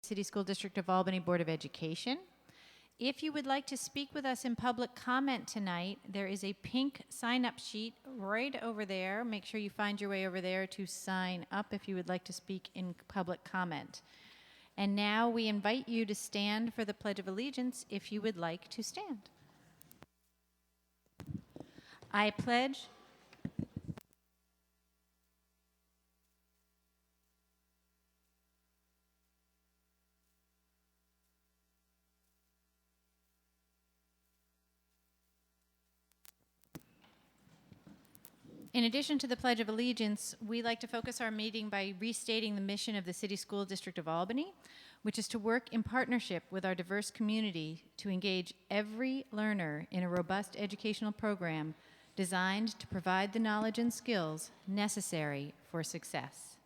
City School District of Albany Board of Education. If you would like to speak with us in public comment tonight, there is a pink sign-up sheet right over there. Make sure you find your way over there to sign up if you would like to speak in public comment. And now we invite you to stand for the Pledge of Allegiance if you would like to stand. I pledge In addition to the Pledge of Allegiance, we like to focus our meeting by restating the mission of the City School District of Albany, which is to work in partnership with our diverse community to engage every learner in a robust educational program designed to provide the knowledge and skills necessary for success.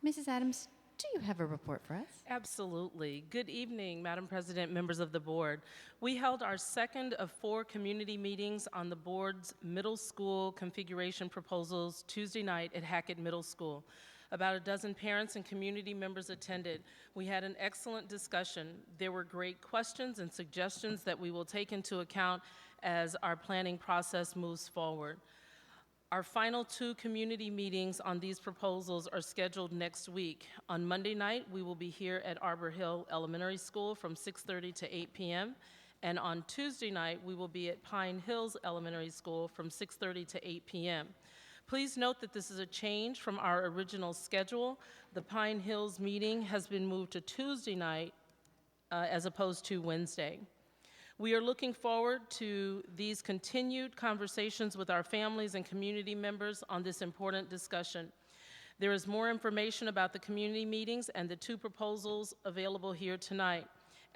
Mrs. Adams, do you have a report for us? Absolutely. Good evening, Madam President, members of the board. We held our second of 4 community meetings on the board's middle school configuration proposals Tuesday night at Hackett Middle School. About a dozen parents and community members attended. We had an excellent discussion. There were great questions and suggestions that we will take into account as our planning process moves forward. Our final 2 community meetings on these proposals are scheduled next week. On Monday night, we will be here at Arbor Hill Elementary School from 6:30 to 8 p.m. And on Tuesday night, we will be at Pine Hills Elementary School from 6:30 to 8 p.m. Please note that this is a change from our original schedule. The Pine Hills meeting has been moved to Tuesday night as opposed to Wednesday. We are looking forward to these continued conversations with our families and community members on this important discussion. There is more information about the community meetings and the 2 proposals available here tonight.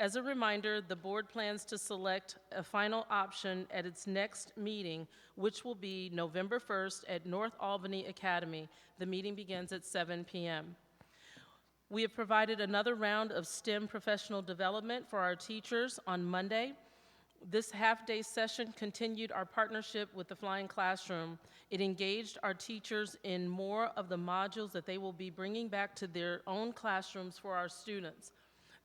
As a reminder, the board plans to select a final option at its next meeting, which will be November 1st at North Albany Academy. The meeting begins at 7 p.m. We have provided another round of STEM professional development for our teachers on Monday. This half-day session continued our partnership with the Flying Classroom. It engaged our teachers in more of the modules that they will be bringing back to their own classrooms for our students.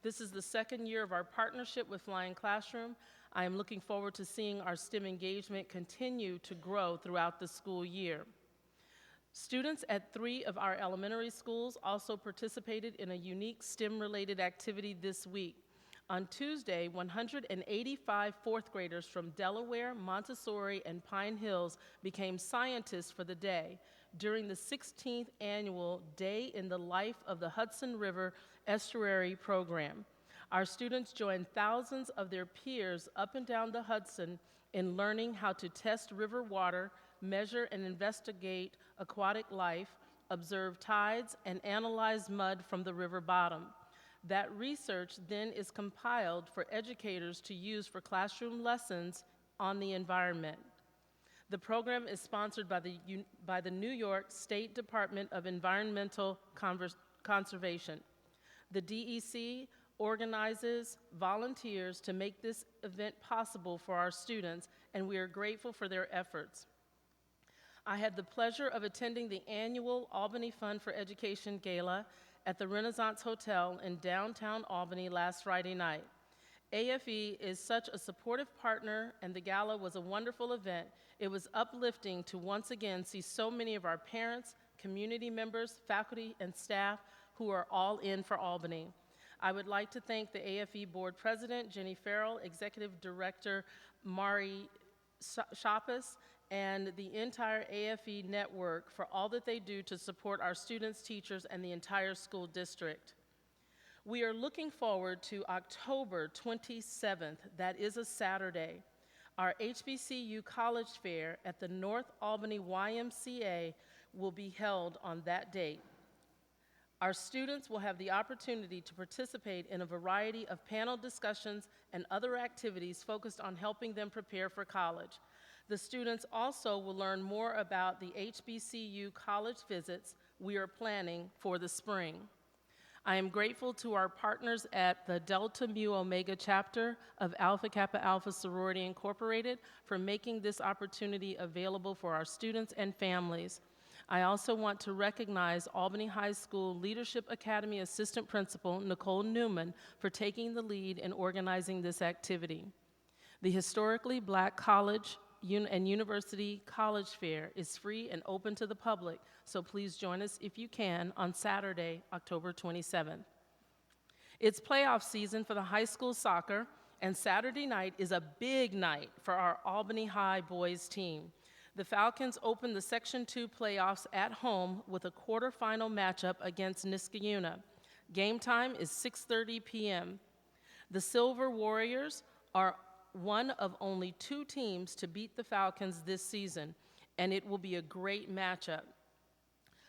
This is the second year of our partnership with Flying Classroom. I am looking forward to seeing our STEM engagement continue to grow throughout the school year. Students at 3 of our elementary schools also participated in a unique STEM-related activity this week. On Tuesday, 185 fourth graders from Delaware, Montessori, and Pine Hills became scientists for the day during the 16th annual Day in the Life of the Hudson River Estuary program. Our students joined thousands of their peers up and down the Hudson in learning how to test river water, measure and investigate aquatic life, observe tides, and analyze mud from the river bottom. That research then is compiled for educators to use for classroom lessons on the environment. The program is sponsored by the New York State Department of Environmental Conservation. The DEC organizes volunteers to make this event possible for our students, and we are grateful for their efforts. I had the pleasure of attending the annual Albany Fund for Education Gala at the Renaissance Hotel in downtown Albany last Friday night. AFE is such a supportive partner, and the gala was a wonderful event. It was uplifting to once again see so many of our parents, community members, faculty, and staff who are all in for Albany. I would like to thank the AFE Board President, Jenny Farrell, Executive Director, Mari Shappas, and the entire AFE network for all that they do to support our students, teachers, and the entire school district. We are looking forward to October 27th, that is a Saturday. Our HBCU College Fair at the North Albany YMCA will be held on that date. Our students will have the opportunity to participate in a variety of panel discussions and other activities focused on helping them prepare for college. The students also will learn more about the HBCU college visits we are planning for the spring. I am grateful to our partners at the Delta Mu Omega chapter of Alpha Kappa Alpha Sorority Incorporated for making this opportunity available for our students and families. I also want to recognize Albany High School Leadership Academy Assistant Principal Nicole Newman for taking the lead in organizing this activity. The historically Black college and university college fair is free and open to the public, so please join us if you can on Saturday, October 27th. It's playoff season for the high school soccer, and Saturday night is a big night for our Albany High boys team. The Falcons open the Section 2 playoffs at home with a quarterfinal matchup against Niskayuna. Game time is 6:30 p.m. The Silver Warriors are one of only 2 teams to beat the Falcons this season, and it will be a great matchup.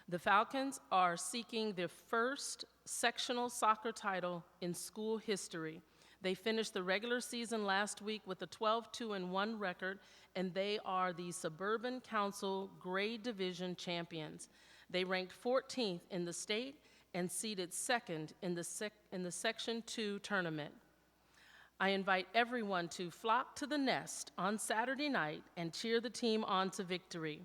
The Falcons are seeking their first sectional soccer title in school history. They finished the regular season last week with a 12-2-1 record, and they are the Suburban Council Grade Division champions. They ranked 14th in the state and seeded second in the Section 2 tournament. I invite everyone to flock to the nest on Saturday night and cheer the team on to victory.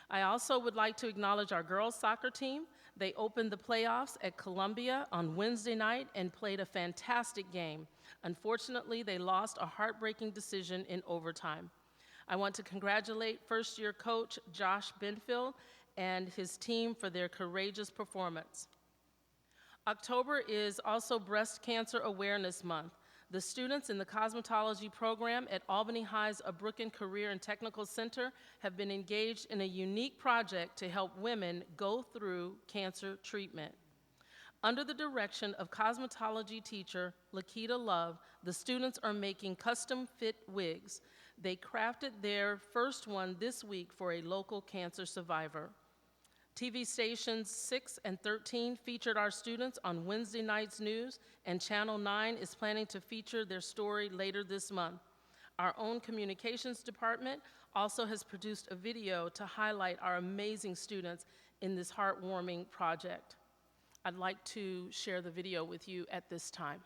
I also would like to acknowledge our girls soccer team. They opened the playoffs at Columbia on Wednesday night and played a fantastic game. Unfortunately, they lost a heartbreaking decision in overtime. I want to congratulate first-year coach Josh Benfield and his team for their courageous performance. October is also Breast Cancer Awareness Month. The students in the cosmetology program at Albany High's Abrooken Career and Technical Center have been engaged in a unique project to help women go through cancer treatment. Under the direction of cosmetology teacher Lakita Love, the students are making custom-fit wigs. They crafted their first one this week for a local cancer survivor. TV stations 6 and 13 featured our students on Wednesday night's news, and Channel 9 is planning to feature their story later this month. Our own communications department also has produced a video to highlight our amazing students in this heartwarming project. I'd like to share the video with you at this time.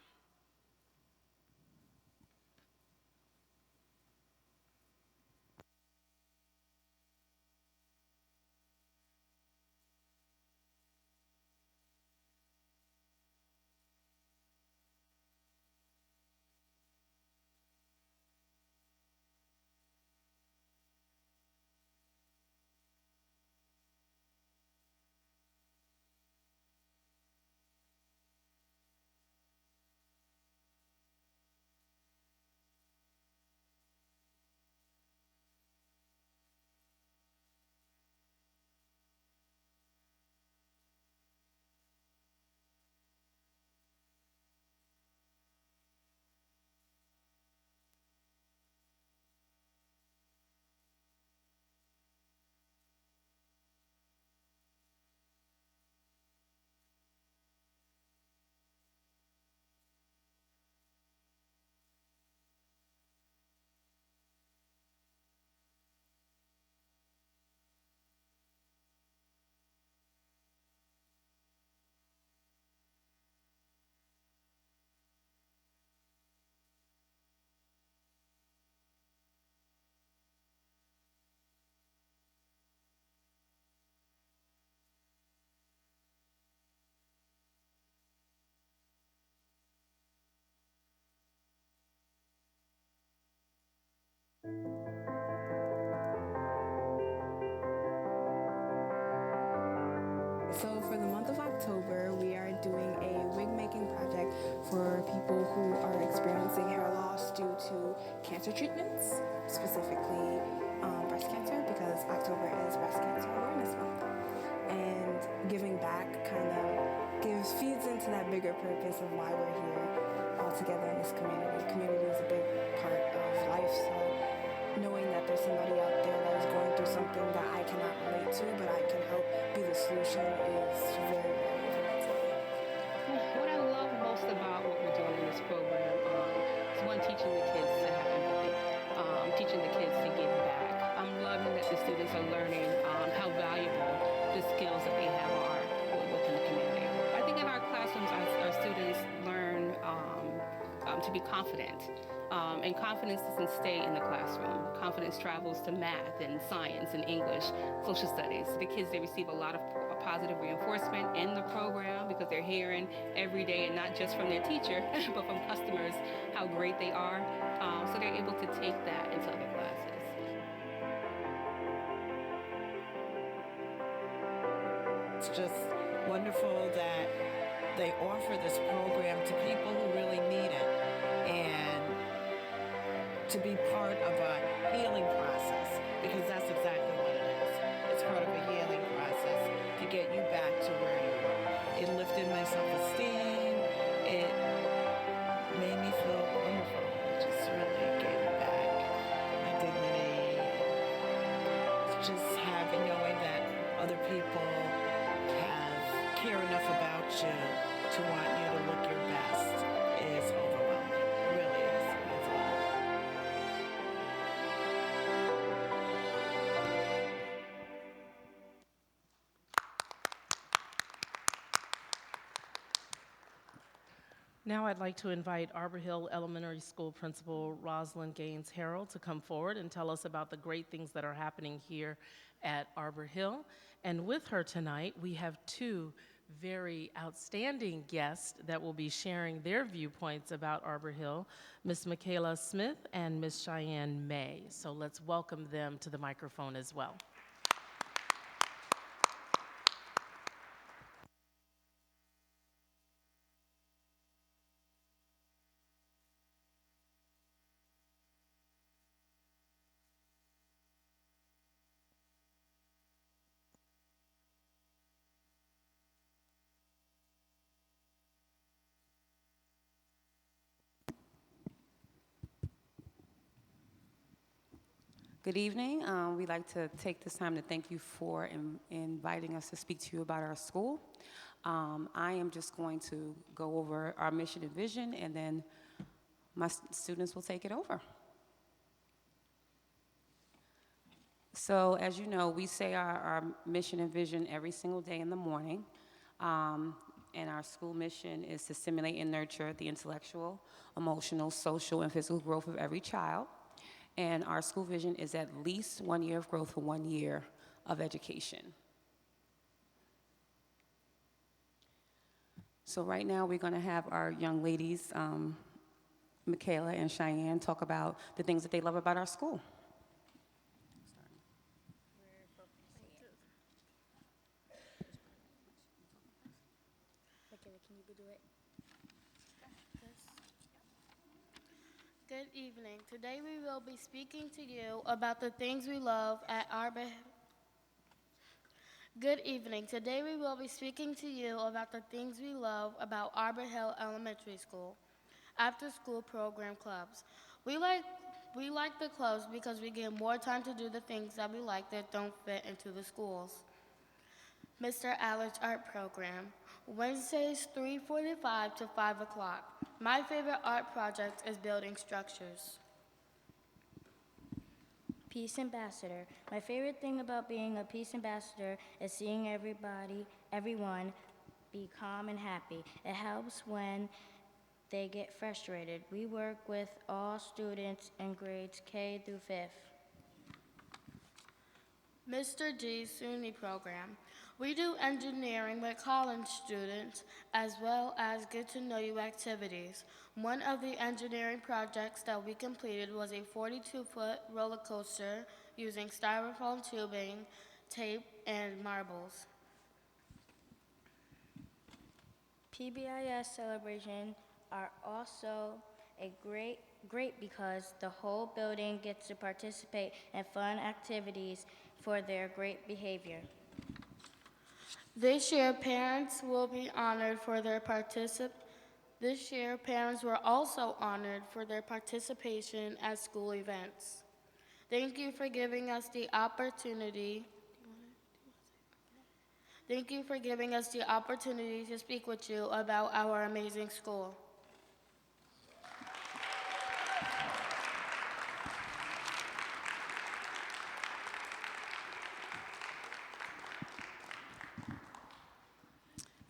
So for the month of October, we are doing a wig making project for people who are experiencing hair loss due to cancer treatments, specifically breast cancer, because October is Breast Cancer Awareness Month. And giving back kind of feeds into that bigger purpose of why we're here all together in this community. Community is a big part of life, so knowing that there's somebody out there that is going through something that I cannot relate to, but I can help be the solution is very, very important to me. What I love most about what we're doing in this program is one, teaching the kids to have empathy, teaching the kids to give back. I'm loving that the students are learning how valuable the skills that they have are within the community. I think in our classrooms, our students learn to be confident. And confidence doesn't stay in the classroom. Confidence travels to math and science and English, social studies. The kids, they receive a lot of positive reinforcement in the program because they're hearing every day, and not just from their teacher, but from customers, how great they are. So they're able to take that into other classes. It's just wonderful that they offer this program to people who really need it, and to be part of a healing process, because that's exactly what it is. It's part of a healing process to get you back to where you were. It lifted my self-esteem. It made me feel wonderful. It just really gave me back my dignity. It's just knowing that other people care enough about you to want you to look your best is overwhelming. It really is. It's Now I'd like to invite Arbor Hill Elementary School Principal Rosalind Gaines Harrell to come forward and tell us about the great things that are happening here at Arbor Hill. And with her tonight, we have two very outstanding guests that will be sharing their viewpoints about Arbor Hill, Ms. Michaela Smith and Ms. Cheyenne May. So let's welcome them to the microphone as well. Good evening. We'd like to take this time to thank you for inviting us to speak to you about our school. I am just going to go over our mission and vision, and then my students will take it over. So as you know, we say our mission and vision every single day in the morning. And our school mission is to stimulate and nurture the intellectual, emotional, social, and physical growth of every child. And our school vision is at least 1 year of growth for 1 year of education. So right now we're going to have our young ladies, Michaela and Cheyenne, talk about the things that they love about our school. Good evening. Today we will be speaking to you about the things we love at Arbor. Good evening. Today we will be speaking to you about the things we love about Arbor Hill Elementary School. After school program clubs. We like the clubs because we get more time to do the things that we like that don't fit into the schools. Mr. Allard's art program. Wednesdays 3:45 to 5 o'clock. My favorite art project is building structures. Peace Ambassador. My favorite thing about being a Peace Ambassador is seeing everyone be calm and happy. It helps when they get frustrated. We work with all students in grades K through 5th. Mr. G SUNY program. We do engineering with college students as well as get-to-know-you activities. One of the engineering projects that we completed was a 42-foot roller coaster using styrofoam tubing, tape, and marbles. PBIS celebration are also great because the whole building gets to participate in fun activities for their great behavior. This year, parents will be honored for their This year, parents were also honored for their participation at school events. Thank you for giving us the opportunity. Thank you for giving us the opportunity to speak with you about our amazing school.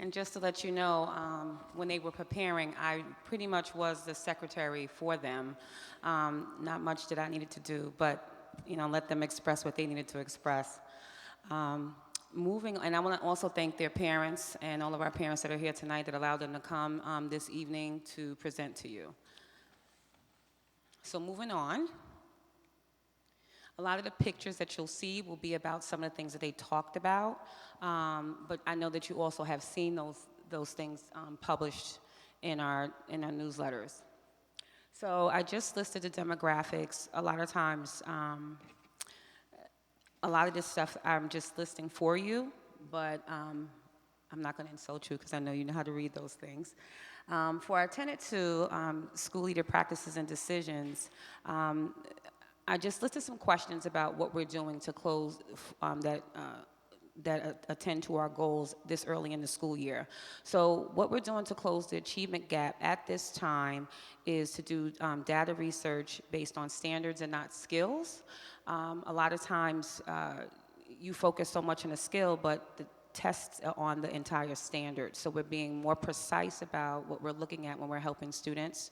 And And just to let you know, when they were preparing, I pretty much was the secretary for them. Not much that I needed to do, but let them express what they needed to express. And I want to also thank their parents and all of our parents that are here tonight that allowed them to come this evening to present to you. So moving on. A lot of the pictures that you'll see will be about some of the things that they talked about, but I know that you also have seen those things published in our newsletters. So I just listed the demographics. A lot of times, a lot of this stuff I'm just listing for you, but I'm not going to insult you because I know you know how to read those things. For our Tenet 2, school leader practices and decisions, I just listed some questions about what we're doing to close that attend to our goals this early in the school year. So what we're doing to close the achievement gap at this time is to do data research based on standards and not skills. A lot of times you focus so much on a skill, but the tests are on the entire standard. So we're being more precise about what we're looking at when we're helping students.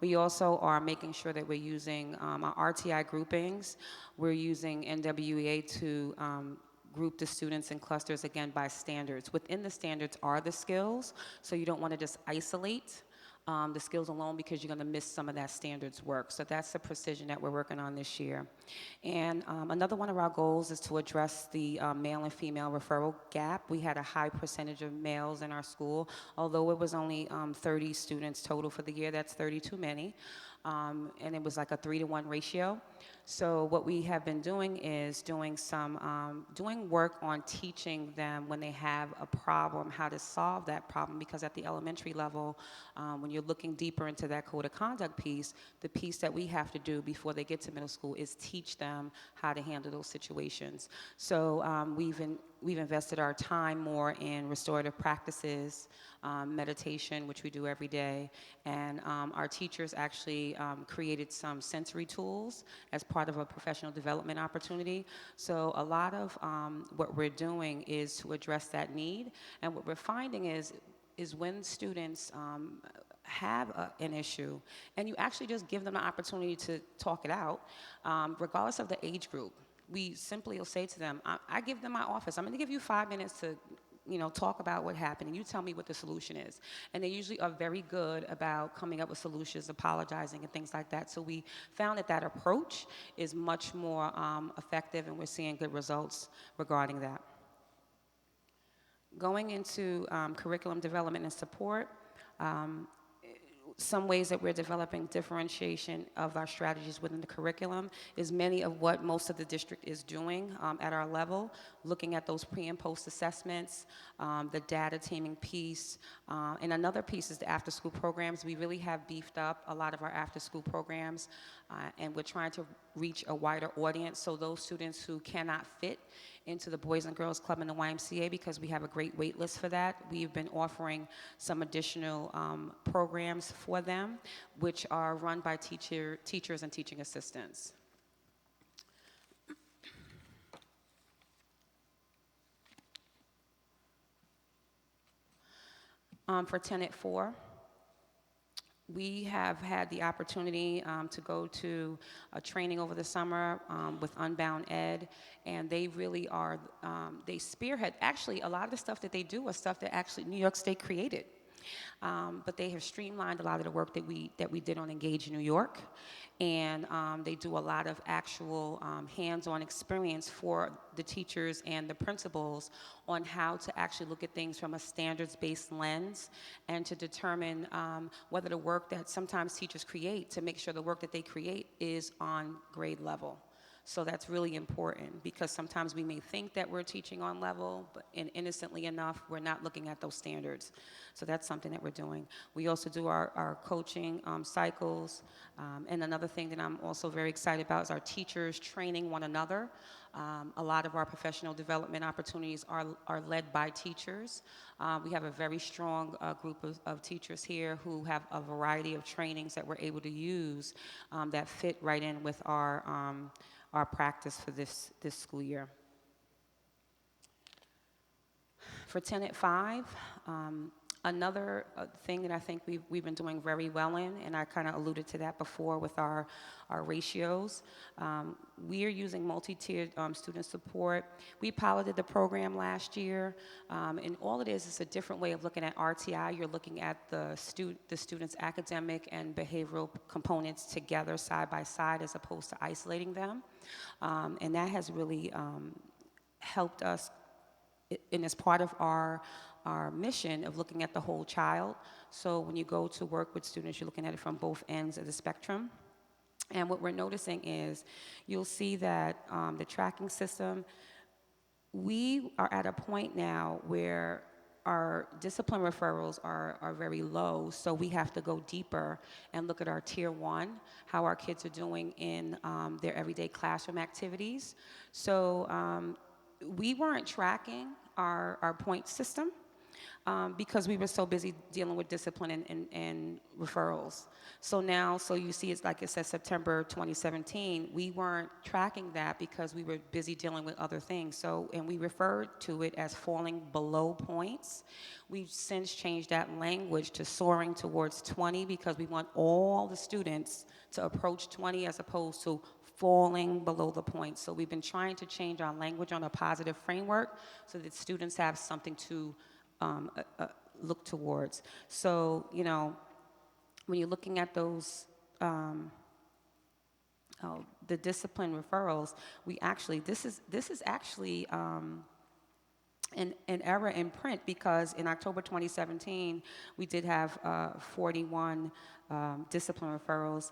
We also are making sure that we're using our RTI groupings. We're using NWEA to group the students in clusters, again, by standards. Within the standards are the skills, so you don't want to just isolate the skills alone because you're going to miss some of that standards work. So that's the precision that we're working on this year. And another one of our goals is to address the male and female referral gap. We had a high percentage of males in our school, although it was only 30 students total for the year. That's 30 too many. And it was like a 3-to-1 ratio. So what we have been doing is doing work on teaching them when they have a problem, how to solve that problem, because at the elementary level, when you're looking deeper into that code of conduct piece, the piece that we have to do before they get to middle school is teach them how to handle those situations. So we've invested our time more in restorative practices, meditation, which we do every day, and our teachers actually created some sensory tools as part of a professional development opportunity. So a lot of what we're doing is to address that need, and what we're finding is when students have an issue, and you actually just give them an opportunity to talk it out, regardless of the age group. We simply will say to them, I give them my office. I'm going to give you 5 minutes to talk about what happened, and you tell me what the solution is. And they usually are very good about coming up with solutions, apologizing, and things like that. So we found that approach is much more effective, and we're seeing good results regarding that. Going into curriculum development and support, some ways that we're developing differentiation of our strategies within the curriculum is many of what most of the district is doing at our level, looking at those pre and post assessments, the data teaming piece, and another piece is the after school programs. We really have beefed up a lot of our after school programs, and we're trying to reach a wider audience, so those students who cannot fit into the Boys and Girls Club and the YMCA, because we have a great wait list for that. We've been offering some additional programs for them, which are run by teachers and teaching assistants. For Tenet 4, we have had the opportunity to go to a training over the summer with Unbound Ed, and they really are, they spearhead, actually a lot of the stuff that they do is stuff that actually New York State created. But they have streamlined a lot of the work that we did on Engage New York, and they do a lot of actual hands-on experience for the teachers and the principals on how to actually look at things from a standards-based lens and to determine whether the work that sometimes teachers create, to make sure the work that they create is on grade level. So that's really important, because sometimes we may think that we're teaching on level, but innocently enough, we're not looking at those standards. So that's something that we're doing. We also do our coaching cycles. And another thing that I'm also very excited about is our teachers training one another. A lot of our professional development opportunities are led by teachers. We have a very strong group of teachers here who have a variety of trainings that we're able to use that fit right in with our practice for this school year. For Tenet 5, another thing that I think we've been doing very well in, and I kind of alluded to that before with our ratios, we are using multi-tiered student support. We piloted the program last year, and all it is a different way of looking at RTI. You're looking at the students' academic and behavioral components together side by side as opposed to isolating them, and that has really helped us, and as part of our mission of looking at the whole child. So when you go to work with students, you're looking at it from both ends of the spectrum. And what we're noticing is you'll see that the tracking system, we are at a point now where our discipline referrals are very low, so we have to go deeper and look at our tier 1, how our kids are doing in their everyday classroom activities. So we weren't tracking our point system because we were so busy dealing with discipline and referrals. So now, so you see, it's like it says September 2017, we weren't tracking that because we were busy dealing with other things. So, and we referred to it as falling below points. We've since changed that language to soaring towards 20 because we want all the students to approach 20 as opposed to falling below the points. So we've been trying to change our language on a positive framework so that students have something to look towards. So, you know, when you're looking at those, the discipline referrals, we actually, this is actually an error in print because in October 2017, we did have 41 discipline referrals.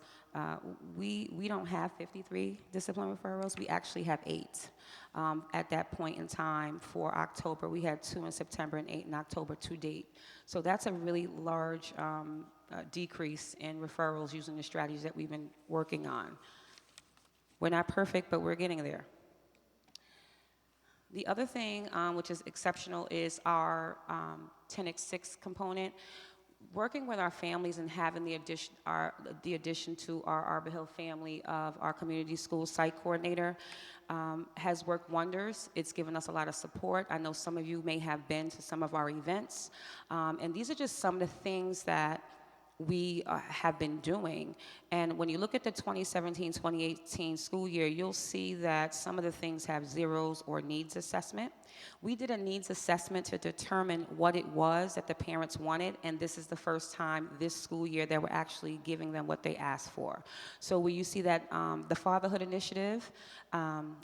We don't have 53 discipline referrals. We actually have 8 at that point in time for October. We had 2 in September and 8 in October to date. So that's a really large decrease in referrals using the strategies that we've been working on. We're not perfect, but we're getting there. The other thing which is exceptional is our Tenet 6 component. Working with our families and having the addition to our Arbor Hill family of our community school site coordinator has worked wonders. It's given us a lot of support. I know some of you may have been to some of our events, and these are just some of the things that we have been doing. And when you look at the 2017-2018 school year, you'll see that some of the things have zeros or needs assessment. We did a needs assessment to determine what it was that the parents wanted, and this is the first time this school year that we're actually giving them what they asked for. So where you see that the Fatherhood Initiative,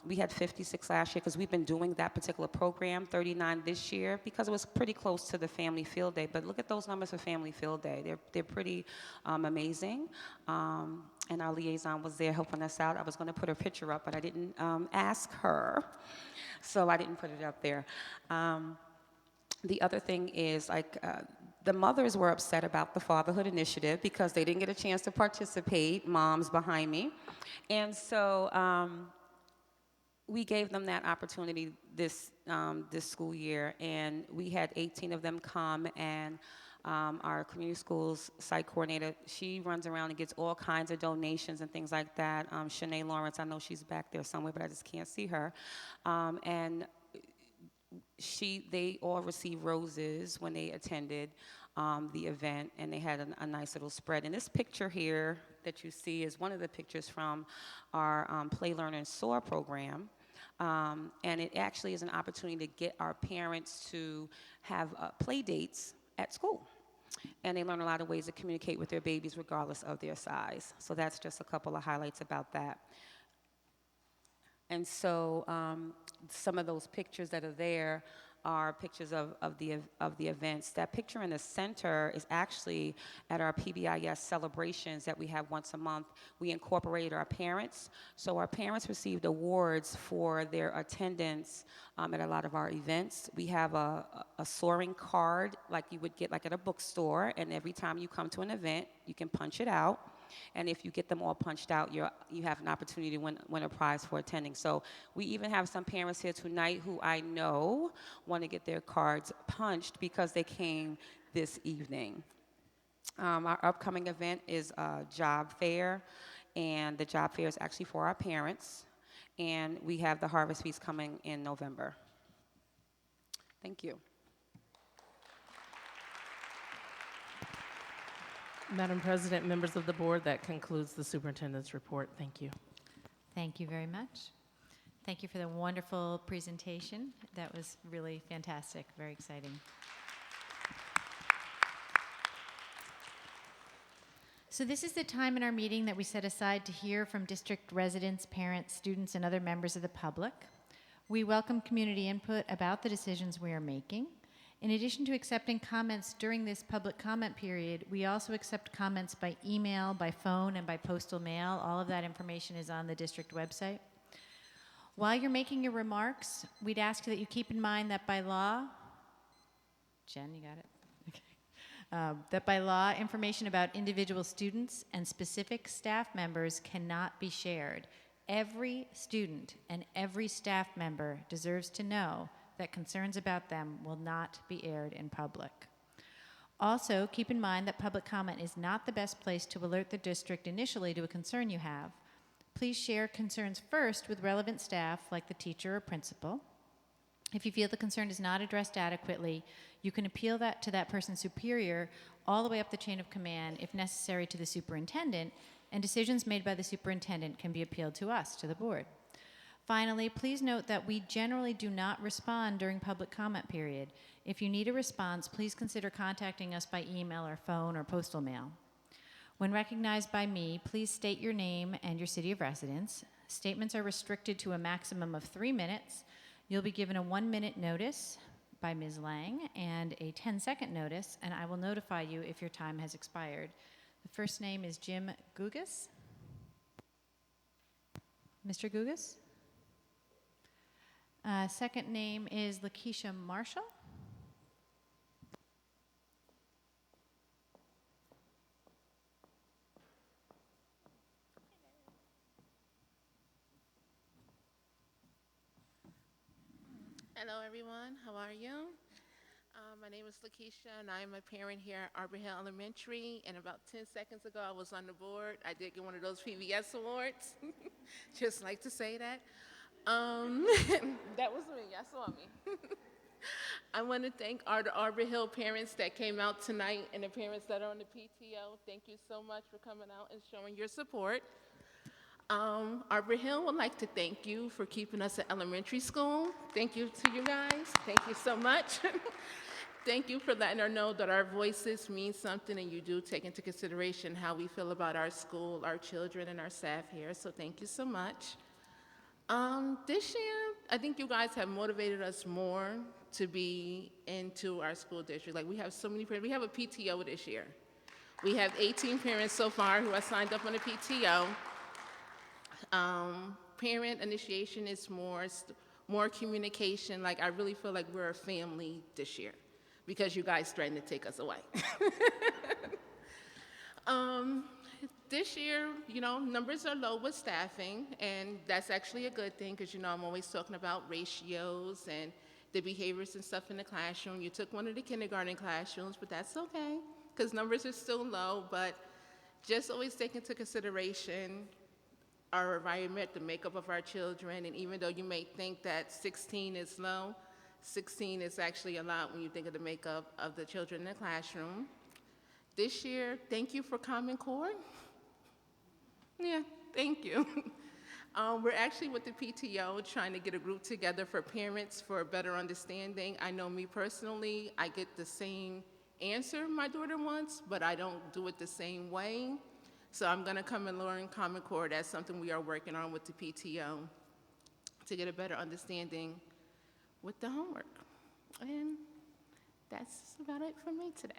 we had 56 last year because we've been doing that particular program, 39 this year, because it was pretty close to the Family Field Day. But look at those numbers for Family Field Day. They're pretty amazing. And our liaison was there helping us out. I was going to put her picture up, but I didn't ask her, so I didn't put it up there. The other thing is, like, the mothers were upset about the Fatherhood Initiative because they didn't get a chance to participate, moms behind me. And so we gave them that opportunity this school year, and we had 18 of them come, and our community schools site coordinator, she runs around and gets all kinds of donations and things like that. Shanae Lawrence, I know she's back there somewhere, but I just can't see her. And they all received roses when they attended the event, and they had a nice little spread. And this picture here that you see is one of the pictures from our Play, Learn, and Soar program. And it actually is an opportunity to get our parents to have play dates at school. And they learn a lot of ways to communicate with their babies regardless of their size. So that's just a couple of highlights about that. And so some of those pictures that are there are pictures of the events. That picture in the center is actually at our PBIS celebrations that we have once a month. We incorporated our parents. So our parents received awards for their attendance at a lot of our events. We have a soaring card like you would get like at a bookstore, and every time you come to an event, you can punch it out. And if you get them all punched out, you have an opportunity to win a prize for attending. So we even have some parents here tonight who I know want to get their cards punched because they came this evening. Our upcoming event is a job fair, and the job fair is actually for our parents. And we have the Harvest Feast coming in November. Thank you. Madam President, members of the board, that concludes the superintendent's report. Thank you. Thank you very much. Thank you for the wonderful presentation. That was really fantastic, very exciting. So this is the time in our meeting that we set aside to hear from district residents, parents, students, and other members of the public. We welcome community input about the decisions we are making. In addition to accepting comments during this public comment period, we also accept comments by email, by phone, and by postal mail. All of that information is on the district website. While you're making your remarks, we'd ask that you keep in mind that by law, Jen, you got it? Okay. That by law, information about individual students and specific staff members cannot be shared. Every student and every staff member deserves to know that concerns about them will not be aired in public. Also, keep in mind that public comment is not the best place to alert the district initially to a concern you have. Please share concerns first with relevant staff like the teacher or principal. If you feel the concern is not addressed adequately, you can appeal that to that person's superior all the way up the chain of command, if necessary, to the superintendent, and decisions made by the superintendent can be appealed to us, to the board. Finally, please note that we generally do not respond during public comment period. If you need a response, please consider contacting us by email or phone or postal mail. When recognized by me, please state your name and your city of residence. Statements are restricted to a maximum of 3 minutes. You'll be given a 1-minute notice by Ms. Lang and a 10-second notice, and I will notify you if your time has expired. The first name is Jim Gugas. Mr. Gugas? Second name is Lakeisha Marshall. Hello, everyone. How are you? My name is Lakeisha, and I'm a parent here at Arbor Hill Elementary. And about 10 seconds ago, I was on the board. I did get one of those PBS awards. Just like to say that. That was me. Y'all saw me. I want to thank our Arbor Hill parents that came out tonight and the parents that are on the PTO. Thank you so much for coming out and showing your support. Arbor Hill would like to thank you for keeping us at elementary school. Thank you to you guys. Thank you so much. Thank you for letting her know that our voices mean something and you do take into consideration how we feel about our school, our children, and our staff here. So thank you so much. This year, I think you guys have motivated us more to be into our school district. Like, we have so many parents. We have a PTO this year. We have 18 parents so far who have signed up on the PTO. Parent initiation is more communication. Like, I really feel like we're a family this year because you guys threatened to take us away. This year, numbers are low with staffing, and that's actually a good thing because, I'm always talking about ratios and the behaviors and stuff in the classroom. You took one of the kindergarten classrooms, but that's okay because numbers are still low, but just always take into consideration our environment, the makeup of our children, and even though you may think that 16 is low, 16 is actually a lot when you think of the makeup of the children in the classroom. This year, thank you for Common Core. Yeah, thank you. We're actually with the PTO trying to get a group together for parents for a better understanding. I know me personally, I get the same answer my daughter wants, but I don't do it the same way. So I'm gonna come and learn Common Core. That's something we are working on with the PTO to get a better understanding with the homework. And that's about it for me today.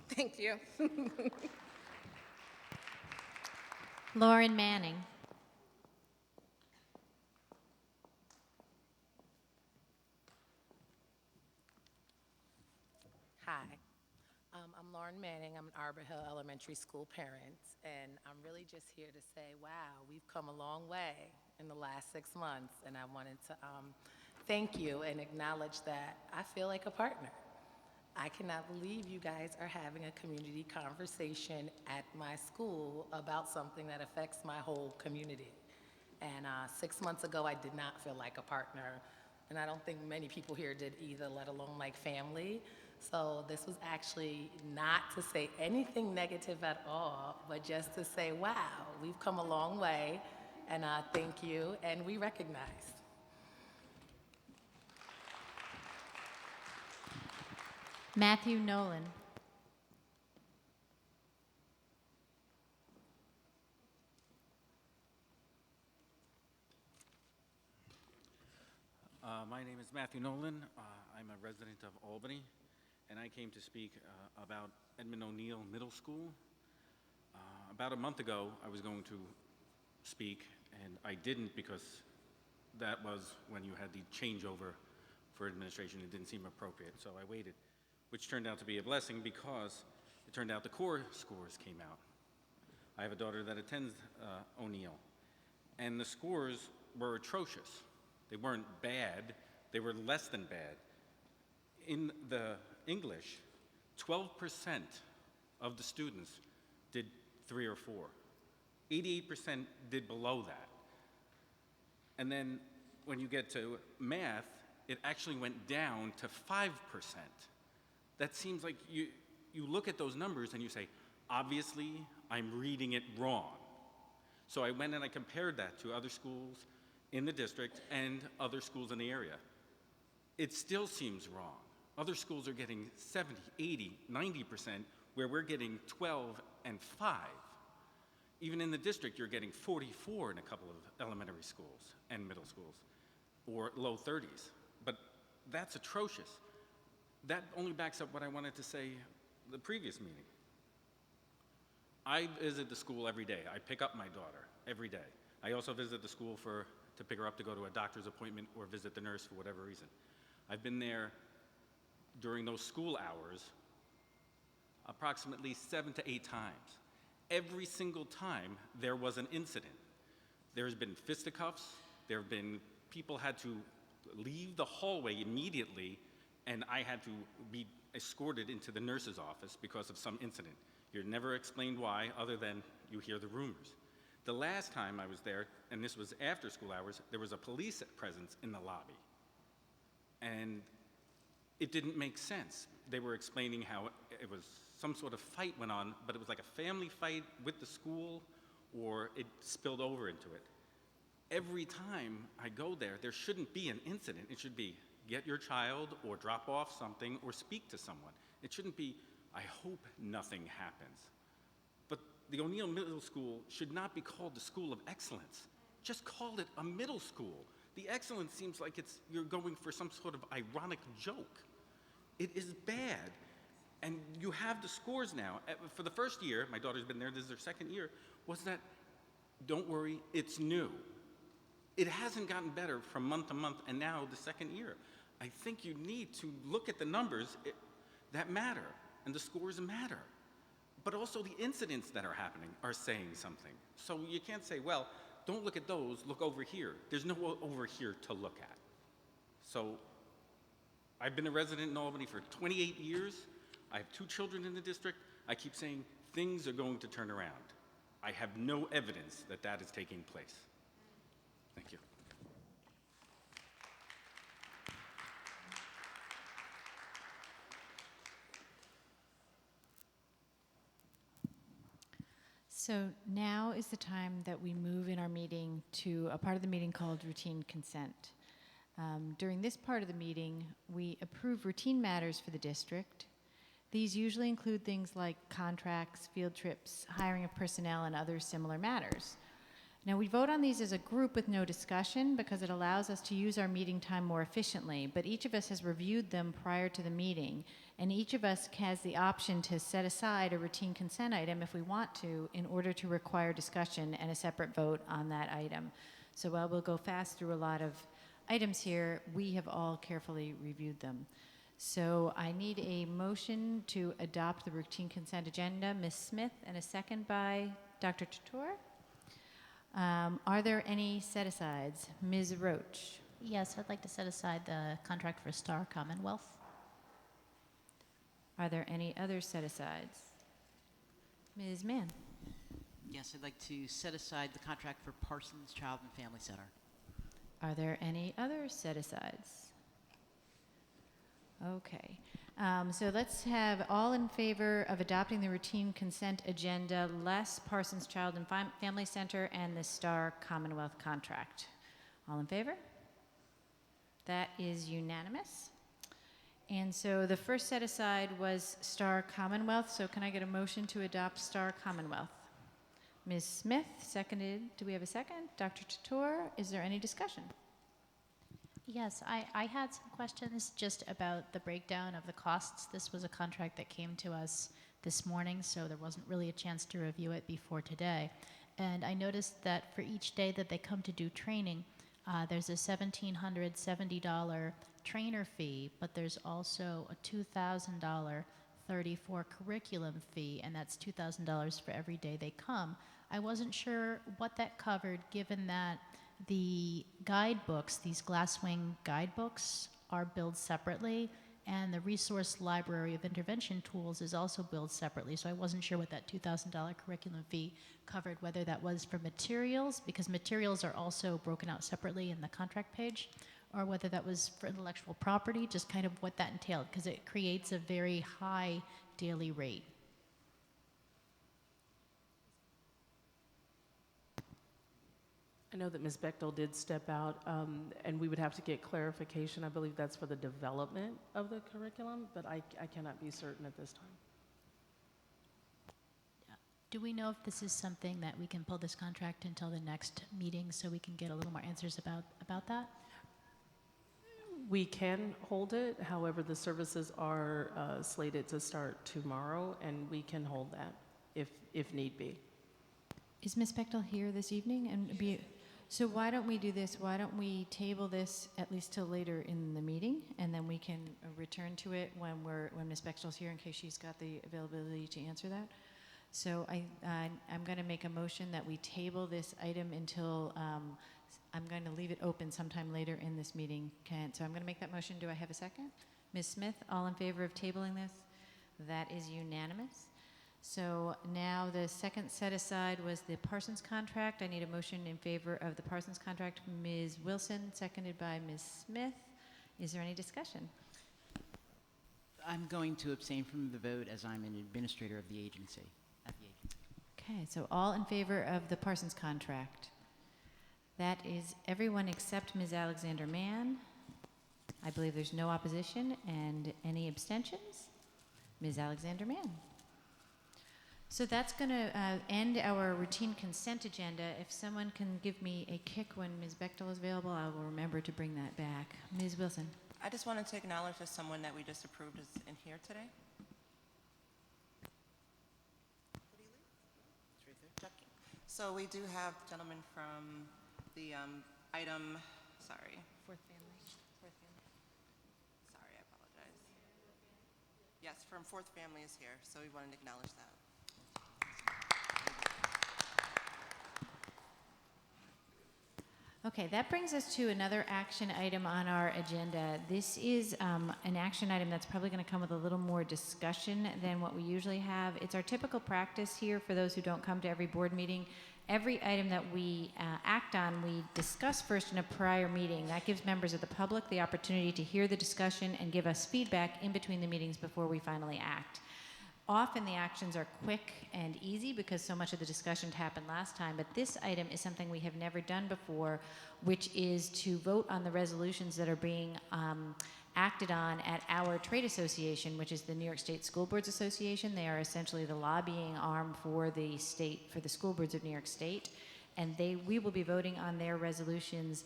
Thank you. Lauren Manning. Hi, I'm Lauren Manning. I'm an Arbor Hill Elementary School parent, and I'm really just here to say, wow, we've come a long way in the last 6 months, and I wanted to thank you and acknowledge that I feel like a partner. I cannot believe you guys are having a community conversation at my school about something that affects my whole community. And 6 months ago, I did not feel like a partner, and I don't think many people here did either, let alone like family. So this was actually not to say anything negative at all, but just to say, wow, we've come a long way, and thank you, and we recognize. Matthew Nolan. My name is Matthew Nolan. I'm a resident of Albany, and I came to speak about Edmund O'Neill Middle School. About a month ago, I was going to speak, and I didn't because that was when you had the changeover for administration. It didn't seem appropriate, so I waited, which turned out to be a blessing because it turned out the core scores came out. I have a daughter that attends O'Neill, and the scores were atrocious. They weren't bad, they were less than bad. In the English, 12% of the students did 3 or 4. 88% did below that. And then when you get to math, it actually went down to 5%. That seems like you look at those numbers and you say, obviously, I'm reading it wrong. So I went and I compared that to other schools in the district and other schools in the area. It still seems wrong. Other schools are getting 70, 80, 90%, where we're getting 12 and 5. Even in the district, you're getting 44 in a couple of elementary schools and middle schools, or low 30s. But that's atrocious. That only backs up what I wanted to say the previous meeting. I visit the school every day. I pick up my daughter every day. I also visit the school to pick her up to go to a doctor's appointment or visit the nurse for whatever reason. I've been there during those school hours approximately 7 to 8 times. Every single time there was an incident. There's been fisticuffs, there have been people had to leave the hallway immediately, and I had to be escorted into the nurse's office because of some incident. You're never explained why, other than you hear the rumors. The last time I was there, and this was after school hours, there was a police presence in the lobby. And it didn't make sense. They were explaining how it was some sort of fight went on, but it was like a family fight with the school, or it spilled over into it. Every time I go there, there shouldn't be an incident. It should be get your child or drop off something or speak to someone. It shouldn't be, I hope nothing happens. But the O'Neill Middle School should not be called the School of Excellence. Just call it a middle school. The excellence seems like you're going for some sort of ironic joke. It is bad. And you have the scores now. For the first year, my daughter's been there, this is her second year, was that, don't worry, it's new. It hasn't gotten better from month to month, and now the second year. I think you need to look at the numbers that matter, and the scores matter. But also the incidents that are happening are saying something. So you can't say, well, don't look at those, look over here. There's no over here to look at. So I've been a resident in Albany for 28 years. I have 2 children in the district. I keep saying things are going to turn around. I have no evidence that that is taking place. Thank you. So now is the time that we move in our meeting to a part of the meeting called routine consent. During this part of the meeting, we approve routine matters for the district. These usually include things like contracts, field trips, hiring of personnel, and other similar matters. Now, we vote on these as a group with no discussion because it allows us to use our meeting time more efficiently, but each of us has reviewed them prior to the meeting, and each of us has the option to set aside a routine consent item if we want to in order to require discussion and a separate vote on that item. So while we'll go fast through a lot of items here, we have all carefully reviewed them. So I need a motion to adopt the routine consent agenda. Ms. Smith, and a second by Dr. Tutor. Are there any set-asides? Ms. Roach. Yes, I'd like to set aside the contract for Star Commonwealth. Are there any other set-asides? Ms. Mann. Yes, I'd like to set aside the contract for Parsons Child and Family Center. Are there any other set-asides? Okay. So let's have all in favor of adopting the routine consent agenda, less Parsons Child and Family Center and the Star Commonwealth contract. All in favor? That is unanimous. And so the first set aside was Star Commonwealth. So can I get a motion to adopt Star Commonwealth? Ms. Smith, seconded. Do we have a second? Dr. Tator, is there any discussion? Yes, I had some questions just about the breakdown of the costs. This was a contract that came to us this morning, so there wasn't really a chance to review it before today. And I noticed that for each day that they come to do training, there's a $1,770 trainer fee, but there's also a $2,000 $34 curriculum fee, and that's $2,000 for every day they come. I wasn't sure what that covered, given that the guidebooks, these Glasswing guidebooks, are billed separately, and the Resource Library of Intervention Tools is also billed separately. So I wasn't sure what that $2,000 curriculum fee covered, whether that was for materials, because materials are also broken out separately in the contract page, or whether that was for intellectual property, just kind of what that entailed, because it creates a very high daily rate. I know that Ms. Bechtel did step out, and we would have to get clarification. I believe that's for the development of the curriculum, but I cannot be certain at this time. Do we know if this is something that we can pull this contract until the next meeting so we can get a little more answers about that? We can hold it. However, the services are slated to start tomorrow, and we can hold that if need be. Is Ms. Bechtel here this evening? So why don't we do this? Why don't we table this at least till later in the meeting, and then we can return to it when Ms. Bechtel's here, in case she's got the availability to answer that. So I'm going to make a motion that we table this item until I'm going to leave it open sometime later in this meeting. So I'm going to make that motion. Do I have a second? Ms. Smith, all in favor of tabling this? That is unanimous. So now the second set aside was the Parsons contract. I need a motion in favor of the Parsons contract. Ms. Wilson, seconded by Ms. Smith. Is there any discussion? I'm going to abstain from the vote as I'm an administrator of the agency. Okay, so all in favor of the Parsons contract. That is everyone except Ms. Alexander Mann. I believe there's no opposition and any abstentions. Ms. Alexander Mann. So that's going to end our routine consent agenda. If someone can give me a kick when Ms. Bechtel is available, I will remember to bring that back. Ms. Wilson. I just wanted to acknowledge that someone that we just approved is in here today. So we do have the gentleman from the item, sorry. Fourth family. Sorry, I apologize. Yes, from Fourth Family is here, so we wanted to acknowledge that. Okay, that brings us to another action item on our agenda. This is an action item that's probably going to come with a little more discussion than what we usually have. It's our typical practice here for those who don't come to every board meeting. Every item that we act on, we discuss first in a prior meeting. That gives members of the public the opportunity to hear the discussion and give us feedback in between the meetings before we finally act. Often the actions are quick and easy because so much of the discussion happened last time, but this item is something we have never done before, which is to vote on the resolutions that are being acted on at our trade association, which is the New York State School Boards Association. They are essentially the lobbying arm for the state, for the school boards of New York State, and we will be voting on their resolutions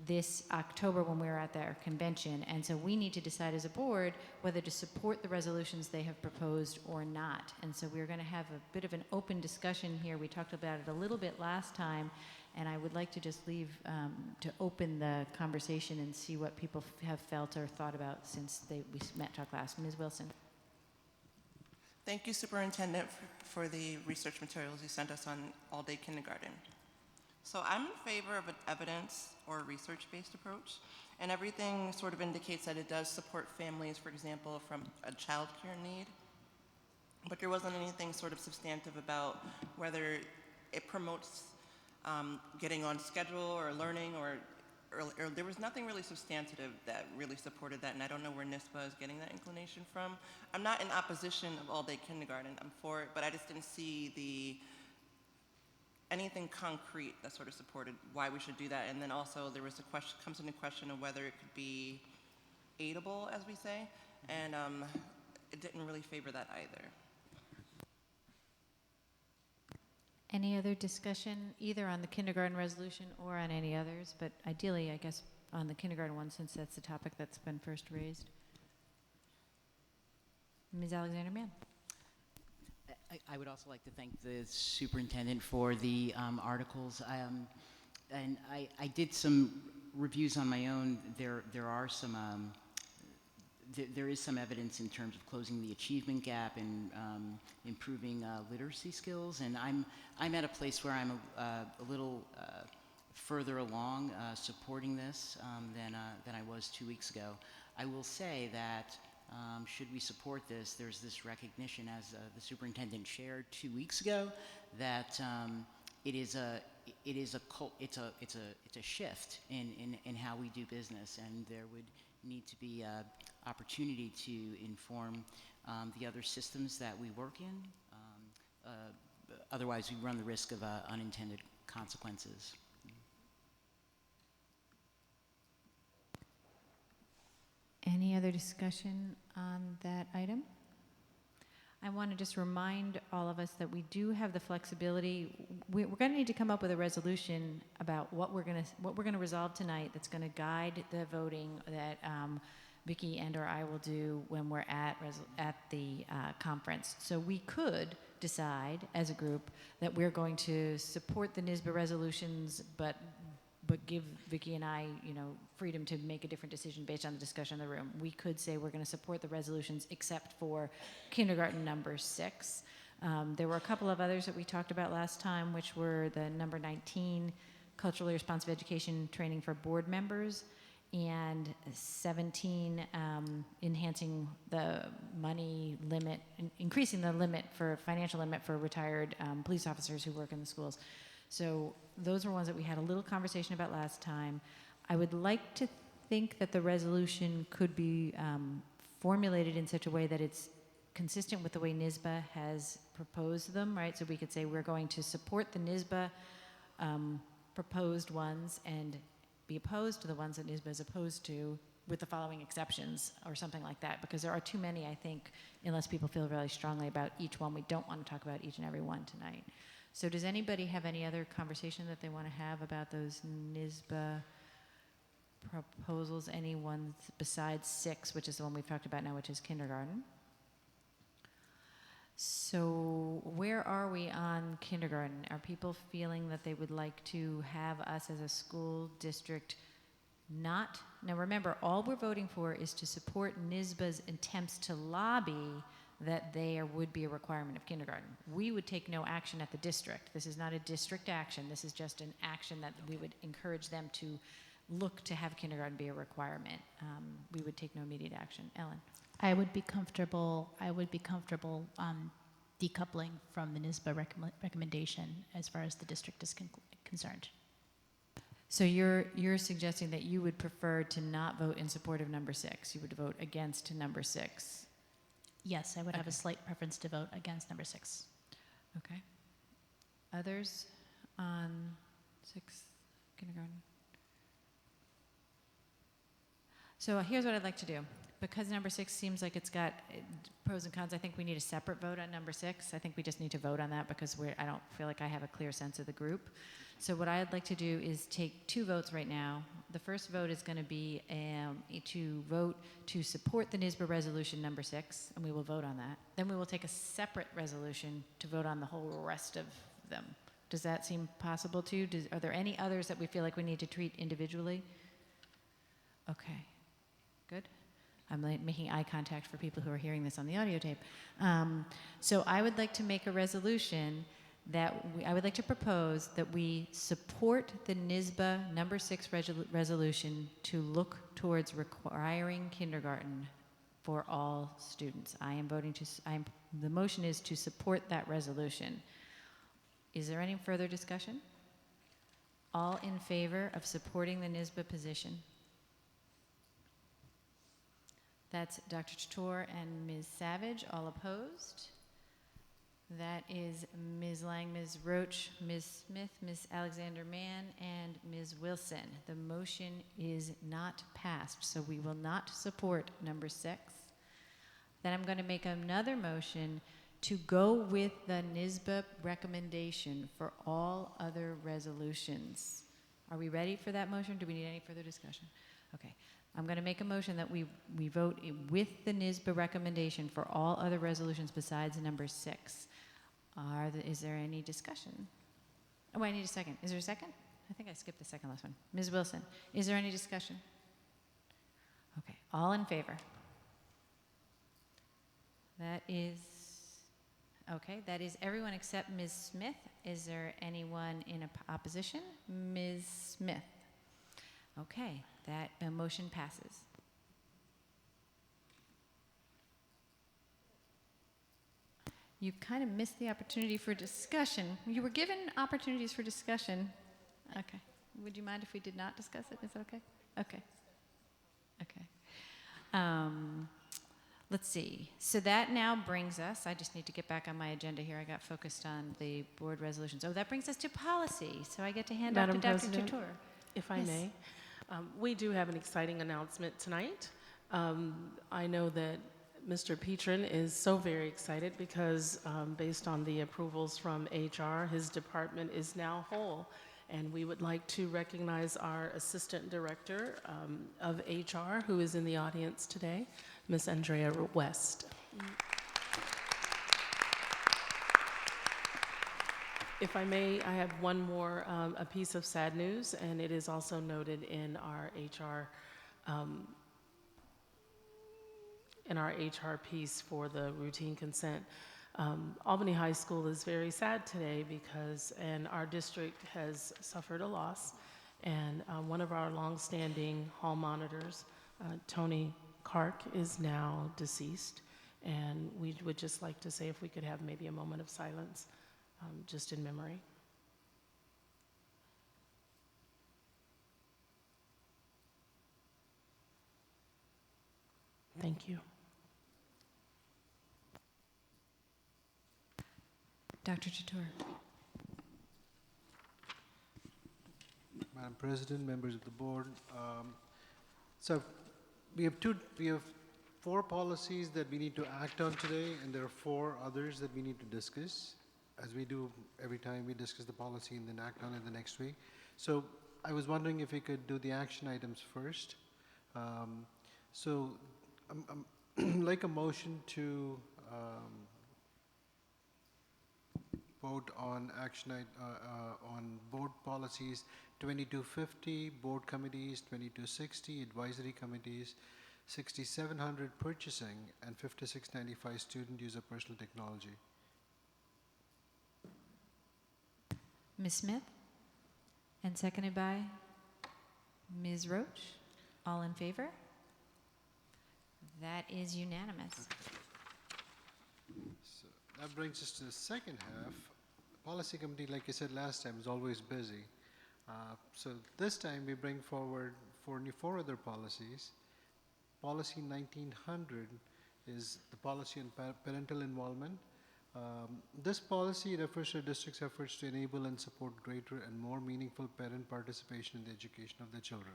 this October when we're at their convention. And so we need to decide as a board whether to support the resolutions they have proposed or not. And so we're going to have a bit of an open discussion here. We talked about it a little bit last time, and I would like to just leave to open the conversation and see what people have felt or thought about since we met talk last. Ms. Wilson. Thank you, Superintendent, for the research materials you sent us on all-day kindergarten. So I'm in favor of an evidence or research-based approach, and everything sort of indicates that it does support families, for example, from a child care need, but there wasn't anything sort of substantive about whether it promotes getting on schedule or learning or there was nothing really substantive that really supported that, and I don't know where NISBA is getting that inclination from. I'm not in opposition of all-day kindergarten. I'm for it, but I just didn't see anything concrete that sort of supported why we should do that. And then also there was a question, comes into question of whether it could be aidable, as we say, and it didn't really favor that either. Any other discussion, either on the kindergarten resolution or on any others, but ideally, I guess, on the kindergarten one, since that's the topic that's been first raised? Ms. Alexander-Mann. I would also like to thank the superintendent for the articles. And I did some reviews on my own. There are some there is some evidence in terms of closing the achievement gap and improving literacy skills. And I'm at a place where I'm a little further along supporting this than I was 2 weeks ago. I will say that should we support this, there's this recognition, as the superintendent shared 2 weeks ago, that it's a shift in how we do business, and there would need to be opportunity to inform the other systems that we work in. Otherwise, we run the risk of unintended consequences. Any other discussion on that item? I want to just remind all of us that we do have the flexibility. We're going to need to come up with a resolution about what we're going to resolve tonight that's going to guide the voting that Vicki and or I will do when we're at the conference. So we could decide as a group that we're going to support the NYSBA resolutions, but give Vicki and I, freedom to make a different decision based on the discussion in the room. We could say we're going to support the resolutions except for kindergarten number 6. There were a couple of others that we talked about last time, which were the number 19, culturally responsive education training for board members, and 17, enhancing the money limit, increasing the financial limit for retired police officers who work in the schools. So those were ones that we had a little conversation about last time. I would like to think that the resolution could be formulated in such a way that it's consistent with the way NYSBA has proposed them, right? So we could say we're going to support the NYSBA proposed ones and be opposed to the ones that NYSBA is opposed to, with the following exceptions or something like that, because there are too many, I think, unless people feel really strongly about each one. We don't want to talk about each and every one tonight. So does anybody have any other conversation that they want to have about those NYSBA proposals? Any ones besides 6, which is the one we've talked about now, which is kindergarten? So where are we on kindergarten? Are people feeling that they would like to have us as a school district not? Now remember, all we're voting for is to support NYSBA's attempts to lobby that there would be a requirement of kindergarten. We would take no action at the district. This is not a district action. This is just an action that we would encourage them to look to have kindergarten be a requirement. We would take no immediate action. Ellen? I would be comfortable decoupling from the NYSBA recommendation as far as the district is concerned. So you're suggesting that you would prefer to not vote in support of number 6. You would vote against number 6. Yes, I would have a slight preference to vote against number 6. Okay. Others on 6 kindergarten? So here's what I'd like to do. Because number 6 seems like it's got pros and cons, I think we need a separate vote on number 6. I think we just need to vote on that because I don't feel like I have a clear sense of the group. So what I'd like to do is take 2 votes right now. The first vote is going to be to vote to support the NYSBA resolution number 6, and we will vote on that. Then we will take a separate resolution to vote on the whole rest of them. Does that seem possible to you? Are there any others that we feel like we need to treat individually? Okay, good. I'm making eye contact for people who are hearing this on the audio tape. So I would like to make a resolution that I would like to propose that we support the NYSBA number 6 resolution to look towards requiring kindergarten for all students. The motion is to support that resolution. Is there any further discussion? All in favor of supporting the NYSBA position? That's Dr. Chatour and Ms. Savage. All opposed? That is Ms. Lang, Ms. Roach, Ms. Smith, Ms. Alexander Mann, and Ms. Wilson. The motion is not passed, so we will not support number 6. Then I'm going to make another motion to go with the NYSBA recommendation for all other resolutions. Are we ready for that motion? Do we need any further discussion? Okay. I'm going to make a motion that we vote with the NYSBA recommendation for all other resolutions besides number 6. Is there any discussion? Oh, I need a second. Is there a second? I think I skipped the second last one. Ms. Wilson, is there any discussion? Okay. All in favor? That is, okay, that is everyone except Ms. Smith. Is there anyone in opposition? Ms. Smith. Okay, that motion passes. You kind of missed the opportunity for discussion. You were given opportunities for discussion. Okay. Would you mind if we did not discuss it? Is that okay? Okay. Okay. Let's see. So that now brings us, I just need to get back on my agenda here. I got focused on the board resolutions. Oh, that brings us to policy. So I get to hand off to Dr. Chatour. If I Yes. may, we do have an exciting announcement tonight. I know that Mr. Petrin is so very excited because based on the approvals from HR, his department is now whole. And we would like to recognize our Assistant Director of HR, who is in the audience today, Ms. Andrea West. If I may, I have one more a piece of sad news, and it is also noted in our HR piece for the routine consent. Albany High School is very sad today because our district has suffered a loss, and one of our longstanding hall monitors, Tony Kark, is now deceased, and we would just like to say if we could have maybe a moment of silence just in memory. Thank you. Dr. Chatour. Madam President, members of the board. So we have 4 policies that we need to act on today, and there are 4 others that we need to discuss, as we do every time we discuss the policy and then act on it the next week. So I was wondering if we could do the action items first. So I'm like a motion to vote on on board policies 2250, board committees 2260, advisory committees 6700, purchasing, and 5695, student use of personal technology. Ms. Smith, and seconded by Ms. Roach. All in favor? That is unanimous. So that brings us to the second half. The policy committee, like I said last time, is always busy. So this time we bring forward 4 other policies. Policy 1900 is the policy on parental involvement. This policy refers to district's efforts to enable and support greater and more meaningful parent participation in the education of their children.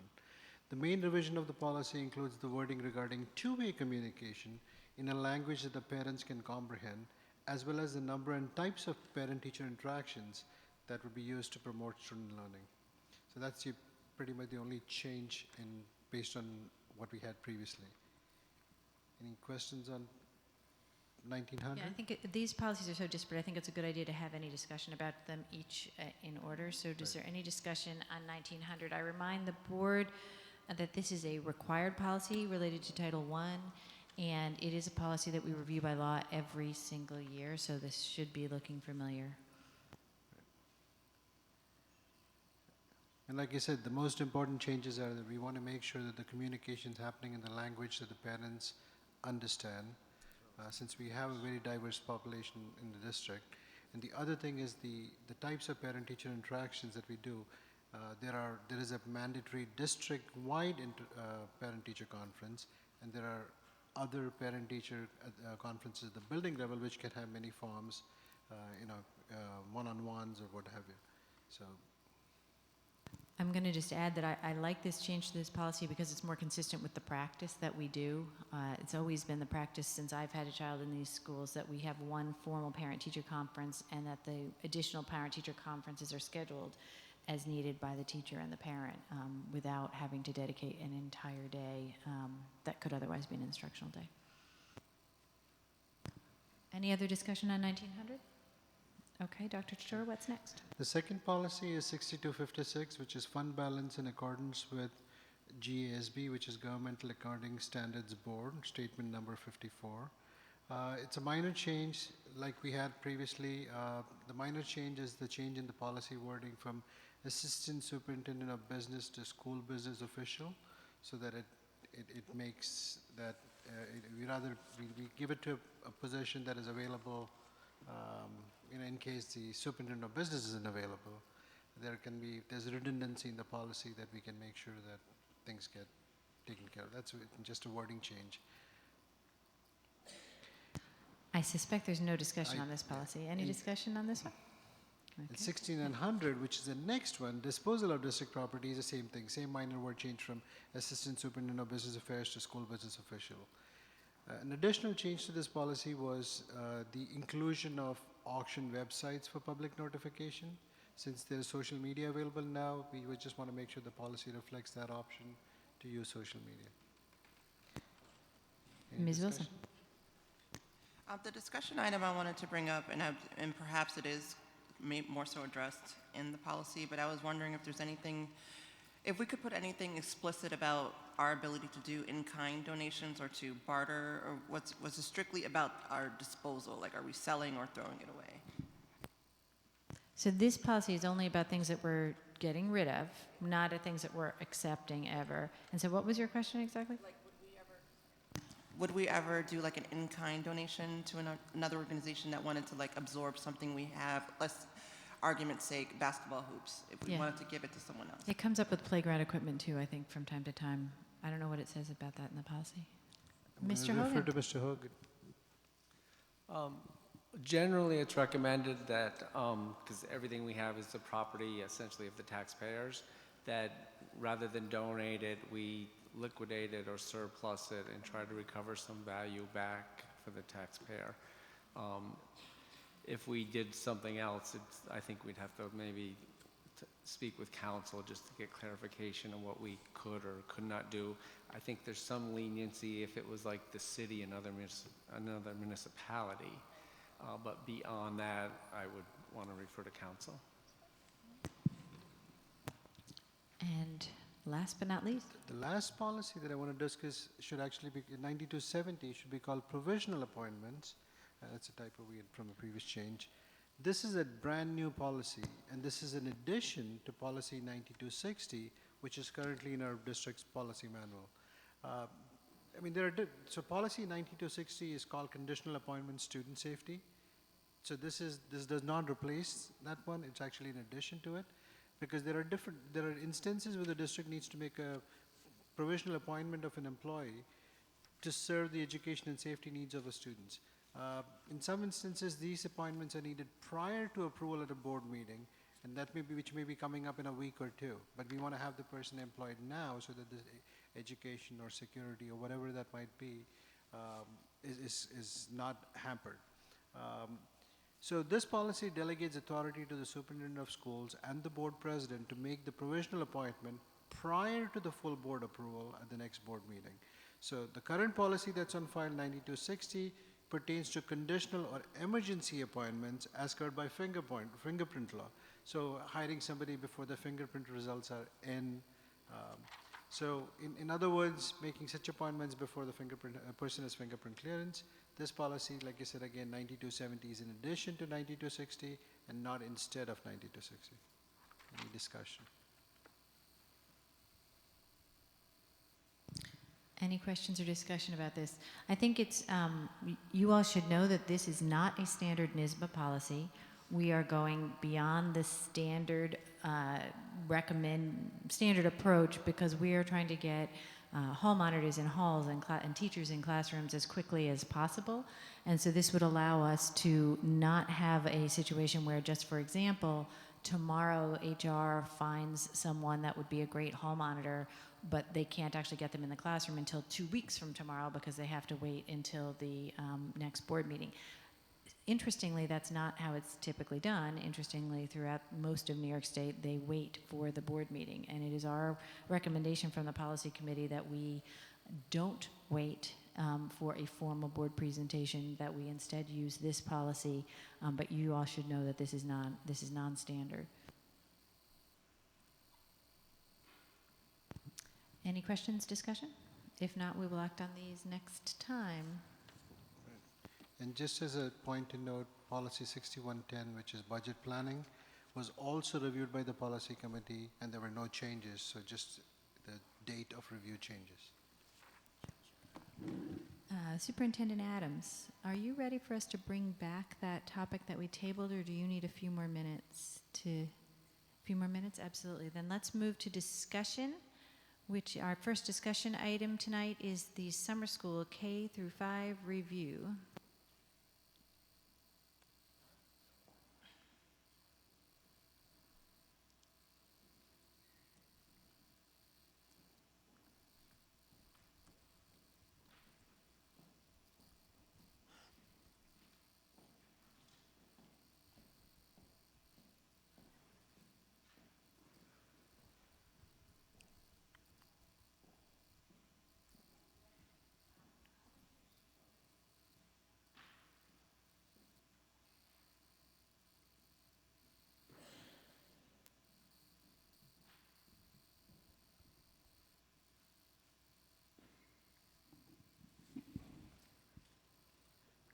The main revision of the policy includes the wording regarding two-way communication in a language that the parents can comprehend, as well as the number and types of parent-teacher interactions that would be used to promote student learning. So that's pretty much the only change based on what we had previously. Any questions on 1900? Yeah, I think these policies are so disparate. I think it's a good idea to have any discussion about them each in order. So is there any discussion on 1900? I remind the board that this is a required policy related to Title I, and it is a policy that we review by law every single year, so this should be looking familiar. And like I said, the most important changes are that we want to make sure that the communication is happening in the language that the parents understand, since we have a very diverse population in the district. And the other thing is the types of parent-teacher interactions that we do There is a mandatory district-wide parent-teacher conference, and there are other parent-teacher conferences at the building level which can have many forms, one-on-ones or what have you. So I'm going to just add that I like this change to this policy because it's more consistent with the practice that we do. It's always been the practice since I've had a child in these schools that we have one formal parent-teacher conference and that the additional parent-teacher conferences are scheduled as needed by the teacher and the parent without having to dedicate an entire day that could otherwise be an instructional day. Any other discussion on 1900? Okay, Dr. Chur, what's next? the second policy is 6256, which is fund balance in accordance with GASB, which is Governmental Accounting Standards Board, statement number 54. It's a minor change like we had previously. The minor change is the change in the policy wording from Assistant Superintendent of Business to School Business Official, so that it makes that, we give it to a position that is available in case the Superintendent of Business isn't available. There's redundancy in the policy that we can make sure that things get taken care of. That's just a wording change. I suspect there's no discussion on this policy. Any discussion on this one? And 1600, which is the next one, disposal of district property, is the same thing, same minor word change from Assistant Superintendent of Business Affairs to School Business Official. An additional change to this policy was the inclusion of auction websites for public notification. Since there's social media available now, we would just want to make sure the policy reflects that option to use social media. Any Ms. discussion? Wilson. The discussion item I wanted to bring up, and perhaps it is more so addressed in the policy, but I was wondering if there's anything, if we could put anything explicit about our ability to do in-kind donations or to barter, or was it strictly about our disposal, like are we selling or throwing it away? So this policy is only about things that we're getting rid of, not at things that we're accepting ever. And so what was your question exactly? Would we ever do like an in-kind donation to another organization that wanted to like absorb something we have, let's argument's sake, basketball hoops, if we Yeah. wanted to give it to someone else? It comes up with playground equipment too, I think, from time to time. I don't know what it says about that in the policy. Mr. Refer Hogan. to Mr. Hogan. Generally, it's recommended that, because everything we have is the property essentially of the taxpayers, that rather than donate it, we liquidate it or surplus it and try to recover some value back for the taxpayer. If we did something else, I think we'd have to maybe speak with council just to get clarification on what we could or could not do. I think there's some leniency if it was like the city and another municipality. But beyond that, I would want to refer to council. And last but not least, The last policy that I want to discuss should actually be 9270, should be called provisional appointments. That's a typo we had from a previous change. This is a brand new policy, and this is in addition to policy 9260, which is currently in our district's policy manual. So policy 9260 is called conditional appointment student safety. So this does not replace that one. It's actually in addition to it, because there are instances where the district needs to make a provisional appointment of an employee to serve the education and safety needs of the students. In some instances, these appointments are needed prior to approval at a board meeting, and which may be coming up in a week or two. But we want to have the person employed now so that the education or security or whatever that might be is not hampered. So this policy delegates authority to the superintendent of schools and the board president to make the provisional appointment prior to the full board approval at the next board meeting. So the current policy that's on file, 9260, pertains to conditional or emergency appointments as covered by fingerprint law. So hiring somebody before the fingerprint results are in. So in other words, making such appointments before the person has fingerprint clearance. This policy, like I said again, 9270 is in addition to 9260 and not instead of 9260. Any discussion? any questions or discussion about this? I think it's, you all should know that this is not a standard NISBA policy. we are going beyond the standard standard approach because we are trying to get hall monitors in halls and teachers in classrooms as quickly as possible. And so this would allow us to not have a situation where, just for example, tomorrow HR finds someone that would be a great hall monitor, but they can't actually get them in the classroom until 2 weeks from tomorrow because they have to wait until the next board meeting. Interestingly, that's not how it's typically done. Interestingly, throughout most of New York State, they wait for the board meeting. And it is our recommendation from the policy committee that we don't wait for a formal board presentation, that we instead use this policy. But you all should know that this is non-standard. Any questions, discussion? If not, we will act on these next time. And just as a point to note, policy 6110, which is budget planning, was also reviewed by the policy committee, and there were no changes, so just the date of review changes. Superintendent Adams, are you ready for us to bring back that topic that we tabled, or do you need a few more minutes Absolutely. Then let's move to discussion, which our first discussion item tonight is the summer school K through 5 review.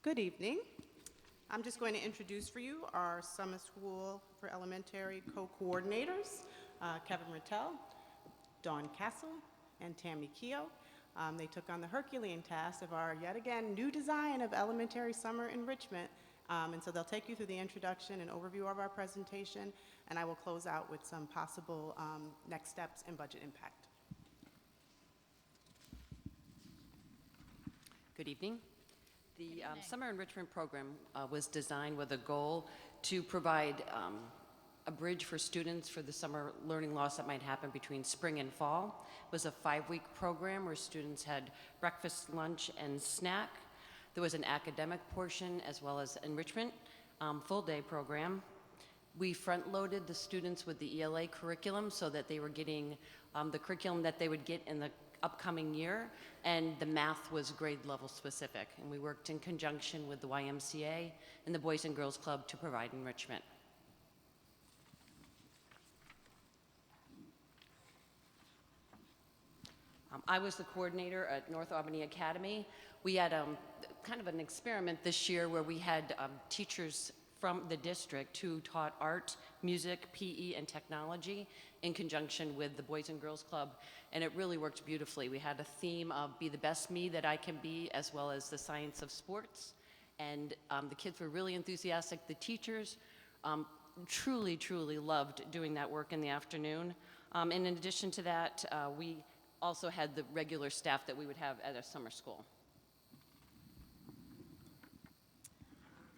Good evening. I'm just going to introduce for you our summer school for elementary co-coordinators, Kevin Rattel, Dawn Castle, and Tammy Keogh. They took on the Herculean task of our, yet again, new design of elementary summer enrichment. And so they'll take you through the introduction and overview of our presentation, and I will close out with some possible next steps and budget impact. Good evening. The Summer Enrichment Program was designed with a goal to provide a bridge for students for the summer learning loss that might happen between spring and fall. It was a 5-week program where students had breakfast, lunch, and snack. There was an academic portion as well as enrichment, full-day program. We front-loaded the students with the ELA curriculum so that they were getting the curriculum that they would get in the upcoming year, and the math was grade level specific. And we worked in conjunction with the YMCA and the Boys and Girls Club to provide enrichment. I was the coordinator at North Albany Academy. We had kind of an experiment this year where we had teachers from the district who taught art, music, PE, and technology in conjunction with the Boys and Girls Club, and it really worked beautifully. We had a theme of be the best me that I can be, as well as the science of sports, and the kids were really enthusiastic. The teachers truly, truly loved doing that work in the afternoon. And in addition to that, we also had the regular staff that we would have at a summer school.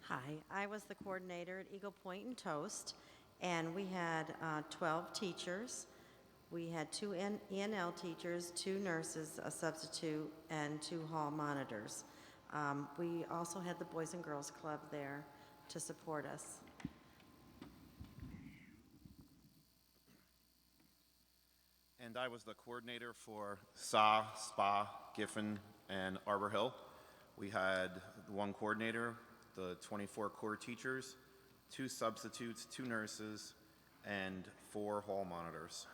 Hi, I was the coordinator at Eagle Point and Toast, and we had 12 teachers. We had 2 ENL teachers, 2 nurses, a substitute, and 2 hall monitors. We also had the Boys and Girls Club there to support us. And I was the coordinator for SA, SPA, Giffen, and Arbor Hill. We had 1 coordinator, the 24 core teachers, 2 substitutes, 2 nurses, and 4 hall monitors.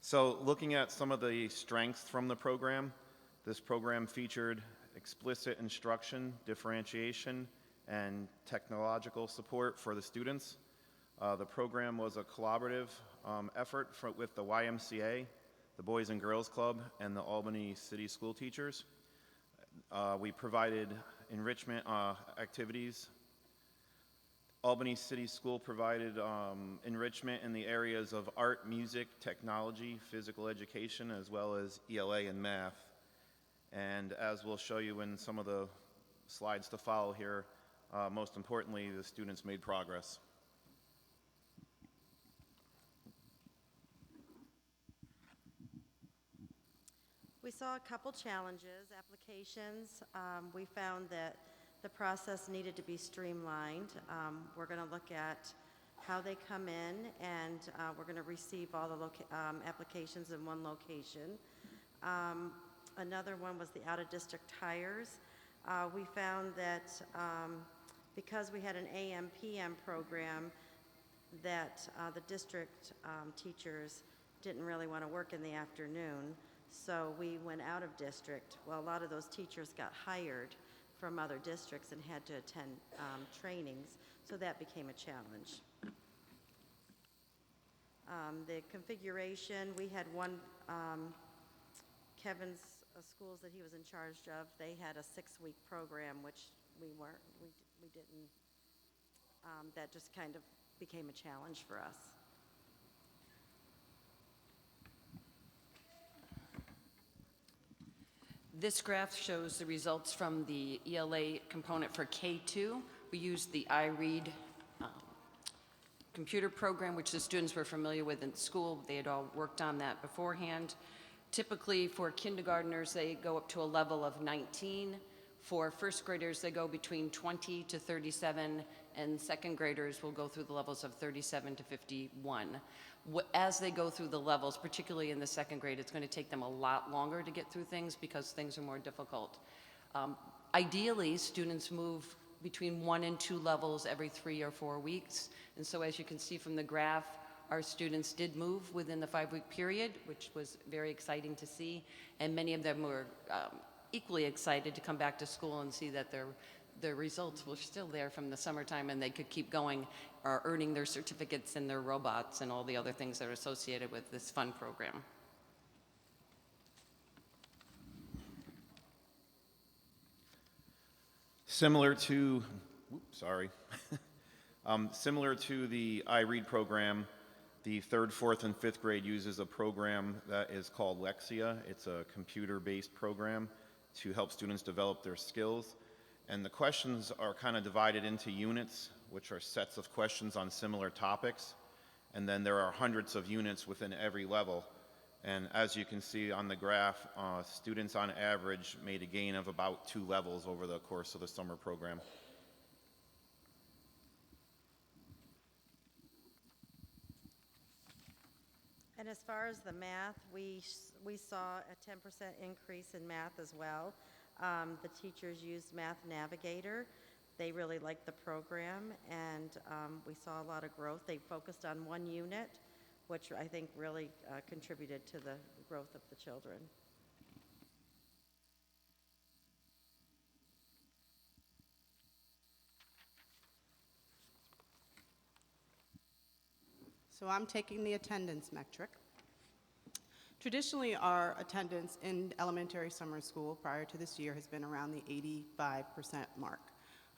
So looking at some of the strengths from the program, This program featured explicit instruction, differentiation, and technological support for the students. The program was a collaborative effort with the YMCA, the Boys and Girls Club, and the Albany City School Teachers. We provided enrichment activities. Albany City School provided enrichment in the areas of art, music, technology, physical education, as well as ELA and math. And as we'll show you in some of the slides to follow here, most importantly, the students made progress. We saw a couple challenges, applications. We found that the process needed to be streamlined. We're going to look at how they come in, and we're going to receive all the applications in one location. Another one was the out-of-district hires. We found that because we had an AM/PM program, that the district teachers didn't really want to work in the afternoon, so we went out of district. Well, a lot of those teachers got hired from other districts and had to attend trainings, so that became a challenge. The configuration, we had one, Kevin's schools that he was in charge of, they had a 6-week program, which we didn't, that just kind of became a challenge for us. This graph shows the results from the ELA component for K2. We used the iRead computer program, which the students were familiar with in school. They had all worked on that beforehand. Typically, for kindergartners, they go up to a level of 19. For first graders, they go between 20 to 37, and second graders will go through the levels of 37 to 51. As they go through the levels, particularly in the second grade, it's going to take them a lot longer to get through things because things are more difficult. Ideally, students move between 1 and 2 levels every 3 or 4 weeks. And so as you can see from the graph, our students did move within the 5-week period, which was very exciting to see. And many of them were equally excited to come back to school and see that their results were still there from the summertime and they could keep going, earning their certificates and their robots and all the other things that are associated with this fun program. Similar to the iRead program, the 3rd, 4th, and 5th grade uses a program that is called Lexia. It's a computer-based program to help students develop their skills. And the questions are kind of divided into units, which are sets of questions on similar topics. And then there are hundreds of units within every level. And as you can see on the graph, students on average made a gain of about 2 levels over the course of the summer program. And as far as the math, we saw a 10% increase in math as well. The teachers used Math Navigator. They really liked the program, and we saw a lot of growth. They focused on one unit, which I think really contributed to the growth of the children. So I'm taking the attendance metric. Traditionally, our attendance in elementary summer school prior to this year has been around the 85% mark.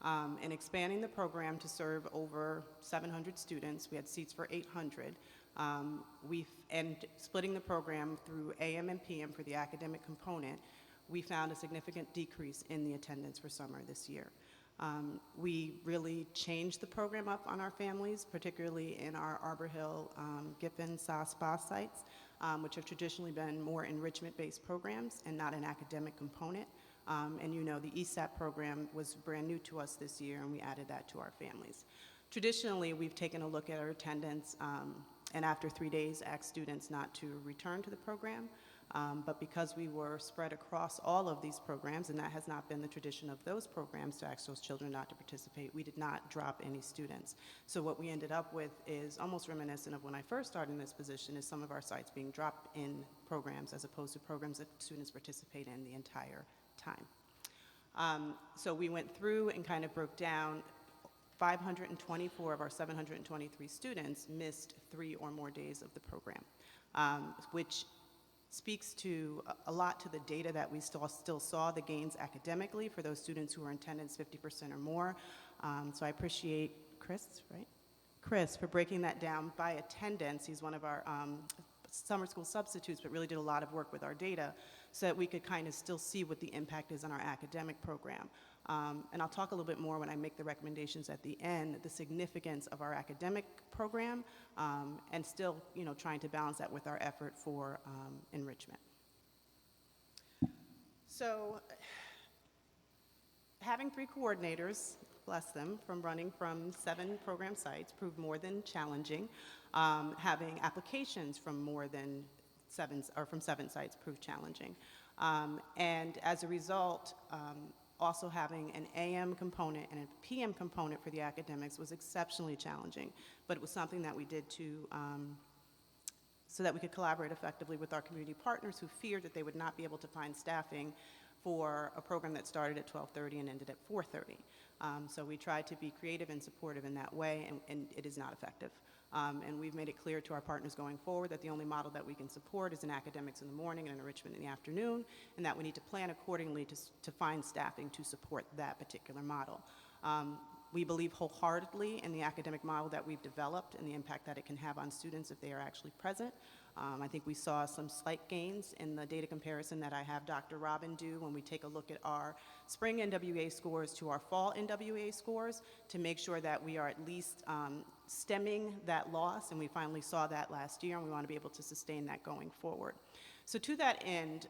And expanding the program to serve over 700 students, we had seats for 800. And splitting the program through AM and PM for the academic component, we found a significant decrease in the attendance for summer this year. We really changed the program up on our families, particularly in our Arbor Hill, Giffen, SPA sites, which have traditionally been more enrichment-based programs and not an academic component. And you know, the ESAP program was brand new to us this year, and we added that to our families. Traditionally, we've taken a look at our attendance, and after 3 days, asked students not to return to the program. But because we were spread across all of these programs, and that has not been the tradition of those programs to ask those children not to participate, we did not drop any students. So what we ended up with is almost reminiscent of when I first started in this position, is some of our sites being dropped in programs as opposed to programs that students participate in the entire time. So we went through and kind of broke down 524 of our 723 students missed 3 or more days of the program, which speaks to a lot to the data that we still saw, the gains academically for those students who were in attendance 50% or more. So I appreciate Chris, right? Chris, for breaking that down by attendance. He's one of our summer school substitutes, but really did a lot of work with our data so that we could kind of still see what the impact is on our academic program. And I'll talk a little bit more when I make the recommendations at the end, the significance of our academic program, and still, trying to balance that with our effort for enrichment. So having 3 coordinators, bless them, from running from 7 program sites proved more than challenging. Having applications from more than 7 sites proved challenging. And as a result, also having an AM component and a PM component for the academics was exceptionally challenging, but it was something that we did to so that we could collaborate effectively with our community partners who feared that they would not be able to find staffing for a program that started at 12:30 and ended at 4:30. So we tried to be creative and supportive in that way, and it is not effective. And we've made it clear to our partners going forward that the only model that we can support is in academics in the morning and enrichment in the afternoon, and that we need to plan accordingly to find staffing to support that particular model. We believe wholeheartedly in the academic model that we've developed and the impact that it can have on students if they are actually present. I think we saw some slight gains in the data comparison that I have Dr. Robin do when we take a look at our spring NWA scores to our fall NWA scores to make sure that we are at least stemming that loss, and we finally saw that last year, and we want to be able to sustain that going forward. So to that end,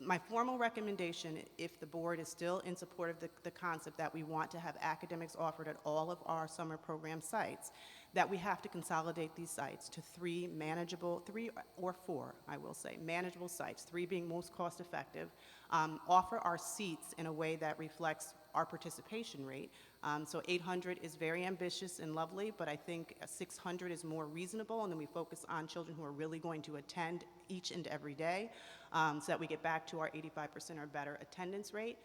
my formal recommendation, if the board is still in support of the concept that we want to have academics offered at all of our summer program sites, that we have to consolidate these sites to 3 or 4, I will say, manageable sites, 3 being most cost effective, offer our seats in a way that reflects our participation rate. So 800 is very ambitious and lovely, but I think 600 is more reasonable, and then we focus on children who are really going to attend each and every day, so that we get back to our 85% or better attendance rate.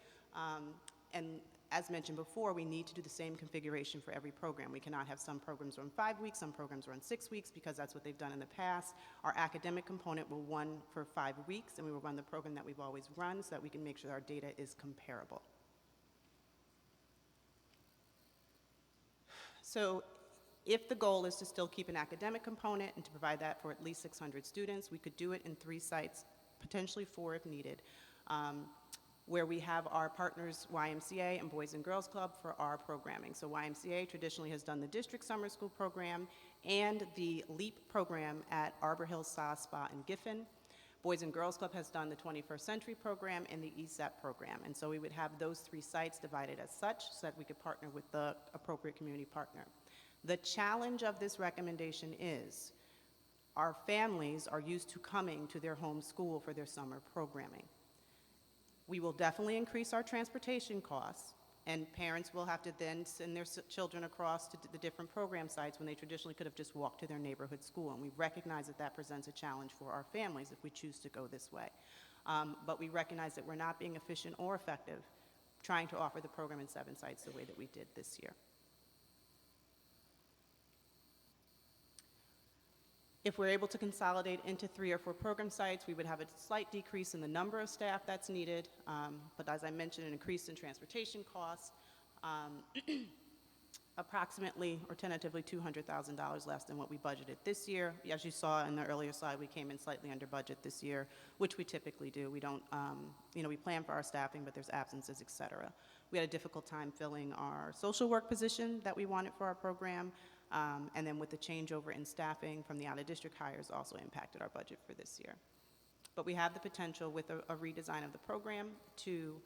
And as mentioned before, we need to do the same configuration for every program. We cannot have some programs run 5 weeks, some programs run 6 weeks, because that's what they've done in the past. Our academic component will run for 5 weeks, and we will run the program that we've always run so that we can make sure our data is comparable. So if the goal is to still keep an academic component and to provide that for at least 600 students, we could do it in 3 sites, potentially 4 if needed, where we have our partners YMCA and Boys and Girls Club for our programming. So YMCA traditionally has done the district summer school program and the LEAP program at Arbor Hills, Spa, and Giffen. Boys and Girls Club has done the 21st Century program and the ESAP program. And so we would have those 3 sites divided as such so that we could partner with the appropriate community partner. The challenge of this recommendation is our families are used to coming to their home school for their summer programming. We will definitely increase our transportation costs, and parents will have to then send their children across to the different program sites when they traditionally could have just walked to their neighborhood school. And we recognize that that presents a challenge for our families if we choose to go this way. But we recognize that we're not being efficient or effective trying to offer the program in 7 sites the way that we did this year. If we're able to consolidate into 3 or 4 program sites, we would have a slight decrease in the number of staff that's needed, but as I mentioned, an increase in transportation costs, approximately or tentatively $200,000 less than what we budgeted this year. As you saw in the earlier slide, we came in slightly under budget this year, which we typically do. We don't, we plan for our staffing, but there's absences, et cetera. We had a difficult time filling our social work position that we wanted for our program. And then with the changeover in staffing from the out-of-district hires also impacted our budget for this year. But we have the potential with a redesign of the program to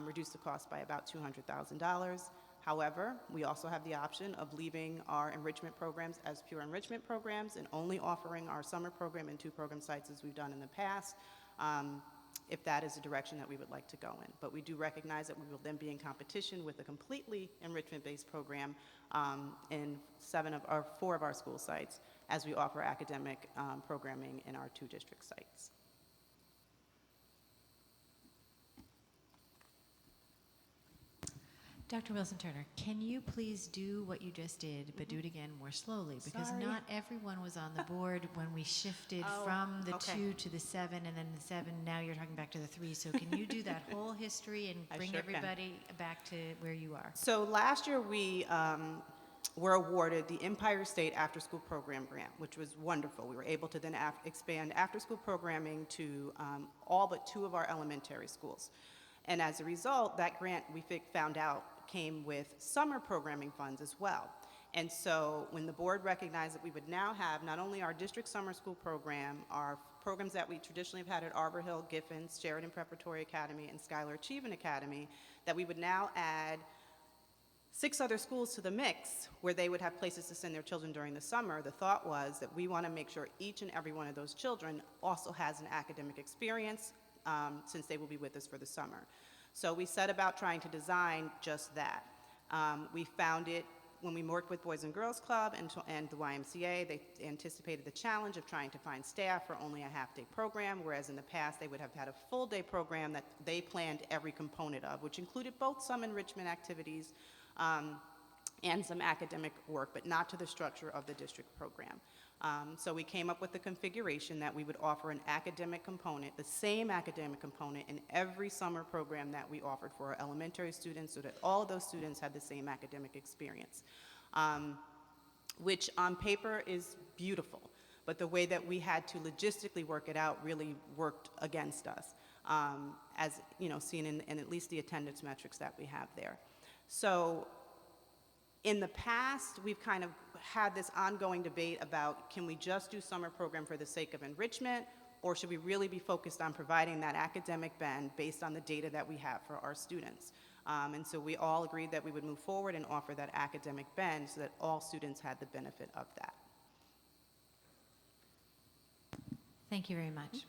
reduce the cost by about $200,000. However, we also have the option of leaving our enrichment programs as pure enrichment programs and only offering our summer program in 2 program sites as we've done in the past, if that is the direction that we would like to go in. But we do recognize that we will then be in competition with a completely enrichment-based program in 4 of our school sites as we offer academic programming in our 2 district sites. Dr. Wilson-Turner, can you please do what you just did, but do it again more slowly? Because Sorry. not everyone was on the board when we shifted Oh, from the okay. 2 to the 7, and then the 7, now you're talking back to the 3. So can you do that whole history and I bring sure can. everybody back to where you are? So last year we were awarded the Empire State After School Program Grant, which was wonderful. We were able to then expand after school programming to all but 2 of our elementary schools. And as a result, that grant we found out came with summer programming funds as well. And so when the board recognized that we would now have not only our district summer school program, our programs that we traditionally have had at Arbor Hill, Giffen, Sheridan Preparatory Academy, and Schuyler Achievement Academy, that we would now add 6 other schools to the mix where they would have places to send their children during the summer. The thought was that we want to make sure each and every one of those children also has an academic experience since they will be with us for the summer. So we set about trying to design just that. We found it when we worked with Boys and Girls Club and the YMCA. They anticipated the challenge of trying to find staff for only a half-day program, whereas in the past they would have had a full-day program that they planned every component of, which included both some enrichment activities and some academic work, but not to the structure of the district program. So we came up with the configuration that we would offer an academic component, the same academic component in every summer program that we offered for our elementary students so that all of those students had the same academic experience, which on paper is beautiful, but the way that we had to logistically work it out really worked against us, as seen in at least the attendance metrics that we have there. So in the past, we've kind of had this ongoing debate about, can we just do summer program for the sake of enrichment, or should we really be focused on providing that academic bend based on the data that we have for our students? And so we all agreed that we would move forward and offer that academic bend so that all students had the benefit of that. Thank you very much.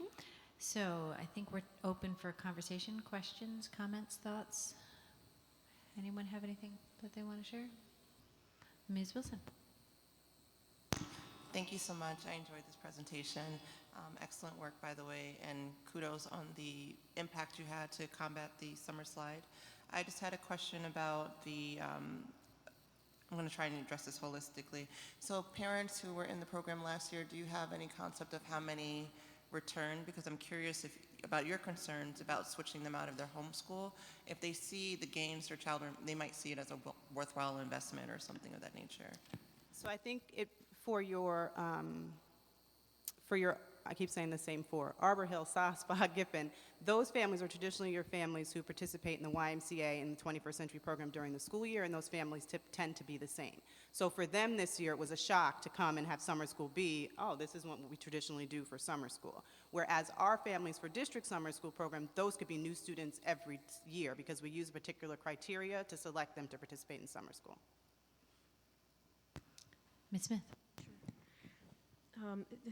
So I think we're open for conversation, questions, comments, thoughts. Anyone have anything that they want to share? Ms. Wilson. Thank you so much. I enjoyed this presentation. Excellent work, by the way, and kudos on the impact you had to combat the summer slide. I just had a question about the, I'm going to try and address this holistically. So parents who were in the program last year, do you have any concept of how many returned? Because I'm curious about your concerns about switching them out of their homeschool. If they see the gains their child, they might see it as a worthwhile investment or something of that nature. So I think for your, I keep saying the same for Arbor Hill, Spa, Giffen, those families are traditionally your families who participate in the YMCA and the 21st Century Program during the school year, and those families tend to be the same. So for them this year, it was a shock to come and have summer school be, oh, this is what we traditionally do for summer school. Whereas our families for district summer school program, those could be new students every year because we use a particular criteria to select them to participate in summer school. Ms. Smith.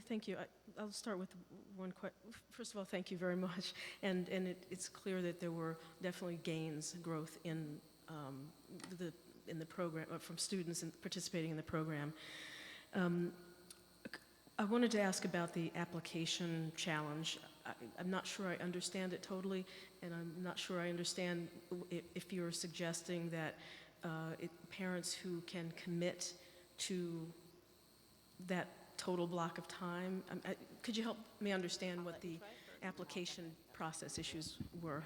Thank you. I'll start with one question. First of all, thank you very much. And it's clear that there were definitely growth in the program from students participating in the program. I wanted to ask about the application challenge. I'm not sure I understand it totally, and I'm not sure I understand if you're suggesting that parents who can commit to that total block of time. Could you help me understand what the application process issues were?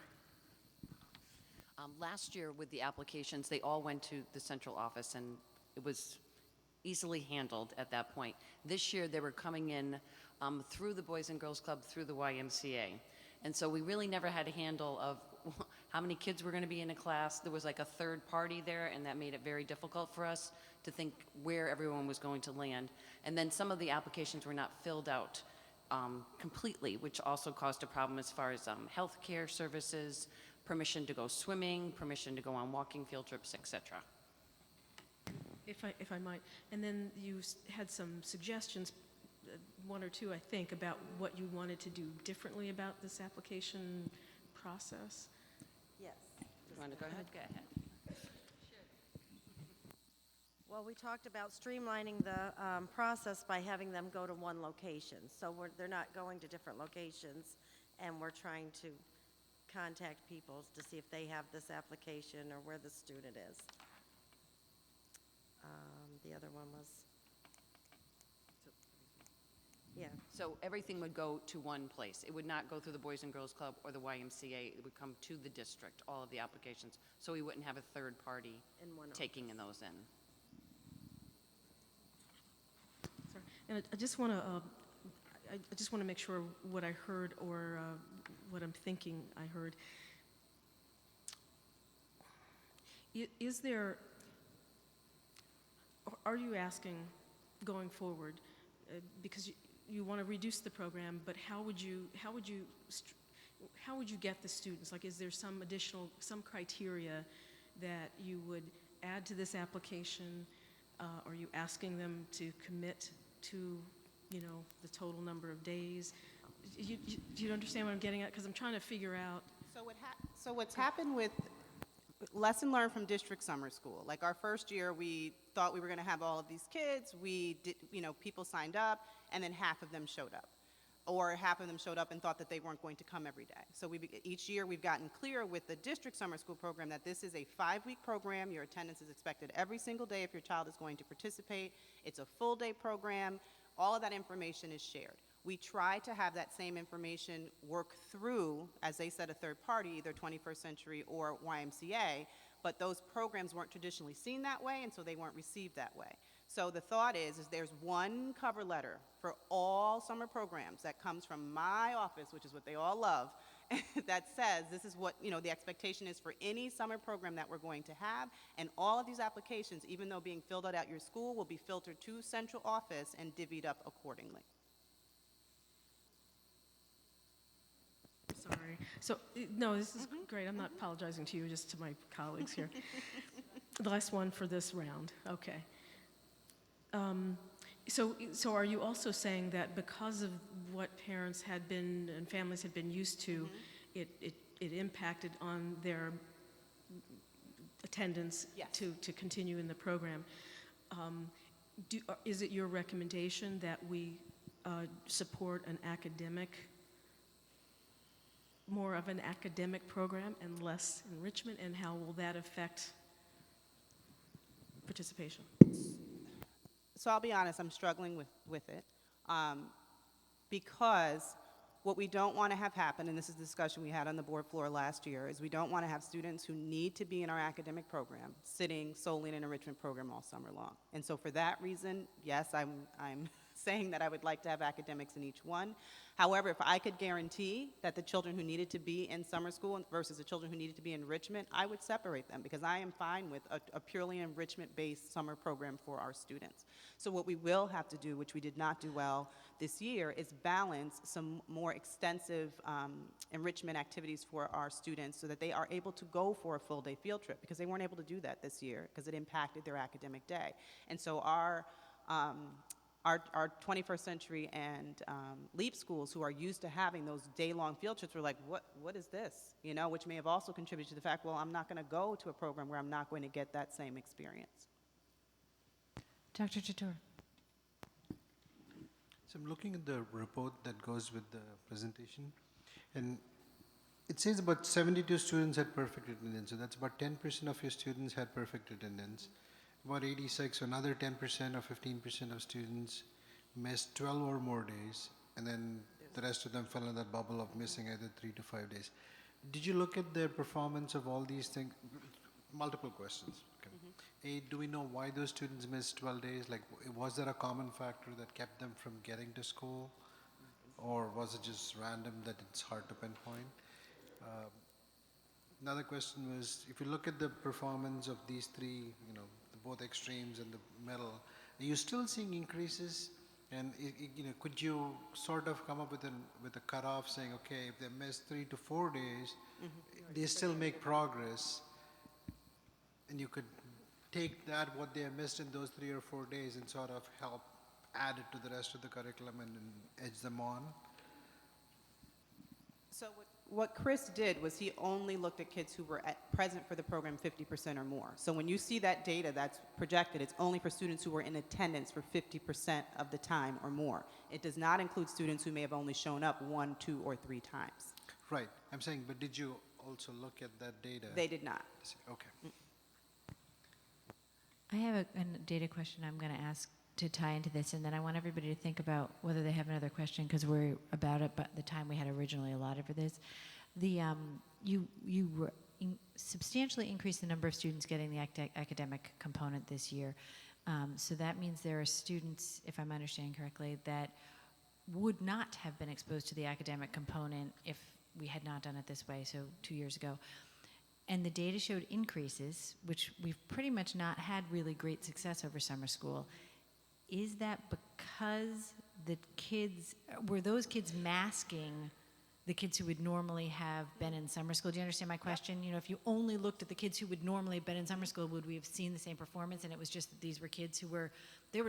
Last year with the applications, they all went to the central office and it was easily handled at that point. This year they were coming in through the Boys and Girls Club, through the YMCA. And so we really never had a handle of how many kids were going to be in a class. There was like a third party there, and that made it very difficult for us to think where everyone was going to land. And then some of the applications were not filled out completely, which also caused a problem as far as health care services, permission to go swimming, permission to go on walking field trips, etc. if I might. And then you had some suggestions, one or two, I think, about what you wanted to do differently about this application process. Yes. You want to go ahead? Go ahead. Well, we talked about streamlining the process by having them go to one location. So they're not going to different locations, and we're trying to contact people to see if they have this application or where the student is. The other one was, yeah. So everything would go to one place. It would not go through the Boys and Girls Club or the YMCA. It would come to the district, all of the applications. So we wouldn't have a third party In one taking in those in. Sorry. And I just want to make sure what I heard or what I'm thinking I heard. Is there, are you asking going forward, because you want to reduce the program, but how would you get the students? Like, is there some criteria that you would add to this application? Are you asking them to commit to, the total number of days? Do you understand what I'm getting at? Because I'm trying to figure out. So what's happened with lesson learned from district summer school, like our first year, we thought we were going to have all of these kids. We did, people signed up, and then half of them showed up. Or half of them showed up and thought that they weren't going to come every day. So each year we've gotten clear with the district summer school program that this is a 5-week program. Your attendance is expected every single day if your child is going to participate. It's a full-day program. All of that information is shared. We try to have that same information work through, as they said, a third party, either 21st Century or YMCA, but those programs weren't traditionally seen that way, and so they weren't received that way. So the thought is there's one cover letter for all summer programs that comes from my office, which is what they all love, that says this is what, the expectation is for any summer program that we're going to have, and all of these applications, even though being filled out at your school, will be filtered to central office and divvied up accordingly. Sorry. So, no, this is great. I'm not apologizing to you, just to my colleagues here. The last one for this round. Okay. So are you also saying that because of what parents had been and families had been used to, it impacted on their attendance to continue in the program? Is it your recommendation that we support more of an academic program and less enrichment, and how will that affect participation? So I'll be honest, I'm struggling with it because what we don't want to have happen, and this is the discussion we had on the board floor last year, is we don't want to have students who need to be in our academic program sitting solely in an enrichment program all summer long. And so for that reason, yes, I'm saying that I would like to have academics in each one. However, if I could guarantee that the children who needed to be in summer school versus the children who needed to be in enrichment, I would separate them because I am fine with a purely enrichment-based summer program for our students. So what we will have to do, which we did not do well this year, is balance some more extensive enrichment activities for our students so that they are able to go for a full-day field trip, because they weren't able to do that this year because it impacted their academic day. And so our 21st Century and LEAP schools, who are used to having those day-long field trips, were like, what is this? Which may have also contributed to the fact, well, I'm not going to go to a program where I'm not going to get that same experience. Dr. Chatur. So I'm looking at the report that goes with the presentation, and it says about 72 students had perfect attendance, so that's about 10% of your students had perfect attendance. About 86, so another 10% or 15% of students missed 12 or more days, and then the rest of them fell in that bubble of missing either 3 to 5 days. Did you look at the performance of all these things? Multiple questions. Okay. A, do we know why those students missed 12 days? Like, was there a common factor that kept them from getting to school? Or was it just random that it's hard to pinpoint? Another question was, if you look at the performance of these three, both extremes and the middle, are you still seeing increases? And could you sort of come up with a cutoff saying, okay, if they miss 3 to 4 days, they still make progress, and you could take that, what they have missed in those 3 or 4 days, and sort of help add it to the rest of the curriculum and edge them on? So what Chris did was he only looked at kids who were present for the program 50% or more. So when you see that data that's projected, it's only for students who were in attendance for 50% of the time or more. It does not include students who may have only shown up 1, 2, or 3 times. Right. I'm saying, but did you also look at that data? They did not. Okay. I have a data question I'm going to ask to tie into this, and then I want everybody to think about whether they have another question, because we're about at the time we had originally allotted for this. You substantially increased the number of students getting the academic component this year. So that means there are students, if I'm understanding correctly, that would not have been exposed to the academic component if we had not done it this way, so 2 years ago. And the data showed increases, which we've pretty much not had really great success over summer school. Is that because were those kids masking the kids who would normally have been in summer school? Do you understand my question? You know, if you only looked at the kids who would normally have been in summer school, would we have seen the same performance? And it was just that these were kids who were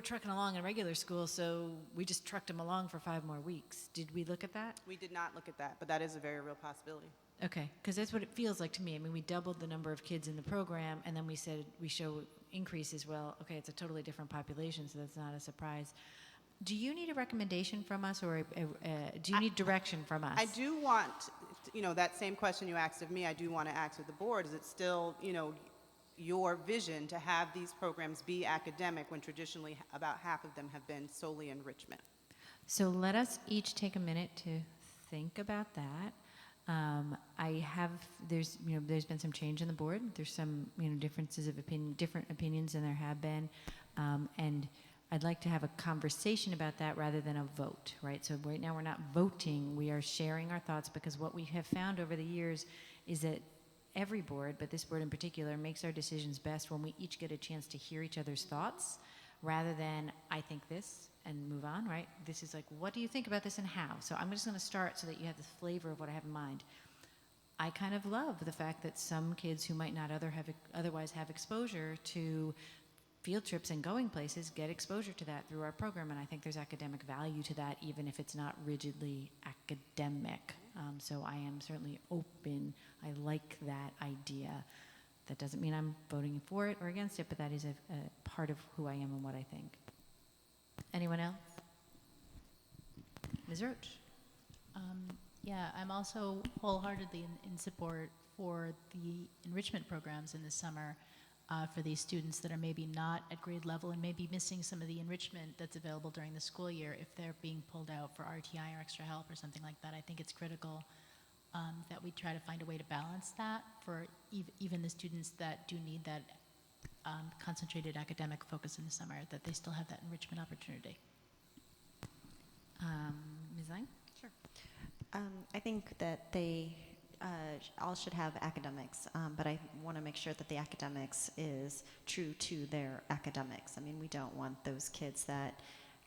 trucking along in regular school, so we just trucked them along for 5 more weeks. Did we look at that? We did not look at that, but that is a very real possibility. Okay, because that's what it feels like to me. I mean, we doubled the number of kids in the program, and then we said we show increases. Well, okay, it's a totally different population, so that's not a surprise. Do you need a recommendation from us, or do you need direction from us? I do want, that same question you asked of me, I do want to ask of the board. Is it still, your vision to have these programs be academic when traditionally about half of them have been solely enrichment? So let us each take a minute to think about that. There's been some change in the board. There's some, differences of opinion, different opinions than there have been. And I'd like to have a conversation about that rather than a vote, right? So right now we're not voting, we are sharing our thoughts, because what we have found over the years is that every board, but this board in particular, makes our decisions best when we each get a chance to hear each other's thoughts, rather than I think this and move on, right? This is like, what do you think about this and how? So I'm just going to start so that you have the flavor of what I have in mind. I kind of love the fact that some kids who might not otherwise have exposure to field trips and going places get exposure to that through our program, and I think there's academic value to that, even if it's not rigidly academic. So I am certainly open. I like that idea. That doesn't mean I'm voting for it or against it, but that is a part of who I am and what I think. Anyone else? Ms. Roach? Yeah, I'm also wholeheartedly in support for the enrichment programs in the summer for these students that are maybe not at grade level and maybe missing some of the enrichment that's available during the school year if they're being pulled out for RTI or extra help or something like that. I think it's critical that we try to find a way to balance that for even the students that do need that concentrated academic focus in the summer, that they still have that enrichment opportunity. Ms. Lang? Sure. I think that they all should have academics, but I want to make sure that the academics is true to their academics. I mean, we don't want those kids that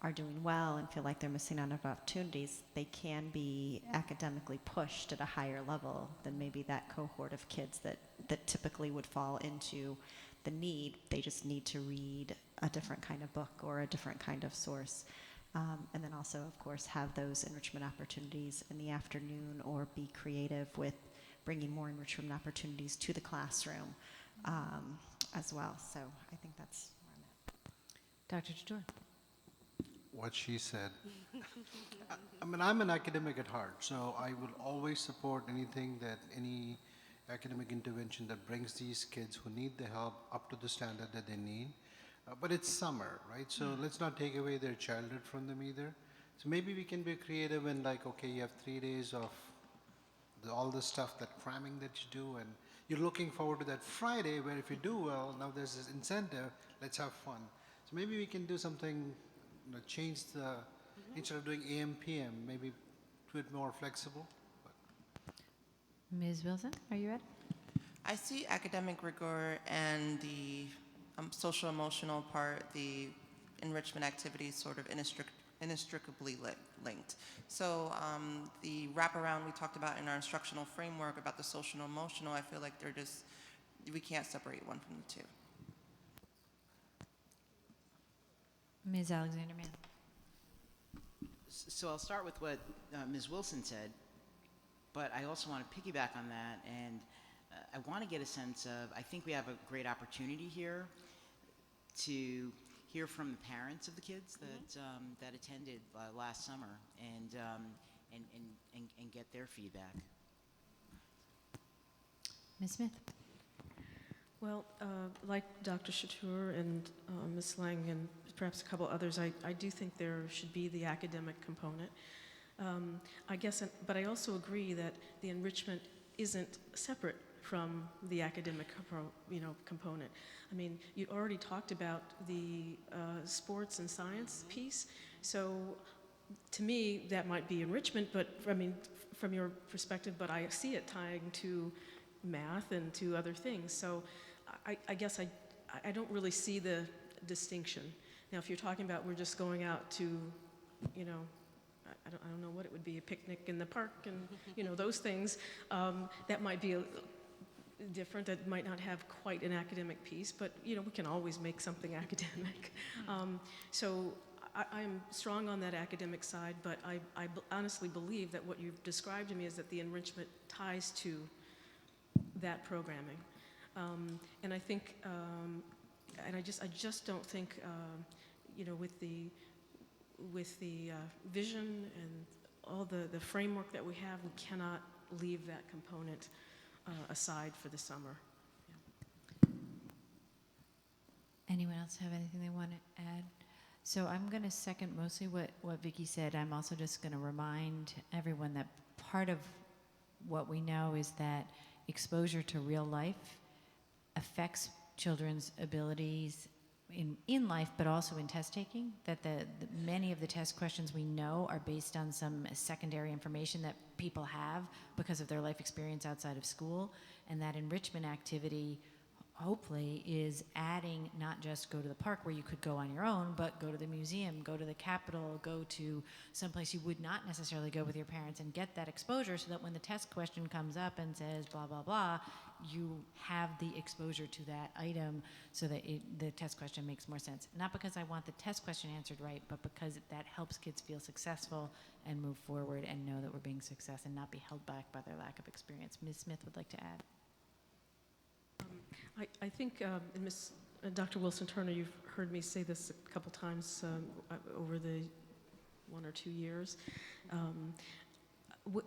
are doing well and feel like they're missing out on opportunities. They can be academically pushed at a higher level than maybe that cohort of kids that typically would fall into the need. They just need to read a different kind of book or a different kind of source. And then also, of course, have those enrichment opportunities in the afternoon, or be creative with bringing more enrichment opportunities to the classroom as well. So I think that's where I'm at. Dr. Jadur? What she said. I mean, I'm an academic at heart, so I will always support any academic intervention that brings these kids who need the help up to the standard that they need. But it's summer, right? So let's not take away their childhood from them either. So maybe we can be creative and okay, you have 3 days of all the stuff, that cramming that you do, and you're looking forward to that Friday where if you do well, now there's this incentive, let's have fun. So maybe we can do something, change instead of doing AM, PM, maybe do it more flexible. Ms. Wilson, are you ready? I see academic rigor and the social emotional part, the enrichment activities sort of inextricably linked. So the wraparound we talked about in our instructional framework about the social and emotional, I feel like we can't separate one from the two. Ms. Alexander Mann. So I'll start with what Ms. Wilson said, but I also want to piggyback on that, and I want to get a sense of, I think we have a great opportunity here to hear from the parents of the kids that attended last summer and get their feedback. Ms. Smith. Well, like Dr. Chatur and Ms. Lang and perhaps a couple others, I do think there should be the academic component. I guess, but I also agree that the enrichment isn't separate from the academic component. I mean, you already talked about the sports and science piece, so to me that might be enrichment, but I mean, from your perspective, but I see it tying to math and to other things. So I guess I don't really see the distinction. Now, if you're talking about we're just going out to, you know, I don't know what it would be, a picnic in the park and, you know, those things, that might be different. That might not have quite an academic piece, but, you know, we can always make something academic. So I'm strong on that academic side, but I honestly believe that what you've described to me is that the enrichment ties to that programming. And I think, and I just don't think, you know, with the vision and all the framework that we have, we cannot leave that component aside for the summer. Yeah. Anyone else have anything they want to add? So I'm going to second mostly what Vicki said. I'm also just going to remind everyone that part of what we know is that exposure to real life affects children's abilities in life, but also in test taking, that many of the test questions we know are based on some secondary information that people have because of their life experience outside of school, and that enrichment activity hopefully is adding, not just go to the park where you could go on your own, but go to the museum, go to the Capitol, go to someplace you would not necessarily go with your parents, and get that exposure so that when the test question comes up and says blah, blah, blah, you have the exposure to that item so that the test question makes more sense. Not because I want the test question answered right, but because that helps kids feel successful and move forward and know that we're being success and not be held back by their lack of experience. Ms. Smith would like to add. I think, Dr. Wilson Turner, you've heard me say this a couple times over the 1 or 2 years.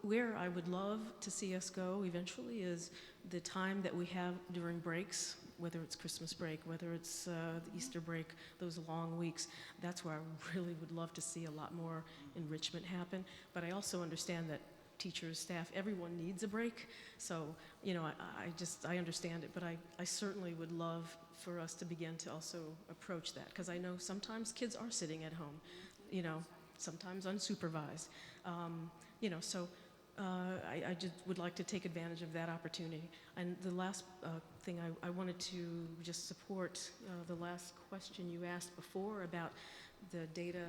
Where I would love to see us go eventually is the time that we have during breaks, whether it's Christmas break, whether it's the Easter break, those long weeks. That's where I really would love to see a lot more enrichment happen. But I also understand that teachers, staff, everyone needs a break. So, you know, I understand it, but I certainly would love for us to begin to also approach that, because I know sometimes kids are sitting at home, you know, sometimes unsupervised. You know, so I just would like to take advantage of that opportunity. And the last thing I wanted to just support the last question you asked before about the data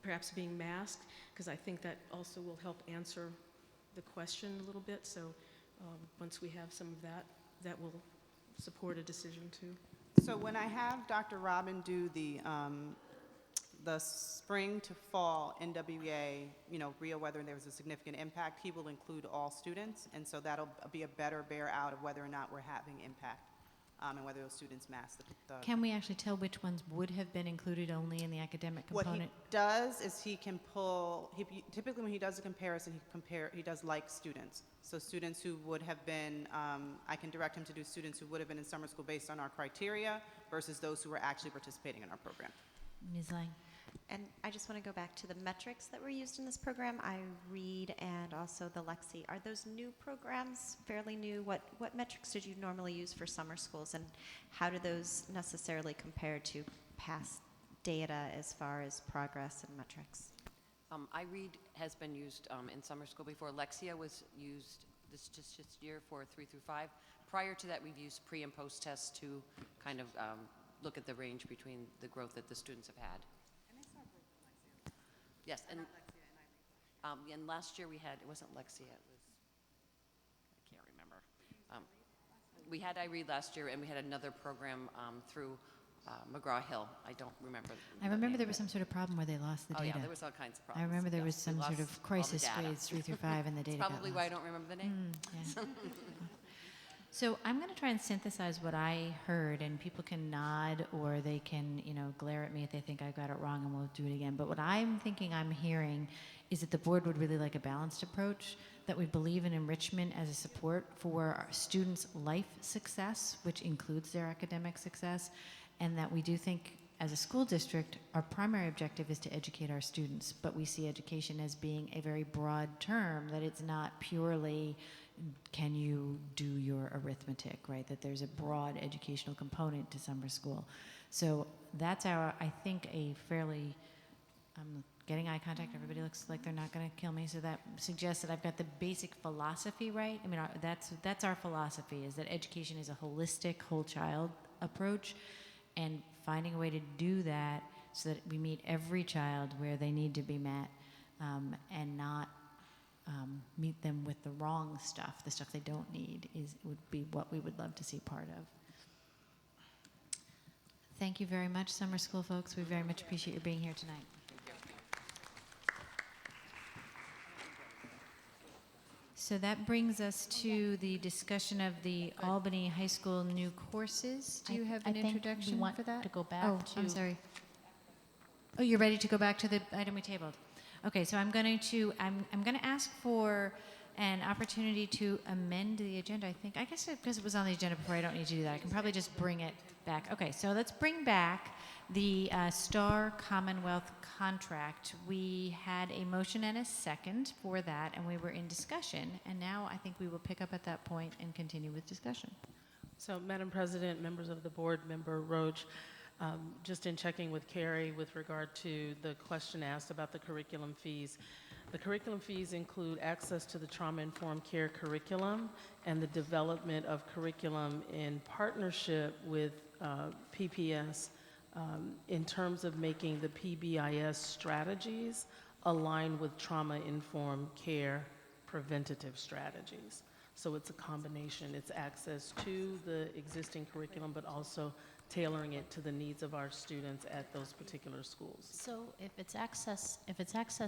perhaps being masked, because I think that also will help answer the question a little bit. So once we have some of that, that will support a decision too. So when I have Dr. Robin do the spring to fall NWA, you know, real whether there was a significant impact, he will include all students, and so that'll be a better bear out of whether or not we're having impact, and whether those students mask the Can we actually tell which ones would have been included only in the academic component? What he does is he can pull, typically when he does a comparison, he does like students. So students who would have been, I can direct him to do students who would have been in summer school based on our criteria versus those who were actually participating in our program. Ms. Lang. And I just want to go back to the metrics that were used in this program, iRead and also the Lexi. Are those new programs, fairly new? What metrics did you normally use for summer schools, and how do those necessarily compare to past data as far as progress and metrics? iRead has been used in summer school before. Lexia was used this year for 3 through 5. Prior to that, we've used pre and post tests to kind of look at the range between the growth that the students have had. Yes, and last year we had, it wasn't Lexia, it was, I can't remember. We had iRead last year, and we had another program through McGraw-Hill. I don't remember. I remember there was some sort of problem where they lost the Oh, data. yeah, there was all kinds of I problems. remember there Yeah, was we some sort lost of all the crisis data. grades 3 through 5 and the data That's got probably why I lost. don't remember the name. Yeah. So I'm going to try and synthesize what I heard, and people can nod or they can, glare at me if they think I got it wrong, and we'll do it again. But what I'm thinking I'm hearing is that the board would really like a balanced approach, that we believe in enrichment as a support for our students' life success, which includes their academic success, and that we do think as a school district, our primary objective is to educate our students, but we see education as being a very broad term, that it's not purely can you do your arithmetic, right? That there's a broad educational component to summer school. So that's I think, a fairly, I'm getting eye contact, everybody looks like they're not gonna kill me, so that suggests that I've got the basic philosophy right. I mean, that's our philosophy, is that education is a holistic, whole child approach, and finding a way to do that so that we meet every child where they need to be met, and not meet them with the wrong stuff, the stuff they don't need, would be what we would love to see part of. Thank you very much, summer school folks. We very much appreciate your being here tonight. So that brings us to the discussion of the Albany High School new courses. Do you have I an think we introduction want for that? to go back Oh, I'm to- sorry. Oh, you're ready to go back to the item we tabled? Okay, so I'm going to ask for an opportunity to amend the agenda, I think. I guess because it was on the agenda before, I don't need to do that. I can probably just bring it back. Okay, so let's bring back the Star Commonwealth contract. We had a motion and a second for that, and we were in discussion. And now I think we will pick up at that point and continue with discussion. So, Madam President, members of the board, Member Roach, just in checking with Carrie with regard to the question asked about the curriculum fees. The curriculum fees include access to the trauma-informed care curriculum and the development of curriculum in partnership with PPS in terms of making the PBIS strategies align with trauma-informed care preventative strategies. So it's a combination. It's access to the existing curriculum, but also tailoring it to the needs of our students at those particular schools. So if it's access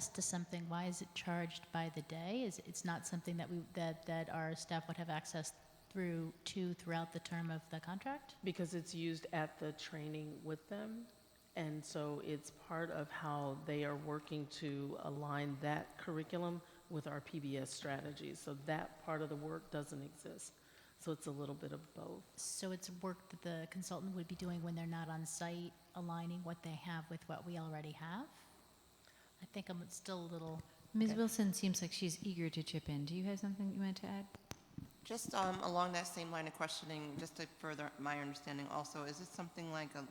to something, why is it charged by the day? It's not something that our staff would have access throughout the term of the contract? Because it's used at the training with them, and so it's part of how they are working to align that curriculum with our PBS strategies. So that part of the work doesn't exist. So it's a little bit of both. So it's work that the consultant would be doing when they're not on site, aligning what they have with what we already have? I think I'm still a little... Ms. Wilson seems like she's eager to chip in. Do you have something you want to add? Just along that same line of questioning, just to further my understanding also, is this something like a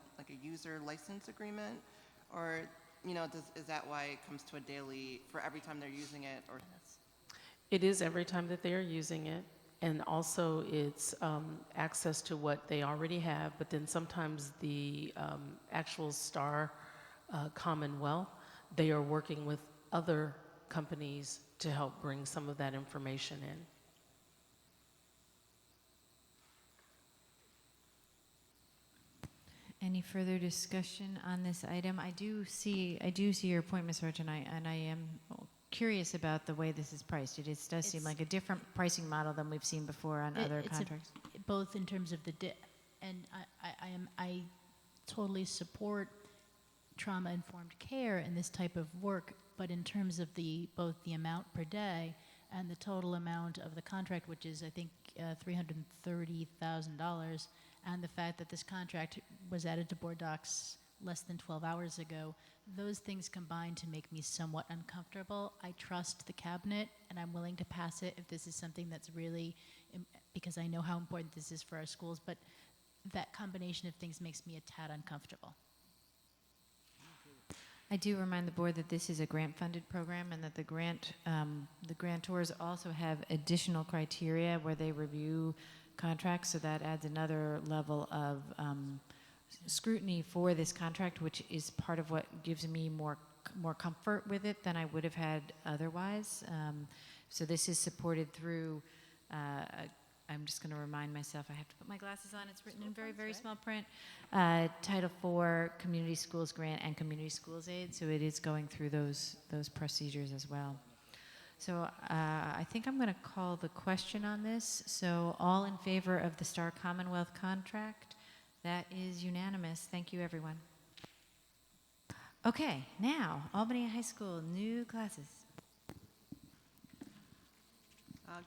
user license agreement? Or, is that why it comes to a daily, for every time they're using it? Or It is every time that they are using it, and also it's access to what they already have, but then sometimes the actual Star Commonwealth, they are working with other companies to help bring some of that information in. Any further discussion on this item? I do see your point, Ms. Roach, and I am curious about the way this is priced. It does seem like a different pricing model than we've seen before on other contracts. Both in terms of and I totally support trauma-informed care and this type of work, but in terms of both the amount per day and the total amount of the contract, which is I think $330,000, and the fact that this contract was added to board docs less than 12 hours ago, those things combine to make me somewhat uncomfortable. I trust the cabinet, and I'm willing to pass it if this is something that's really, because I know how important this is for our schools, but that combination of things makes me a tad uncomfortable. I do remind the board that this is a grant-funded program, and that the grantors also have additional criteria where they review contracts, so that adds another level of scrutiny for this contract, which is part of what gives me more comfort with it than I would have had otherwise. So this is supported through I'm just going to remind myself, I have to put my glasses on. It's written in very, very small print. Title IV Community Schools Grant and Community Schools Aid. So it is going through those procedures as well. So I think I'm going to call the question on this. So all in favor of the Star Commonwealth contract? That is unanimous. Thank you, everyone. Okay, now Albany High School, new classes.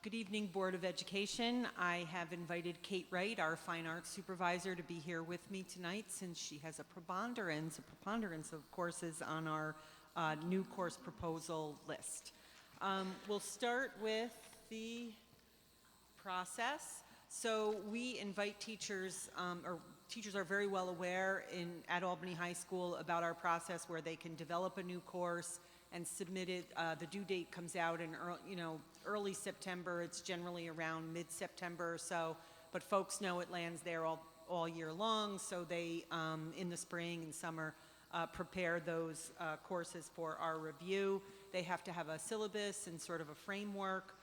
Good evening, Board of Education. I have invited Kate Wright, our fine arts supervisor, to be here with me tonight since she has a preponderance of courses on our new course proposal list. We'll start with the process. So we invite teachers, or teachers are very well aware at Albany High School about our process where they can develop a new course and submit it. The due date comes out in early September. It's generally around mid-September or so, but folks know it lands there all year long, so they, in the spring and summer, prepare those courses for our review. They have to have a syllabus and sort of a framework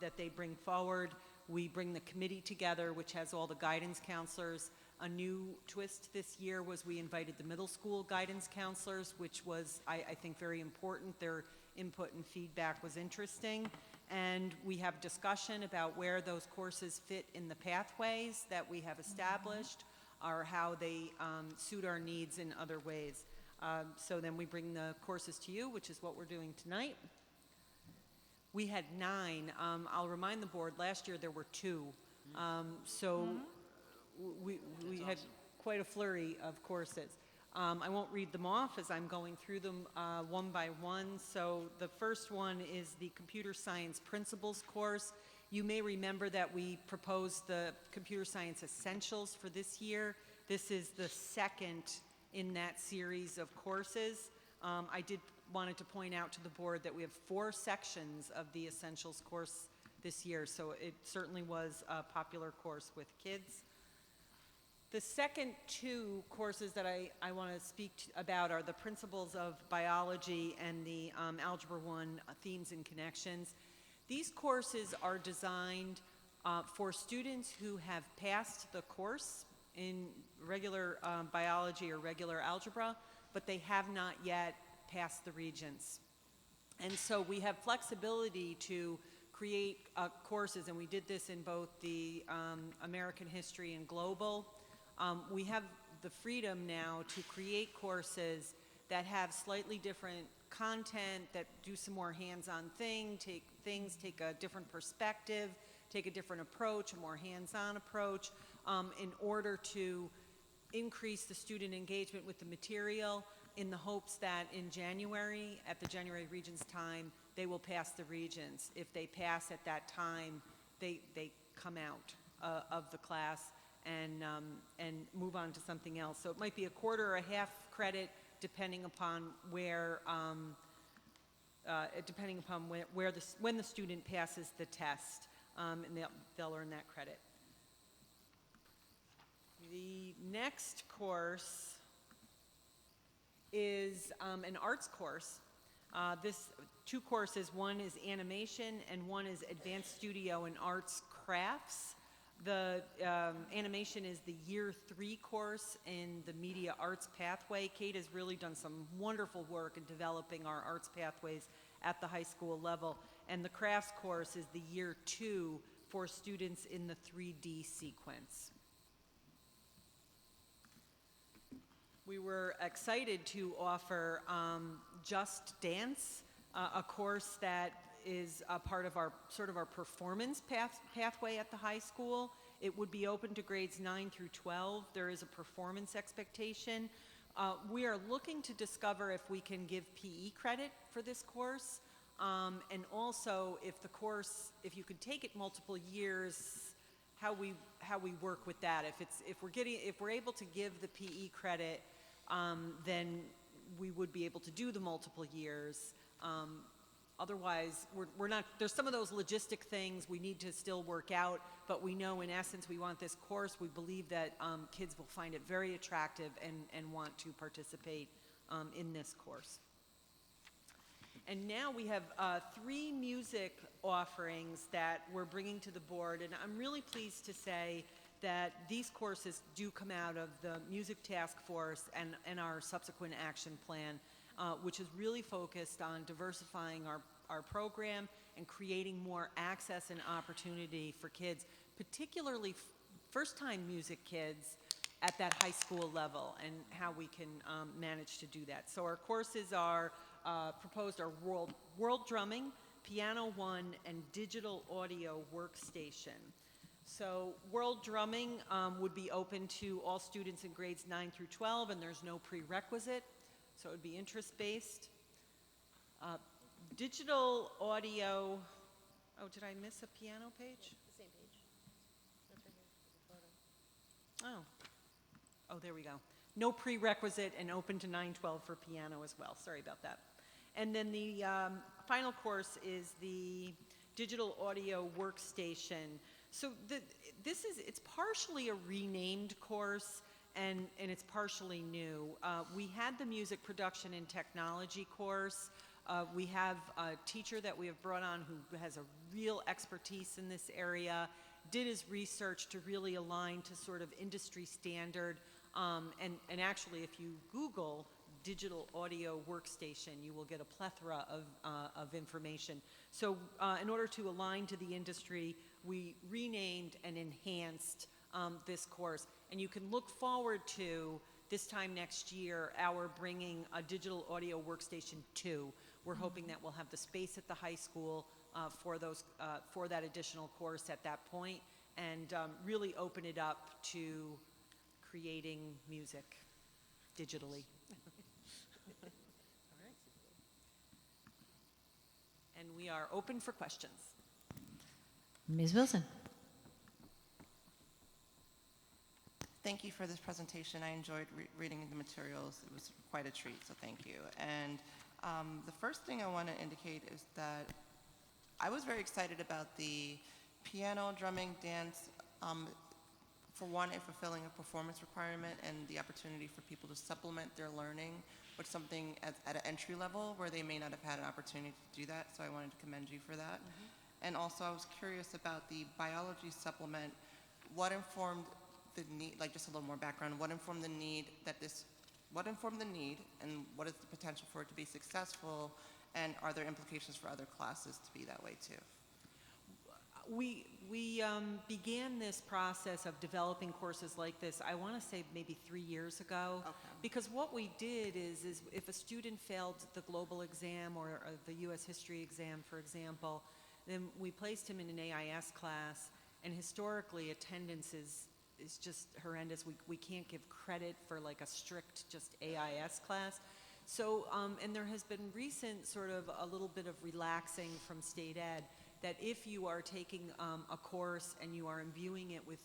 that they bring forward. We bring the committee together, which has all the guidance counselors. A new twist this year was we invited the middle school guidance counselors, which was, I think, very important. Their input and feedback was interesting. And we have discussion about where those courses fit in the pathways that we have established, or how they suit our needs in other ways. So then we bring the courses to you, which is what we're doing tonight. We had 9. I'll remind the board, last year there were 2. We had quite a flurry of courses. I won't read them off as I'm going through them one by one. So the first one is the Computer Science Principles course. You may remember that we proposed the Computer Science Essentials for this year. This is the second in that series of courses. I wanted to point out to the board that we have 4 sections of the Essentials course this year, so it certainly was a popular course with kids. The second 2 courses that I want to speak about are the Principles of Biology and the Algebra 1 Themes and Connections. These courses are designed for students who have passed the course in regular biology or regular algebra, but they have not yet passed the Regents. And so we have flexibility to create courses, and we did this in both the American History and Global. We have the freedom now to create courses that have slightly different content, that do some more hands-on take a different perspective, take a different approach, a more hands-on approach, in order to increase the student engagement with the material, in the hopes that in January, at the January Regents time, they will pass the Regents. If they pass at that time, they come out of the class and move on to something else. So it might be a quarter or a half credit, depending upon where when the student passes the test, and they'll earn that credit. The next course is an arts course. This 2 courses, one is animation and one is advanced studio and arts crafts. The animation is the year 3 course in the media arts pathway. Kate has really done some wonderful work in developing our arts pathways at the high school level. And the crafts course is the year 2 for students in the 3D sequence. We were excited to offer Just Dance, a course that is a part of our performance pathway at the high school. It would be open to grades 9 through 12. There is a performance expectation. We are looking to discover if we can give PE credit for this course, and also if you could take it multiple years, how we work with that. If we're able to give the PE credit, then we would be able to do the multiple years. Otherwise, we're not, there's some of those logistic things we need to still work out, but we know in essence we want this course. We believe that kids will find it very attractive and want to participate in this course. And now we have 3 music offerings that we're bringing to the board, and I'm really pleased to say that these courses do come out of the Music Task Force and our subsequent action plan, which is really focused on diversifying our program and creating more access and opportunity for kids, particularly first-time music kids at that high school level, and how we can manage to do that. So our courses are proposed are World Drumming, Piano 1, and Digital Audio Workstation. So World Drumming would be open to all students in grades 9 through 12, and there's no prerequisite, so it would be interest-based. Digital Audio, oh, did I miss a piano page? The same page. Oh, there we go. No prerequisite and open to 9-12 for piano as well. Sorry about that. And then the final course is the Digital Audio Workstation. So it's partially a renamed course, and it's partially new. We had the Music Production and Technology course. We have a teacher that we have brought on who has a real expertise in this area, did his research to really align to sort of industry standard. And actually, if you Google Digital Audio Workstation, you will get a plethora of information. So in order to align to the industry, we renamed and enhanced this course. And you can look forward to, this time next year, our bringing a Digital Audio Workstation 2. We're hoping that we'll have the space at the high school for that additional course at that point, and really open it up to creating music digitally. All right. And we are open for questions. Ms. Wilson. Thank you for this presentation. I enjoyed reading the materials. It was quite a treat, so thank you. And the first thing I want to indicate is that I was very excited about the piano, drumming, dance, for one, in fulfilling a performance requirement and the opportunity for people to supplement their learning with something at an entry level where they may not have had an opportunity to do that, so I wanted to commend you for that. And also I was curious about the biology supplement. What informed the need, like just a little more background, what informed the need and what is the potential for it to be successful, and are there implications for other classes to be that way too? We began this process of developing courses like this, I want to say maybe 3 years ago. Okay. Because what we did is if a student failed the global exam or the U.S. history exam, for example, then we placed him in an AIS class, and historically attendance is just horrendous. We can't give credit for like a strict just AIS class. So, and there has been recent sort of a little bit of relaxing from state ed, that if you are taking a course and you are imbuing it with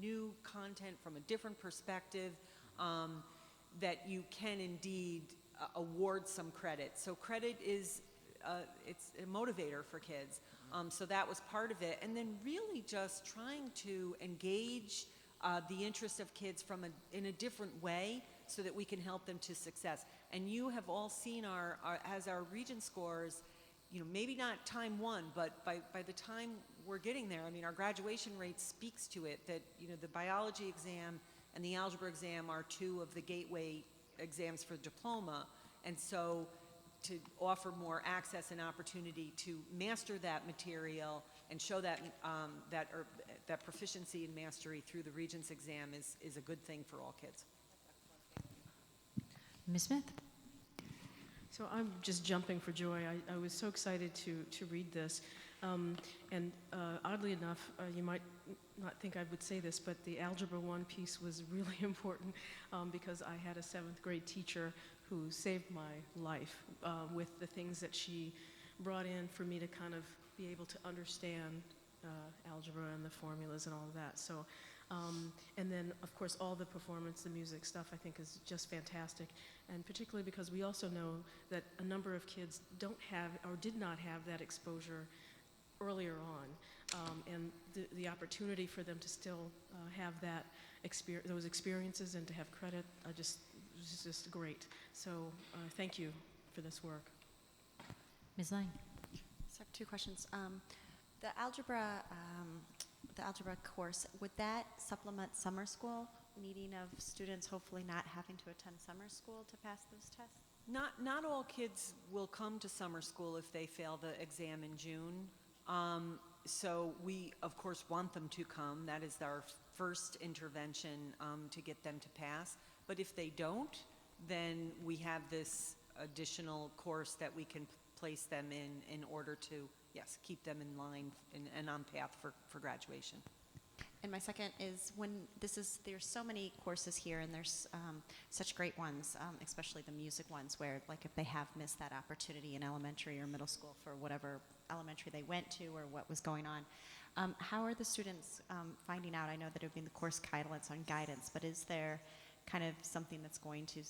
new content from a different perspective, that you can indeed award some credit. So credit is, it's a motivator for kids. So that was part of it. And then really just trying to engage the interest of kids in a different way so that we can help them to success. And you have all seen as our region scores, maybe not time one, but by the time we're getting there, I mean, our graduation rate speaks to it, that, the biology exam and the algebra exam are 2 of the gateway exams for diploma. And so to offer more access and opportunity to master that material and show that proficiency and mastery through the Regents exam is a good thing for all kids. Ms. Smith. So I'm just jumping for joy. I was so excited to read this. And oddly enough, you might not think I would say this, but the Algebra 1 piece was really important because I had a 7th grade teacher who saved my life with the things that she brought in for me to kind of be able to understand algebra and the formulas and all of that. So, and then, of course, all the performance, the music stuff, I think is just fantastic. And particularly because we also know that a number of kids don't have or did not have that exposure earlier on. And the opportunity for them to still have that those experiences and to have credit, is just great. So thank you for this work. Ms. Lang? So I have two questions. The algebra course, would that supplement summer school, needing of students hopefully not having to attend summer school to pass those tests? Not all kids will come to summer school if they fail the exam in June. So we, of course, want them to come. That is our first intervention to get them to pass. But if they don't, then we have this additional course that we can place them in order to, yes, keep them in line and on path for graduation. And my second is there's so many courses here and there's such great ones, especially the music ones where like if they have missed that opportunity in elementary or middle school for whatever elementary they went to or what was going on, how are the students finding out? I know that it would be in the course guidelines on guidance, but is there kind of something that's going to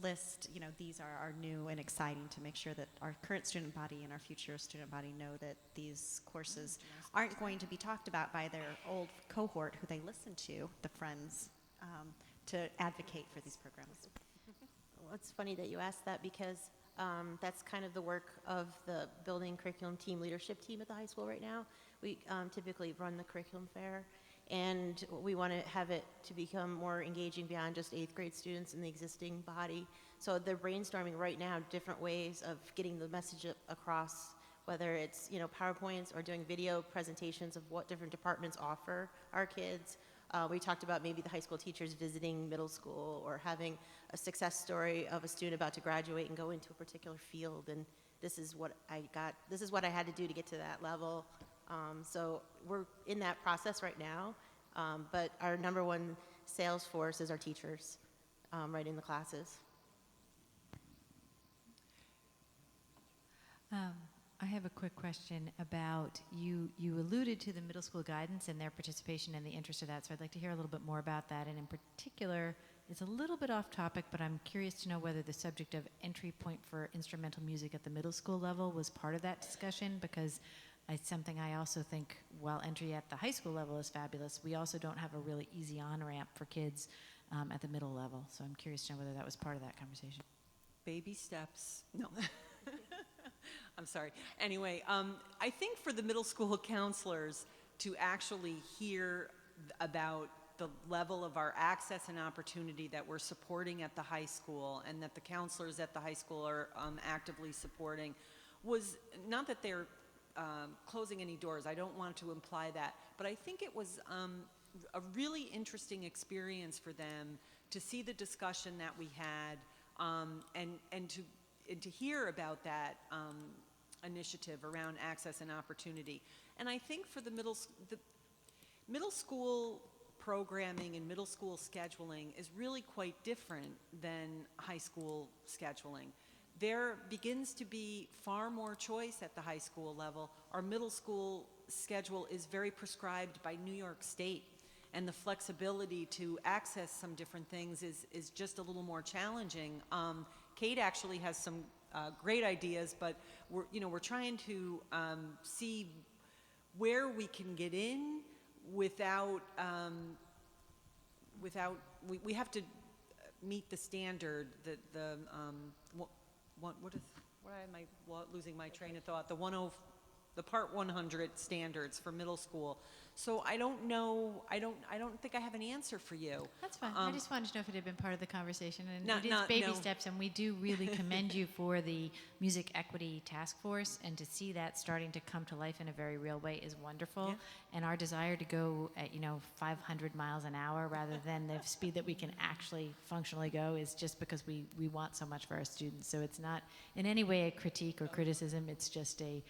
list, these are new and exciting to make sure that our current student body and our future student body know that these courses aren't going to be talked about by their old cohort who they listen to, the friends, to advocate for these programs? Well, it's funny that you asked that because that's kind of the work of the building curriculum team leadership team at the high school right now. We typically run the curriculum fair, and we want to have it to become more engaging beyond just 8th grade students in the existing body. So they're brainstorming right now different ways of getting the message across, whether it's PowerPoints or doing video presentations of what different departments offer our kids. We talked about maybe the high school teachers visiting middle school or having a success story of a student about to graduate and go into a particular field, and this is what I had to do to get to that level. So we're in that process right now, but our number one sales force is our teachers writing the classes. I have a quick question about, you alluded to the middle school guidance and their participation and the interest of that, so I'd like to hear a little bit more about that, and in particular, it's a little bit off topic, but I'm curious to know whether the subject of entry point for instrumental music at the middle school level was part of that discussion, because it's something I also think, while entry at the high school level is fabulous, we also don't have a really easy on-ramp for kids at the middle level. So I'm curious to know whether that was part of that conversation. Baby steps. No. I'm sorry. Anyway, I think for the middle school counselors to actually hear about the level of our access and opportunity that we're supporting at the high school and that the counselors at the high school are actively supporting was not that they're closing any doors. I don't want to imply that, but I think it was a really interesting experience for them to see the discussion that we had and to hear about that initiative around access and opportunity. And I think for the middle school programming and middle school scheduling is really quite different than high school scheduling. There begins to be far more choice at the high school level. Our middle school schedule is very prescribed by New York State, and the flexibility to access some different things is just a little more challenging. Kate actually has some great ideas, but we're trying to see where we can get in without we have to meet the standard, why am I losing my train of thought? The Part 100 standards for middle school. So I don't know. I don't think I have an answer for you. That's fine. I just wanted to know if it had been part of the conversation. And it is no. baby steps, and we do really commend you for the Music Equity Task Force, and to see that starting to come to life in a very real way is wonderful. Yeah. And our desire to go at 500 miles an hour rather than the speed that we can actually functionally go is just because we want so much for our students. So it's not in any way a critique or criticism. It's just a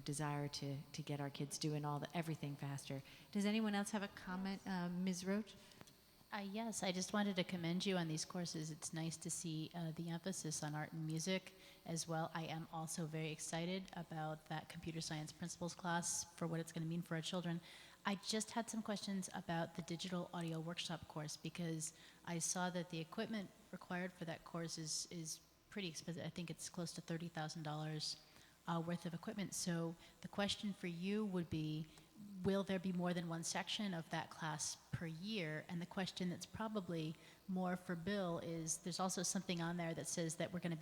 desire to get our kids doing everything faster. Does anyone else have a comment? Ms. Roach? Yes, I just wanted to commend you on these courses. It's nice to see the emphasis on art and music as well. I am also very excited about that computer science principles class for what it's going to mean for our children. I just had some questions about the digital audio workshop course, because I saw that the equipment required for that course is pretty expensive. I think it's close to $30,000 worth of equipment. So the question for you would be, will there be more than one section of that class per year? And the question that's probably more for Bill is, there's also something on there that says that we're going to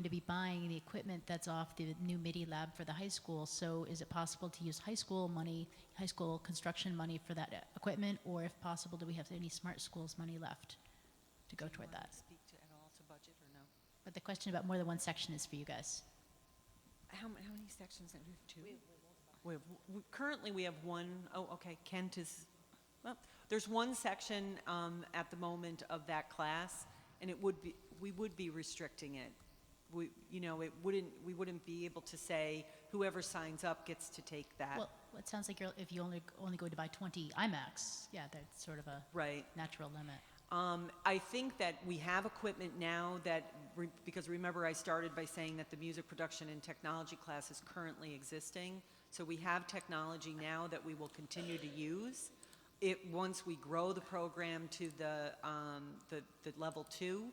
be buying the equipment that's off the new MIDI lab for the high school. So is it possible to use high school construction money for that equipment? Or if possible, do we have any smart schools money left to go toward that? Speak to at all to budget or no? But the question about more than one section is for you guys. How many sections? We have two. Currently, we have one. Oh, okay, Kent is, well, there's one section at the moment of that class, and we would be restricting it. We wouldn't be able to say whoever signs up gets to take that. Well, it sounds like if you only going to buy 20 IMAX, yeah, that's sort of a natural limit. I think that we have equipment now because remember I started by saying that the music production and technology class is currently existing. So we have technology now that we will continue to use. Once we grow the program to the level 2,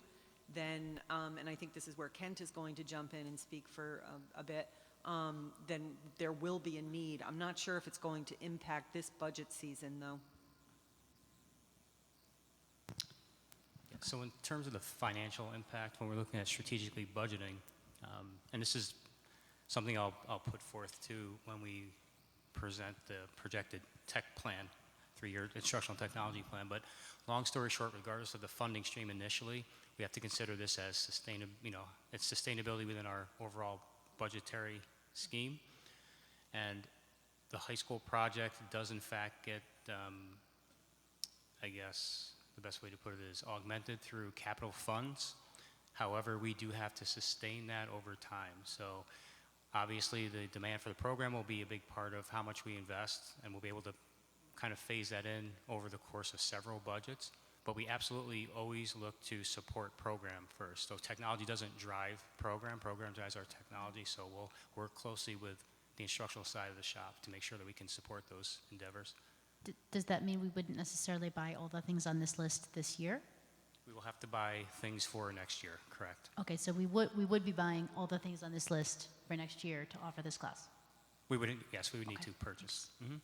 then, and I think this is where Kent is going to jump in and speak for a bit, then there will be a need. I'm not sure if it's going to impact this budget season, though. So in terms of the financial impact, when we're looking at strategically budgeting, and this is something I'll put forth too when we present the projected tech plan, 3-year instructional technology plan. But long story short, regardless of the funding stream initially, we have to consider this as it's sustainability within our overall budgetary scheme. And the high school project does in fact get, I guess the best way to put it is augmented through capital funds. However, we do have to sustain that over time. So obviously the demand for the program will be a big part of how much we invest, and we'll be able to kind of phase that in over the course of several budgets. But we absolutely always look to support program first. So technology doesn't drive program drives our technology. So we'll work closely with the instructional side of the shop to make sure that we can support those endeavors. Does that mean we wouldn't necessarily buy all the things on this list this year? We will have to buy things for next year, correct? Okay, so we would be buying all the things on this list for next year to offer this class? We would need to purchase. Mm-hmm.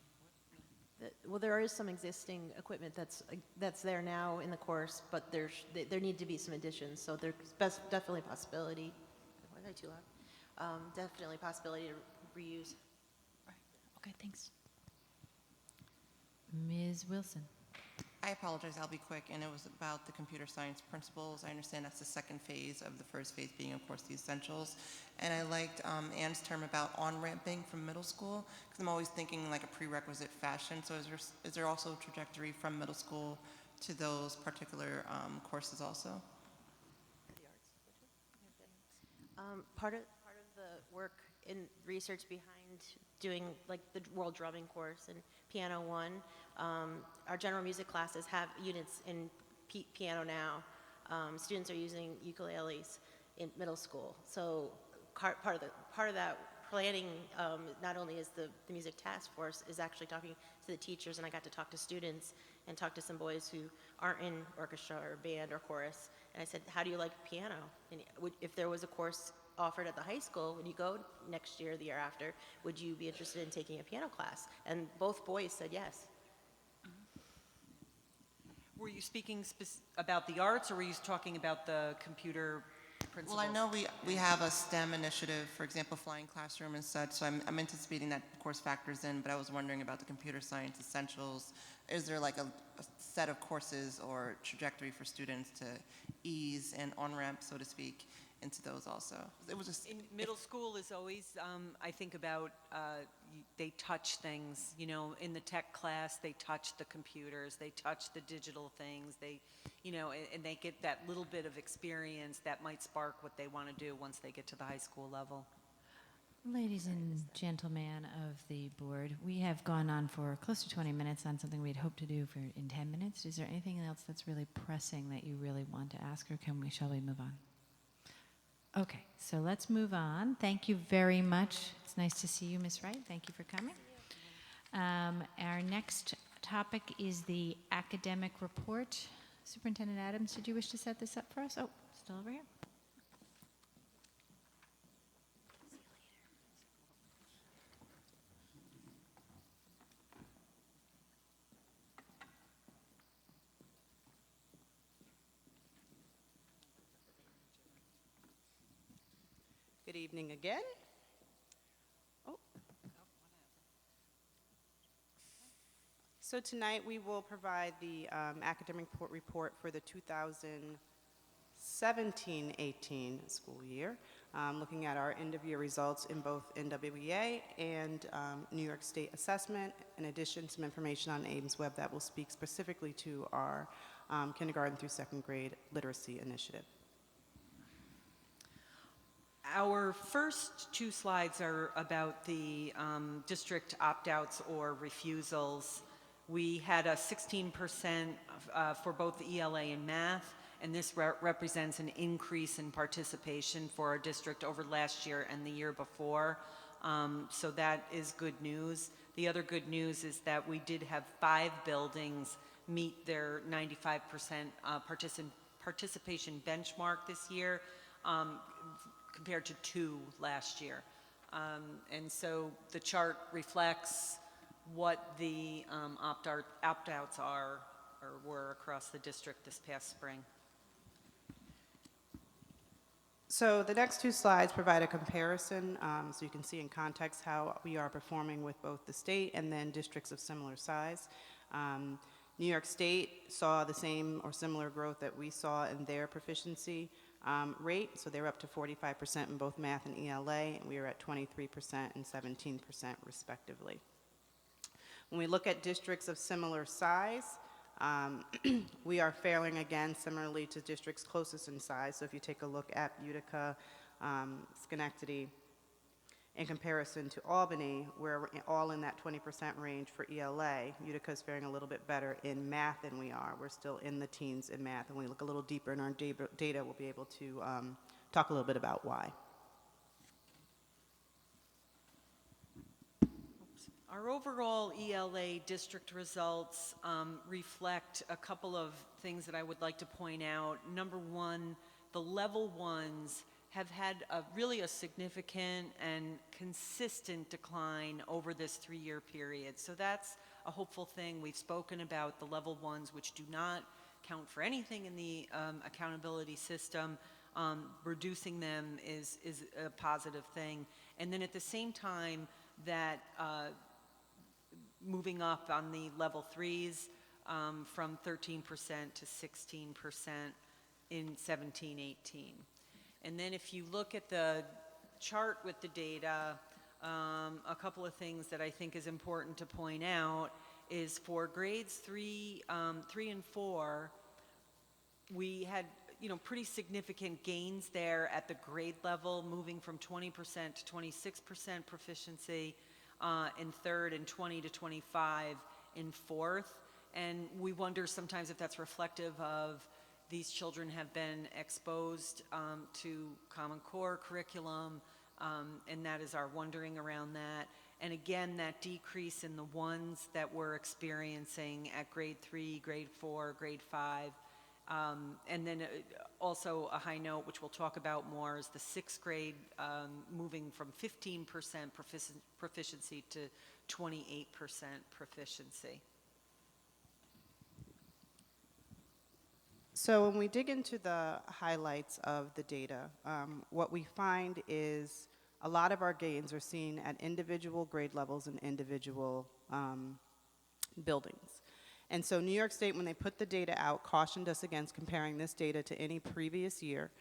Well, there is some existing equipment that's there now in the course, but there need to be some additions. So there's definitely a possibility. Was I too loud? Definitely a possibility to reuse. Right. Okay, thanks. Ms. Wilson. I apologize, I'll be quick, and it was about the computer science principles. I understand that's the second phase of the first phase being, of course, the essentials. And I liked Anne's term about on-ramping from middle school, because I'm always thinking like a prerequisite fashion. So is there also a trajectory from middle school to those particular courses also? Part of the work in research behind doing like the World Drumming course and Piano 1, our general music classes have units in piano now. Students are using ukuleles in middle school. So part of that planning, not only is the music task force, is actually talking to the teachers, and I got to talk to students and talk to some boys who aren't in orchestra or band or chorus. And I said, how do you like piano? And if there was a course offered at the high school, when you go next year, the year after, would you be interested in taking a piano class? And both boys said yes. Were you speaking about the arts, or were you talking about the computer principles? Well, I know we have a STEM initiative, for example, Flying Classroom and such, so I'm anticipating that course factors in, but I was wondering about the computer science essentials. Is there like a set of courses or trajectory for students to ease and on-ramp, so to speak, into those also? It was just in middle school is always, I think about, they touch things, in the tech class, they touch the computers, they touch the digital things, they, and they get that little bit of experience that might spark what they want to do once they get to the high school level. Ladies and gentlemen of the board, we have gone on for close to 20 minutes on something we'd hoped to do in 10 minutes. Is there anything else that's really pressing that you really want to ask, or shall we move on? Okay, so let's move on. Thank you very much. It's nice to see you, Ms. Wright. Thank you for coming. Our next topic is the academic report. Superintendent Adams, did you wish to set this up for us? Oh, still over here. Good evening again. Oh. So tonight we will provide the academic report for the 2017-18 school year, looking at our end-of-year results in both NWEA and New York State assessment, in addition some information on Ames Web that will speak specifically to our kindergarten through second grade literacy initiative. Our first two slides are about the district opt-outs or refusals. We had a 16% for both the ELA and math, and this represents an increase in participation for our district over last year and the year before. So that is good news. The other good news is that we did have 5 buildings meet their 95% participation benchmark this year, compared to 2 last year. And so the chart reflects what the opt-outs are or were across the district this past spring. So the next 2 slides provide a comparison, so you can see in context how we are performing with both the state and then districts of similar size. New York State saw the same or similar growth that we saw in their proficiency rate, so they're up to 45% in both math and ELA, and we are at 23% and 17% respectively. When we look at districts of similar size, we are faring again similarly to districts closest in size. So if you take a look at Utica, Schenectady, in comparison to Albany, we're all in that 20% range for ELA. Utica is faring a little bit better in math than we are. We're still in the teens in math, and when we look a little deeper in our data, we'll be able to talk a little bit about why. Our overall ELA district results reflect a couple of things that I would like to point out. Number one, the level 1s have had really a significant and consistent decline over this 3-year period. So that's a hopeful thing. We've spoken about the level 1s, which do not count for anything in the accountability system. Reducing them is a positive thing. And then at the same time, that moving up on the level 3s from 13% to 16% in 17-18. And then if you look at the chart with the data, a couple of things that I think is important to point out is for grades 3 and 4, we had pretty significant gains there at the grade level, moving from 20% to 26% proficiency in 3rd and 20 to 25 in 4th. And we wonder sometimes if that's reflective of these children have been exposed to Common Core curriculum, and that is our wondering around that. And again, that decrease in the 1s that we're experiencing at grade 3, grade 4, grade 5. And then also a high note, which we'll talk about more, is the 6th grade moving from 15% proficiency to 28% proficiency. So when we dig into the highlights of the data, what we find is a lot of our gains are seen at individual grade levels and individual buildings. And so New York State, when they put the data out, cautioned us against comparing this data to any previous year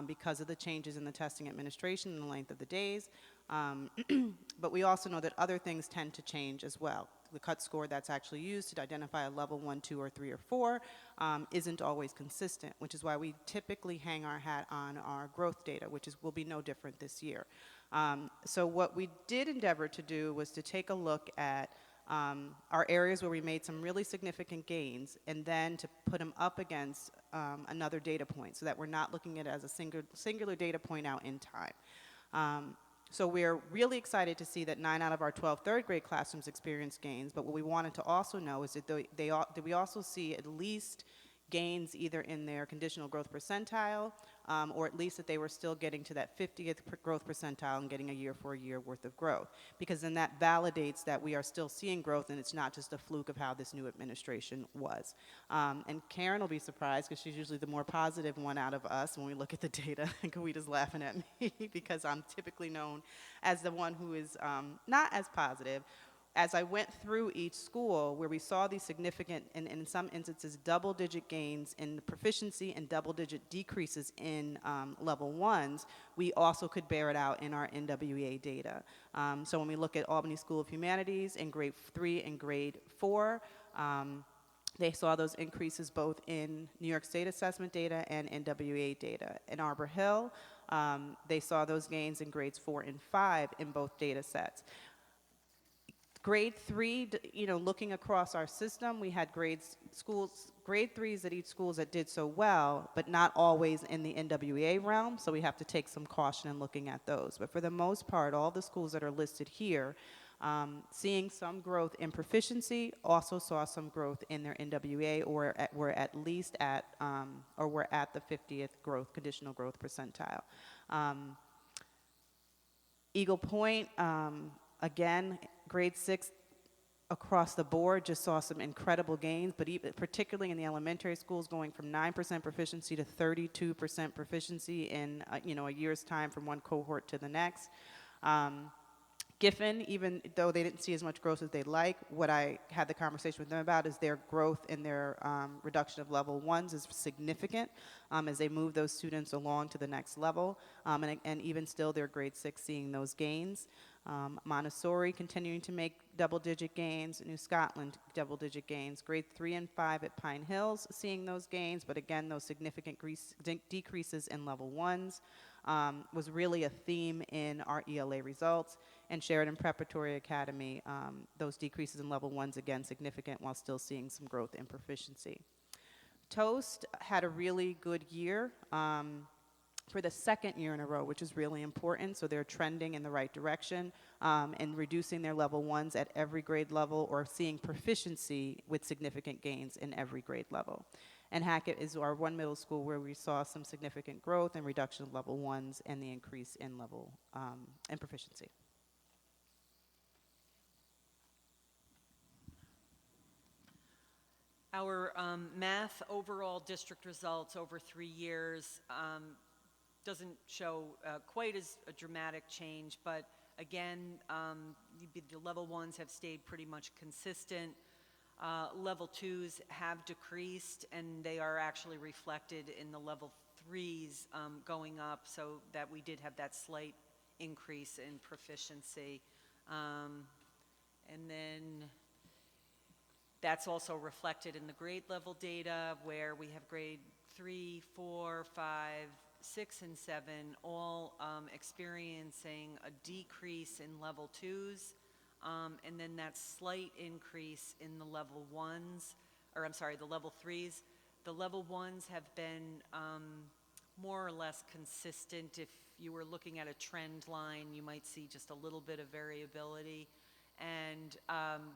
because of the changes in the testing administration and the length of the days. But we also know that other things tend to change as well. The cut score that's actually used to identify a level 1, 2, or 3, or 4 isn't always consistent, which is why we typically hang our hat on our growth data, which will be no different this year. So what we did endeavor to do was to take a look at our areas where we made some really significant gains, and then to put them up against another data point so that we're not looking at it as a singular data point out in time. So we're really excited to see that 9 out of our 12 third grade classrooms experienced gains, but what we wanted to also know is that did we also see at least gains either in their conditional growth percentile, or at least that they were still getting to that 50th growth percentile and getting a year-for-year worth of growth. Because then that validates that we are still seeing growth and it's not just a fluke of how this new administration was. And Karen will be surprised because she's usually the more positive one out of us when we look at the data. And Kawita's laughing at me because I'm typically known as the one who is not as positive. As I went through each school where we saw these significant, and in some instances, double-digit gains in proficiency and double-digit decreases in level ones, we also could bear it out in our NWEA data. So when we look at Albany School of Humanities in grade 3 and grade 4, they saw those increases both in New York State assessment data and NWEA data. In Arbor Hill, they saw those gains in grades 4 and 5 in both data sets. Grade 3, looking across our system, we had grade 3s at each schools that did so well, but not always in the NWEA realm, so we have to take some caution in looking at those. But for the most part, all the schools that are listed here, seeing some growth in proficiency, also saw some growth in their NWEA, or were at least at, or were at the 50th conditional growth percentile. Eagle Point, again, grade 6 across the board just saw some incredible gains, but particularly in the elementary schools, going from 9% proficiency to 32% proficiency in a year's time from one cohort to the next. Giffen, even though they didn't see as much growth as they'd like, what I had the conversation with them about is their growth in their reduction of level ones is significant as they move those students along to the next level, and even still their grade 6 seeing those gains. Montessori continuing to make double-digit gains, New Scotland double-digit gains, grade 3 and 5 at Pine Hills seeing those gains, but again those significant decreases in level ones was really a theme in our ELA results. And Sheridan Preparatory Academy, those decreases in level ones again significant while still seeing some growth in proficiency. Toast had a really good year. For the second year in a row, which is really important. So they're trending in the right direction and reducing their level ones at every grade level, or seeing proficiency with significant gains in every grade level. And Hackett is our one middle school where we saw some significant growth and reduction of level ones and the increase in level and proficiency. Our math overall district results over 3 years doesn't show quite as a dramatic change, but again, the level ones have stayed pretty much consistent. Level twos have decreased, and they are actually reflected in the level threes going up, so that we did have that slight increase in proficiency. And then that's also reflected in the grade level data, where we have grade 3, 4, 5, 6, and 7 all experiencing a decrease in level twos, and then that slight increase in the level ones, or I'm sorry, the level threes. The level ones have been more or less consistent. If you were looking at a trend line, you might see just a little bit of variability. And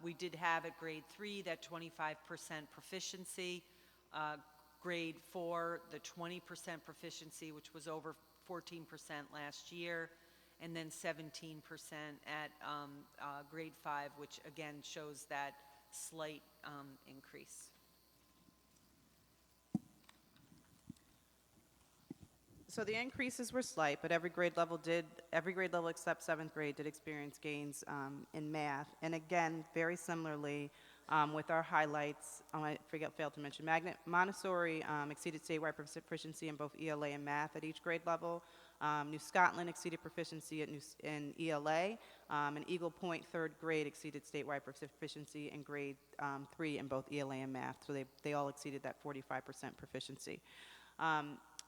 we did have at grade 3 that 25% proficiency. Grade 4, the 20% proficiency, which was over 14% last year, and then 17% at grade 5, which again shows that slight increase. So the increases were slight, but every grade level except 7th grade did experience gains in math. And again, very similarly, with our highlights, I failed to mention Montessori exceeded statewide proficiency in both ELA and math at each grade level. New Scotland exceeded proficiency in ELA, and Eagle Point 3rd grade exceeded statewide proficiency in grade 3 in both ELA and math. So they all exceeded that 45% proficiency.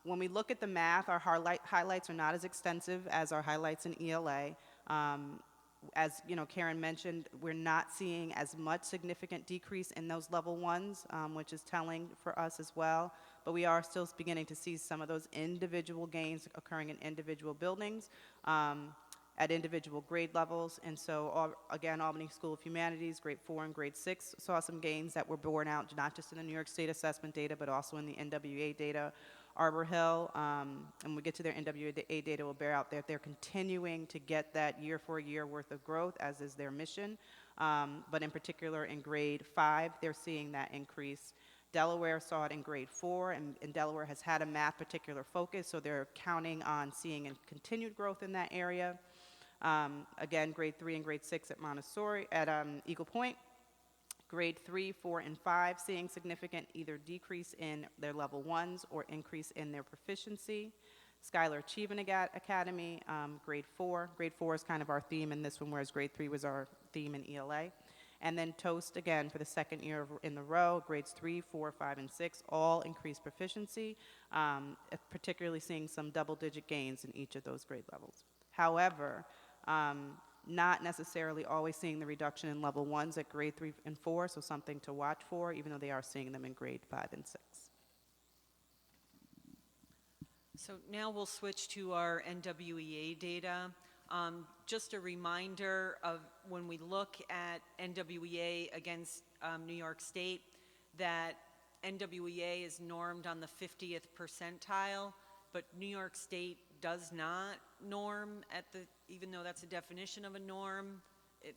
When we look at the math, our highlights are not as extensive as our highlights in ELA. As Karen mentioned, we're not seeing as much significant decrease in those level ones, which is telling for us as well. But we are still beginning to see some of those individual gains occurring in individual buildings. at individual grade levels. And so, again, Albany School of Humanities, grade 4 and grade 6, saw some gains that were borne out not just in the New York State assessment data, but also in the NWA data. Arbor Hill, and when we get to their NWA data, will bear out that they're continuing to get that year-for-year worth of growth, as is their mission. But in particular, in grade 5, they're seeing that increase. Delaware saw it in grade 4, and Delaware has had a math particular focus, so they're counting on seeing a continued growth in that area. Again, grade 3 and grade 6 at Montessori, at Eagle Point. Grade 3, 4, and 5 seeing significant either decrease in their level 1s or increase in their proficiency. Schuyler Achievement Academy, grade 4. Grade 4 is kind of our theme in this one, whereas grade 3 was our theme in ELA. And then Toast, again, for the second year in the row, grades 3, 4, 5, and 6, all increased proficiency, particularly seeing some double-digit gains in each of those grade levels. However, not necessarily always seeing the reduction in level 1s at grade 3 and 4, so something to watch for, even though they are seeing them in grade 5 and 6. So now we'll switch to our NWEA data. Just a reminder of when we look at NWEA against New York State, that NWEA is normed on the 50th percentile, but New York State does not norm at the, even though that's a definition of a norm,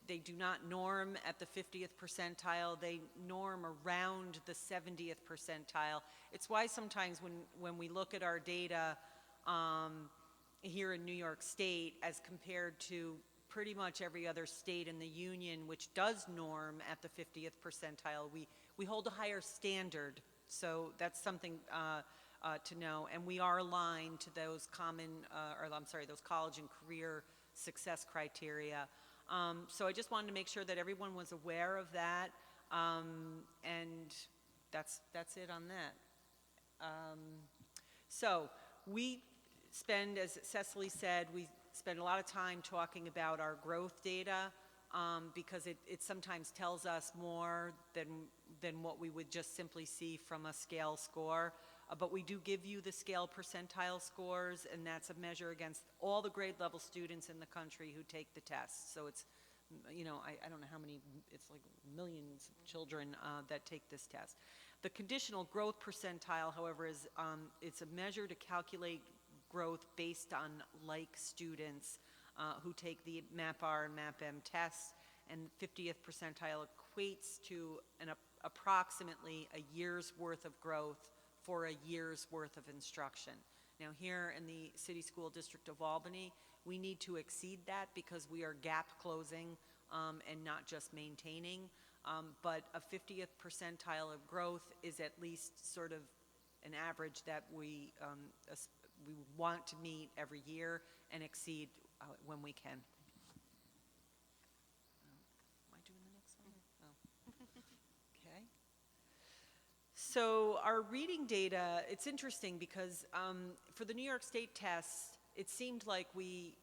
they do not norm at the 50th percentile, they norm around the 70th percentile. It's why sometimes when we look at our data here in New York State as compared to pretty much every other state in the union which does norm at the 50th percentile, we hold a higher standard. So that's something to know, and we are aligned to those those college and career success criteria. So I just wanted to make sure that everyone was aware of that, and that's it on that. So we spend, as Cecily said, we spend a lot of time talking about our growth data because it sometimes tells us more than what we would just simply see from a scale score. But we do give you the scale percentile scores, and that's a measure against all the grade level students in the country who take the test. So it's, you know, I don't know how many, it's like millions of children that take this test. The conditional growth percentile, however, is it's a measure to calculate growth based on like students who take the MAP-R and MAP-M tests, and 50th percentile equates to approximately a year's worth of growth for a year's worth of instruction. Now here in the City School District of Albany, we need to exceed that because we are gap closing and not just maintaining. But a 50th percentile of growth is at least sort of an average that we want to meet every year and exceed when we can. Am I doing the next one? Oh. Okay. So our reading data, it's interesting because for the New York State tests, it seemed like we'd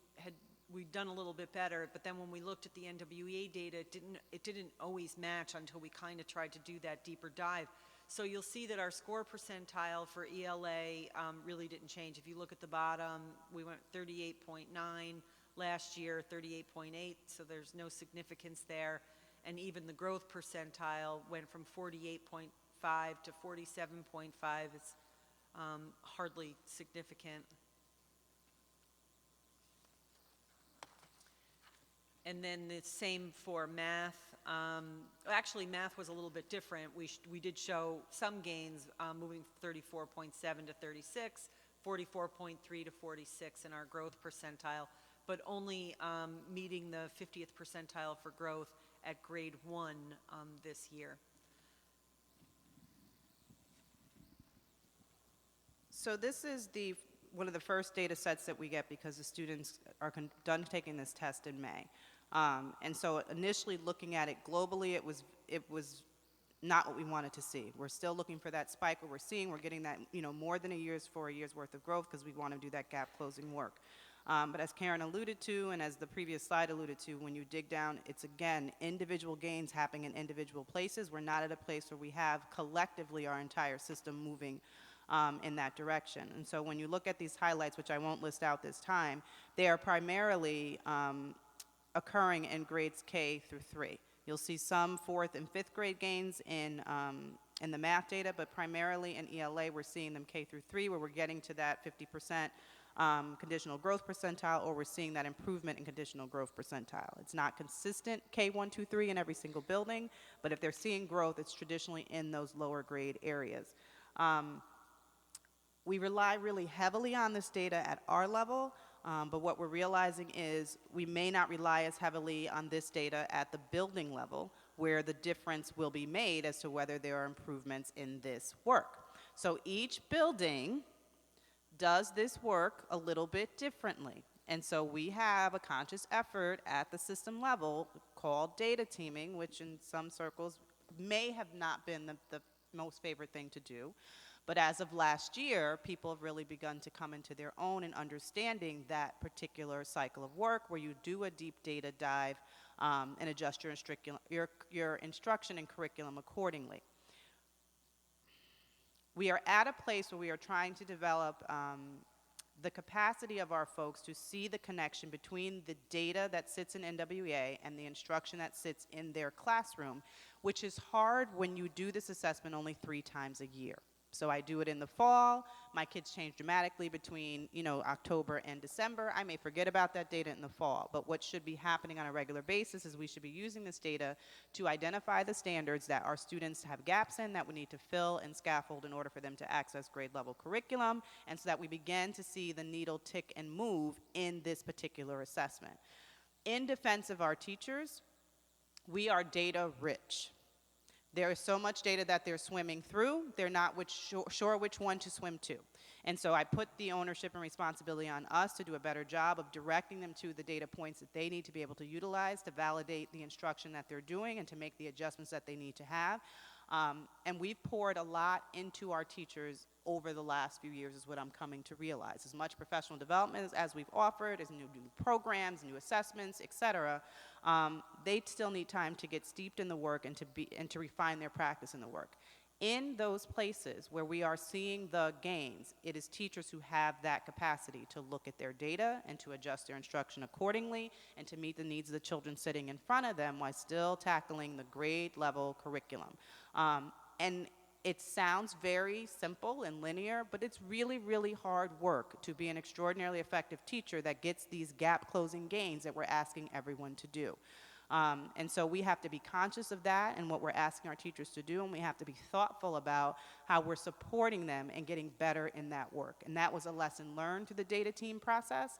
done a little bit better, but then when we looked at the NWEA data, it didn't always match until we kind of tried to do that deeper dive. So you'll see that our score percentile for ELA really didn't change. If you look at the bottom, we went 38.9 last year, 38.8, so there's no significance there. And even the growth percentile went from 48.5 to 47.5. It's hardly significant. And then the same for math. Actually, math was a little bit different. We did show some gains moving 34.7 to 36, 44.3 to 46 in our growth percentile, but only meeting the 50th percentile for growth at grade 1 this year. So this is one of the first data sets that we get because the students are done taking this test in May. And so initially looking at it globally, it was not what we wanted to see. We're still looking for that spike where we're getting that, more than a year's worth of growth because we want to do that gap closing work. But as Karen alluded to, and as the previous slide alluded to, when you dig down, it's again, individual gains happening in individual places. We're not at a place where we have collectively our entire system moving in that direction. And so when you look at these highlights, which I won't list out this time, they are primarily occurring in grades K through 3. You'll see some 4th and 5th grade gains in the math data, but primarily in ELA, we're seeing them K through 3, where we're getting to that 50% conditional growth percentile, or we're seeing that improvement in conditional growth percentile. It's not consistent K1, 2, 3 in every single building, but if they're seeing growth, it's traditionally in those lower grade areas. We rely really heavily on this data at our level, but what we're realizing is we may not rely as heavily on this data at the building level, where the difference will be made as to whether there are improvements in this work. So each building does this work a little bit differently. And so we have a conscious effort at the system level called data teaming, which in some circles may have not been the most favorite thing to do. But as of last year, people have really begun to come into their own in understanding that particular cycle of work where you do a deep data dive and adjust your instruction and curriculum accordingly. We are at a place where we are trying to develop the capacity of our folks to see the connection between the data that sits in NWEA and the instruction that sits in their classroom, which is hard when you do this assessment only 3 times a year. So I do it in the fall. My kids change dramatically between, October and December. I may forget about that data in the fall. But what should be happening on a regular basis is we should be using this data to identify the standards that our students have gaps in that we need to fill and scaffold in order for them to access grade level curriculum, and so that we begin to see the needle tick and move in this particular assessment. In defense of our teachers, we are data rich. There is so much data that they're swimming through, they're not sure which one to swim to. And so I put the ownership and responsibility on us to do a better job of directing them to the data points that they need to be able to utilize to validate the instruction that they're doing and to make the adjustments that they need to have. And we've poured a lot into our teachers over the last few years is what I'm coming to realize. As much professional development as we've offered, as new programs, new assessments, et cetera, they still need time to get steeped in the work and to refine their practice in the work. In those places where we are seeing the gains, it is teachers who have that capacity to look at their data and to adjust their instruction accordingly and to meet the needs of the children sitting in front of them while still tackling the grade level curriculum. And it sounds very simple and linear, but it's really, really hard work to be an extraordinarily effective teacher that gets these gap closing gains that we're asking everyone to do. And so we have to be conscious of that and what we're asking our teachers to do, and we have to be thoughtful about how we're supporting them and getting better in that work. And that was a lesson learned through the data team process.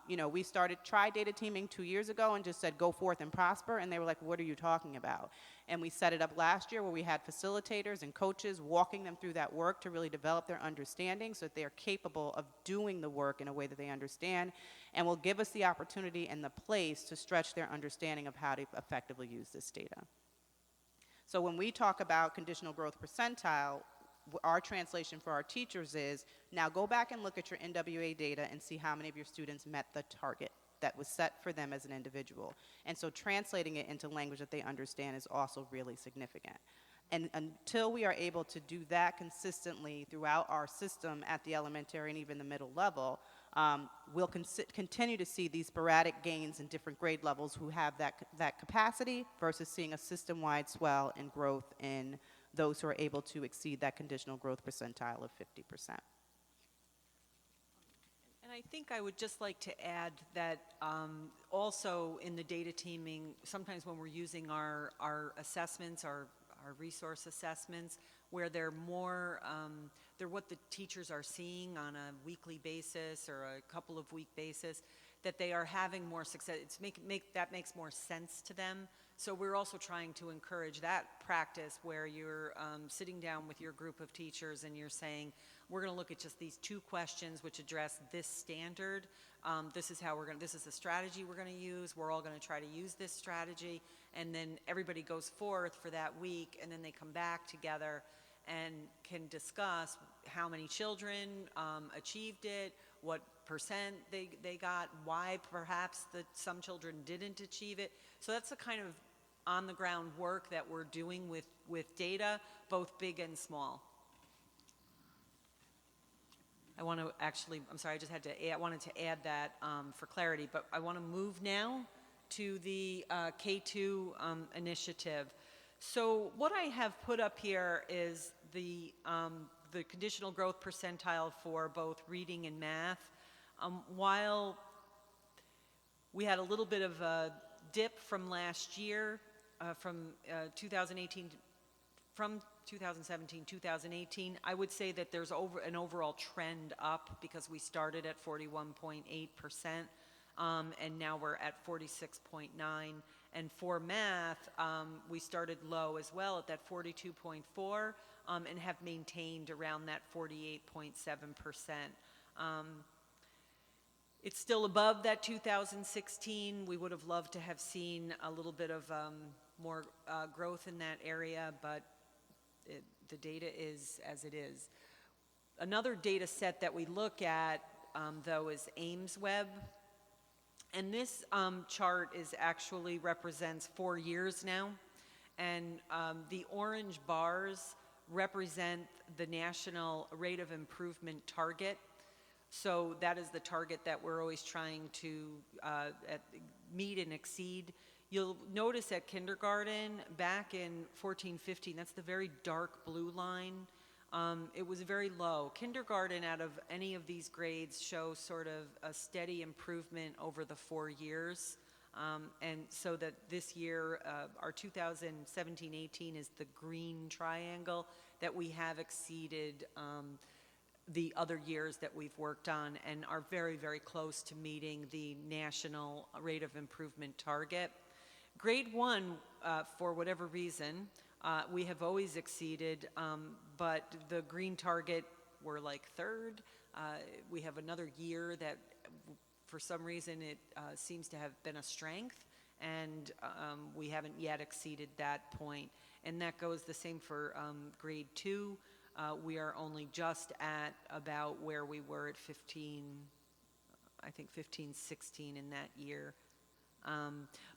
We tried data teaming 2 years ago and just said, go forth and prosper, and they were like, what are you talking about? And we set it up last year where we had facilitators and coaches walking them through that work to really develop their understanding so that they are capable of doing the work in a way that they understand, and will give us the opportunity and the place to stretch their understanding of how to effectively use this data. So when we talk about conditional growth percentile, our translation for our teachers is, now go back and look at your NWA data and see how many of your students met the target that was set for them as an individual. And so translating it into language that they understand is also really significant. And until we are able to do that consistently throughout our system at the elementary and even the middle level, we'll continue to see these sporadic gains in different grade levels who have that capacity versus seeing a system-wide swell in growth in those who are able to exceed that conditional growth percentile of 50%. And I think I would just like to add that also in the data teaming, sometimes when we're using our assessments, our resource assessments, where they're more, they're what the teachers are seeing on a weekly basis or a couple of week basis, that they are having more success. That makes more sense to them. So we're also trying to encourage that practice where you're sitting down with your group of teachers and you're saying, we're going to look at just these 2 questions which address this standard. This is the strategy we're going to use. We're all going to try to use this strategy. And then everybody goes forth for that week, and then they come back together and can discuss how many children achieved it, what percent they got, why perhaps some children didn't achieve it. So that's the kind of on-the-ground work that we're doing with data, both big and small. I want to actually, I'm sorry, I just had to add, I wanted to add that for clarity, but I want to move now to the K2 initiative. So what I have put up here is the conditional growth percentile for both reading and math. While we had a little bit of a dip from last year, from 2018, from 2017, 2018, I would say that there's an overall trend up because we started at 41.8%, and now we're at 46.9%. And for math, we started low as well at that 42.4%, and have maintained around that 48.7%. It's still above that 2016. We would have loved to have seen a little bit of more growth in that area, but the data is as it is. Another data set that we look at, though, is AIMSweb. And this chart actually represents 4 years now. And the orange bars represent the national rate of improvement target. So that is the target that we're always trying to meet and exceed. You'll notice at kindergarten, back in 14-15, that's the very dark blue line, it was very low. Kindergarten, out of any of these grades, shows sort of a steady improvement over the 4 years. And so that this year, our 2017-18 is the green triangle, that we have exceeded the other years that we've worked on and are very, very close to meeting the national rate of improvement target. Grade 1, for whatever reason, we have always exceeded, but the green target, we're like third. We have another year that, for some reason, it seems to have been a strength, and we haven't yet exceeded that point. And that goes the same for grade 2. We are only just at about where we were at 15, I think 15-16 in that year.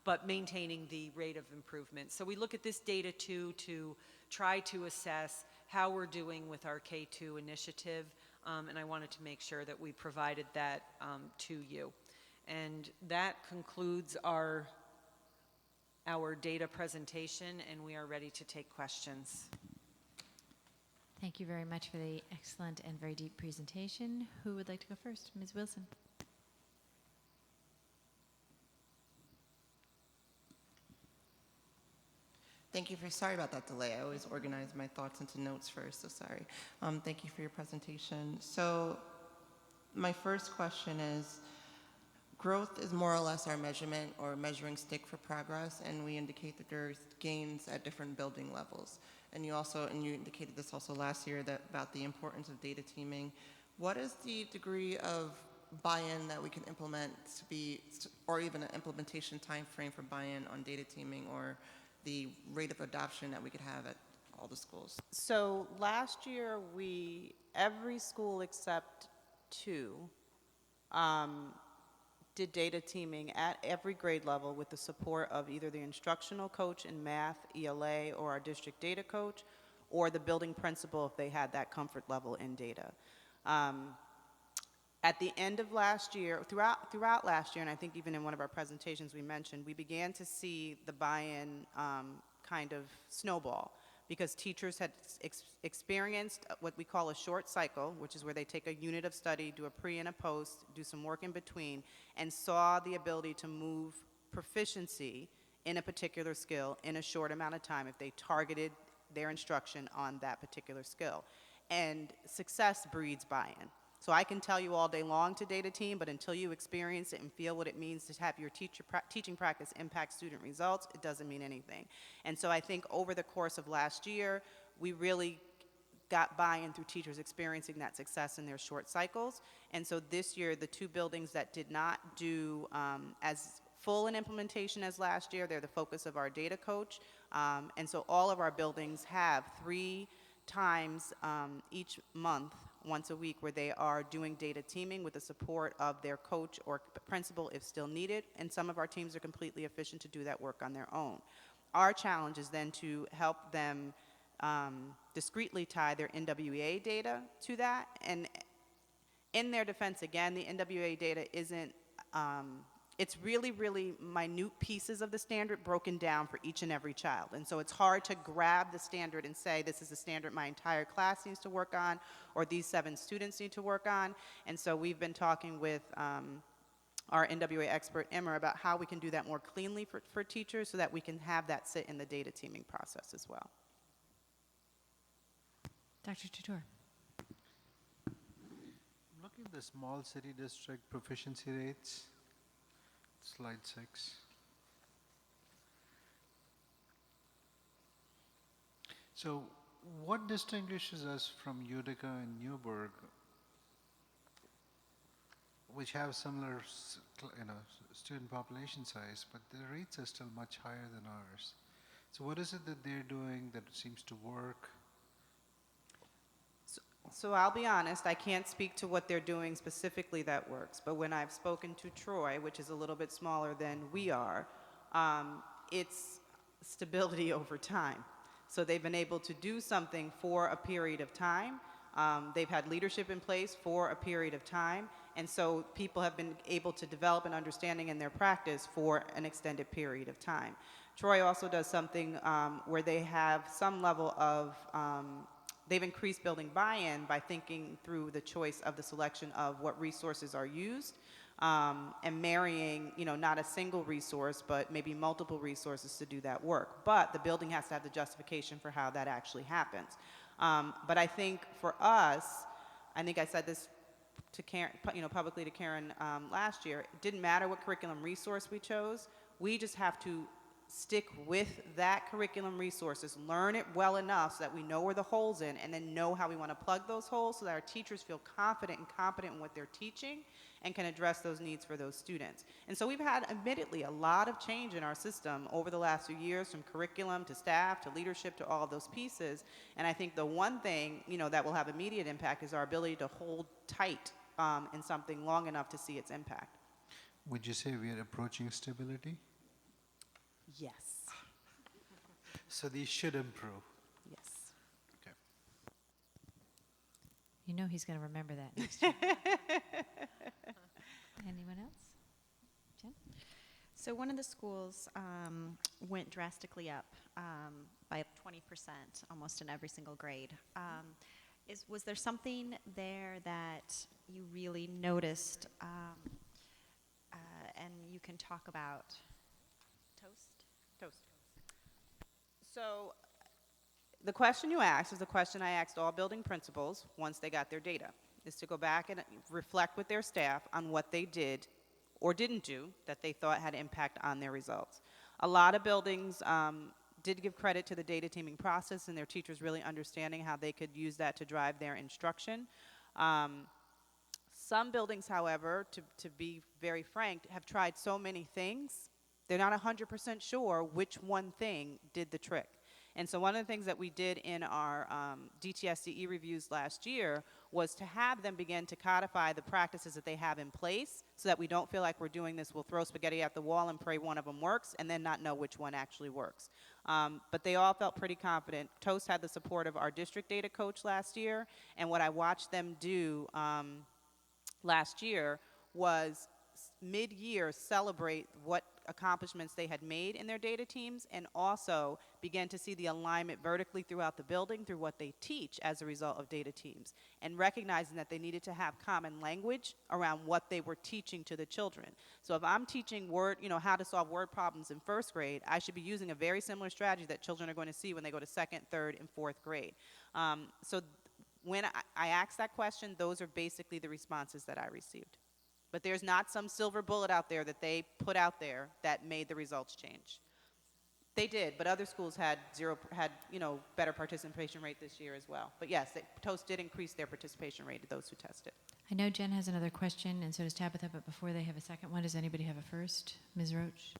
But maintaining the rate of improvement. So we look at this data too to try to assess how we're doing with our K2 initiative, and I wanted to make sure that we provided that to you. And that concludes our data presentation, and we are ready to take questions. Thank you very much for the excellent and very deep presentation. Who would like to go first? Ms. Wilson. Thank you sorry about that delay. I always organize my thoughts into notes first, so sorry. Thank you for your presentation. So my first question is, growth is more or less our measurement or measuring stick for progress, and we indicate that there's gains at different building levels. And you indicated this also last year about the importance of data teaming. What is the degree of buy-in that we can implement or even an implementation time frame for buy-in on data teaming, or the rate of adoption that we could have at all the schools? So last year, every school except 2 did data teaming at every grade level with the support of either the instructional coach in math, ELA, or our district data coach, or the building principal if they had that comfort level in data. At the end of last year, throughout last year, and I think even in one of our presentations we mentioned, we began to see the buy-in kind of snowball, because teachers had experienced what we call a short cycle, which is where they take a unit of study, do a pre and a post, do some work in between, and saw the ability to move proficiency in a particular skill in a short amount of time if they targeted their instruction on that particular skill. And success breeds buy-in. So I can tell you all day long to data team, but until you experience it and feel what it means to have your teaching practice impact student results, it doesn't mean anything. And so I think over the course of last year, we really got buy-in through teachers experiencing that success in their short cycles. And so this year, the 2 buildings that did not do as full an implementation as last year, they're the focus of our data coach. And so all of our buildings have 3 times each month, once a week, where they are doing data teaming with the support of their coach or principal if still needed, and some of our teams are completely efficient to do that work on their own. Our challenge is then to help them discreetly tie their NWEA data to that, and in their defense, again, the NWA data isn't, it's really, really minute pieces of the standard broken down for each and every child. And so it's hard to grab the standard and say, this is the standard my entire class needs to work on, or these 7 students need to work on. And so we've been talking with our NWA expert, Emmer, about how we can do that more cleanly for teachers so that we can have that sit in the data teaming process as well. Dr. Tutor. I'm looking at the small city district proficiency rates, slide 6. So what distinguishes us from Utica and Newburgh, which have similar student population size, but the rates are still much higher than ours? So what is it that they're doing that seems to work? So I'll be honest, I can't speak to what they're doing specifically that works, but when I've spoken to Troy, which is a little bit smaller than we are, it's stability over time. So they've been able to do something for a period of time. They've had leadership in place for a period of time, and so people have been able to develop an understanding in their practice for an extended period of time. Troy also does something where they have some level of they've increased building buy-in by thinking through the choice of the selection of what resources are used and marrying, not a single resource, but maybe multiple resources to do that work. But the building has to have the justification for how that actually happens. But I think for us, I think I said this to Karen, publicly to Karen last year, it didn't matter what curriculum resource we chose, we just have to stick with that curriculum resources, learn it well enough so that we know where the holes in, and then know how we want to plug those holes so that our teachers feel confident and competent in what they're teaching and can address those needs for those students. And so we've had, admittedly, a lot of change in our system over the last few years, from curriculum to staff to leadership to all of those pieces. And I think the one thing, that will have immediate impact is our ability to hold tight in something long enough to see its impact. Would you say we are approaching stability? Yes. So these should improve. Yes. Okay. You know he's going to remember that next year. Anyone else? Jen? So one of the schools went drastically up by 20%, almost in every single grade. Was there something there that you really noticed and you can talk about? Toast. So the question you asked is the question I asked all building principals once they got their data, is to go back and reflect with their staff on what they did or didn't do that they thought had impact on their results. A lot of buildings did give credit to the data teaming process and their teachers really understanding how they could use that to drive their instruction. Some buildings, however, to be very frank, have tried so many things, they're not 100% sure which one thing did the trick. And so one of the things that we did in our DTSCE reviews last year was to have them begin to codify the practices that they have in place so that we don't feel like we're doing this, we'll throw spaghetti at the wall and pray one of them works and then not know which one actually works. But they all felt pretty confident. TOAST had the support of our district data coach last year, and what I watched them do last year was mid-year celebrate what accomplishments they had made in their data teams and also began to see the alignment vertically throughout the building through what they teach as a result of data teams, and recognizing that they needed to have common language around what they were teaching to the children. So if I'm teaching how to solve word problems in first grade, I should be using a very similar strategy that children are going to see when they go to second, third, and fourth grade. So when I asked that question, those are basically the responses that I received. But there's not some silver bullet out there that they put out there that made the results change. They did, but other schools had better participation rate this year as well. But yes, TOAST did increase their participation rate to those who tested. I know Jen has another question, and so does Tabitha, but before they have a second one, does anybody have a first? Ms. Roach?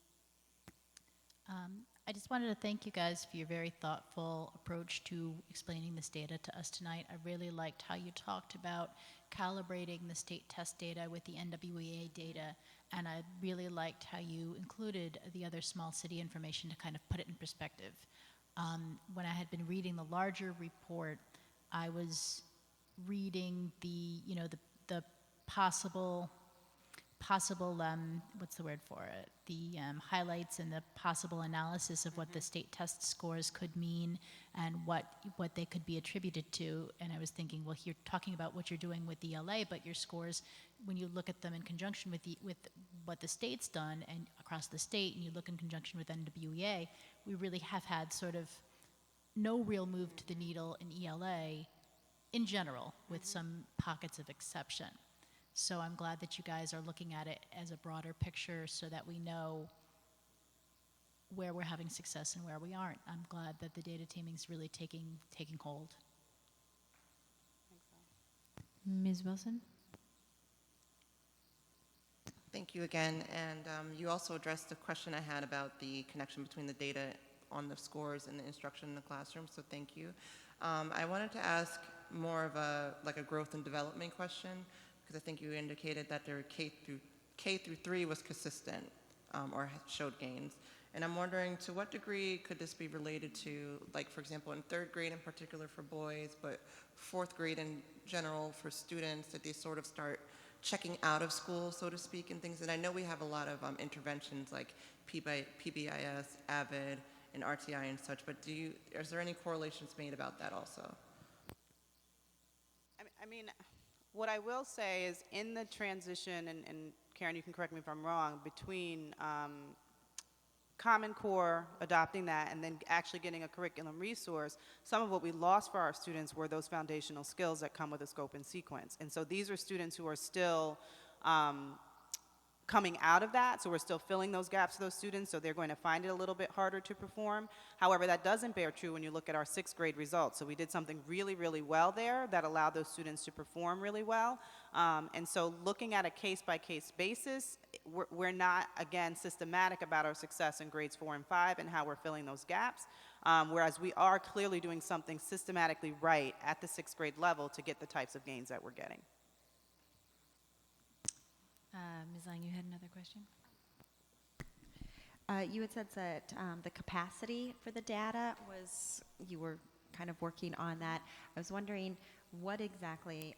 I just wanted to thank you guys for your very thoughtful approach to explaining this data to us tonight. I really liked how you talked about calibrating the state test data with the NWEA data, and I really liked how you included the other small city information to kind of put it in perspective. When I had been reading the larger report, I was reading the possible, what's the word for it? The highlights and the possible analysis of what the state test scores could mean and what they could be attributed to. And I was thinking, well, you're talking about what you're doing with ELA, but your scores, when you look at them in conjunction with what the state's done and across the state, and you look in conjunction with NWEA, we really have had sort of no real move to the needle in ELA in general, with some pockets of exception. So I'm glad that you guys are looking at it as a broader picture so that we know where we're having success and where we aren't. I'm glad that the data teaming's really taking hold. Ms. Wilson? Thank you again. And you also addressed the question I had about the connection between the data on the scores and the instruction in the classroom, so thank you. I wanted to ask more of a growth and development question, because I think you indicated that their K through 3 was consistent or showed gains. And I'm wondering, to what degree could this be related to, like, for example, in 3rd grade in particular for boys, but 4th grade in general for students, that they sort of start checking out of school, so to speak, and things. And I know we have a lot of interventions like PBIS, AVID, and RTI and such, but is there any correlations made about that also? I mean, what I will say is in the transition, and Karen, you can correct me if I'm wrong, between Common Core, adopting that, and then actually getting a curriculum resource, some of what we lost for our students were those foundational skills that come with a scope and sequence. And so these are students who are still coming out of that, so we're still filling those gaps for those students, so they're going to find it a little bit harder to perform. However, that doesn't bear true when you look at our 6th grade results. So we did something really, really well there that allowed those students to perform really well. And so looking at a case-by-case basis, we're not, again, systematic about our success in grades 4 and 5 and how we're filling those gaps, whereas we are clearly doing something systematically right at the 6th grade level to get the types of gains that we're getting. Ms. Lang, you had another question? You had said that the capacity for the data you were kind of working on that. I was wondering, what exactly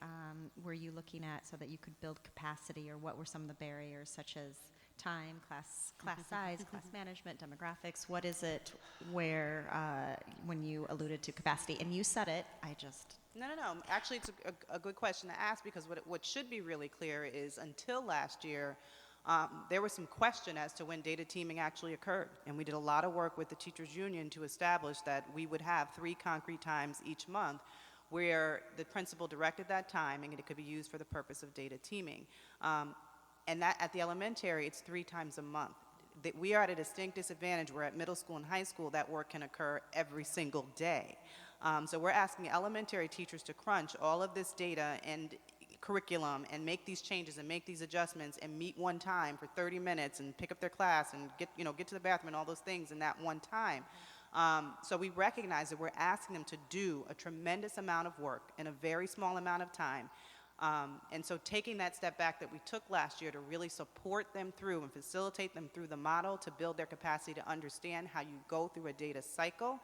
were you looking at so that you could build capacity, or what were some of the barriers, such as time, class size, class management, demographics? What is it where, when you alluded to capacity, and you said it, I just... No. Actually, it's a good question to ask, because what should be really clear is until last year, there was some question as to when data teaming actually occurred. And we did a lot of work with the teachers union to establish that we would have 3 concrete times each month where the principal directed that time and it could be used for the purpose of data teaming. And that at the elementary, it's 3 times a month. We are at a distinct disadvantage where at middle school and high school that work can occur every single day. So we're asking elementary teachers to crunch all of this data and curriculum and make these changes and make these adjustments and meet one time for 30 minutes and pick up their class and get to the bathroom and all those things in that one time. So we recognize that we're asking them to do a tremendous amount of work in a very small amount of time. And so taking that step back that we took last year to really support them through and facilitate them through the model to build their capacity to understand how you go through a data cycle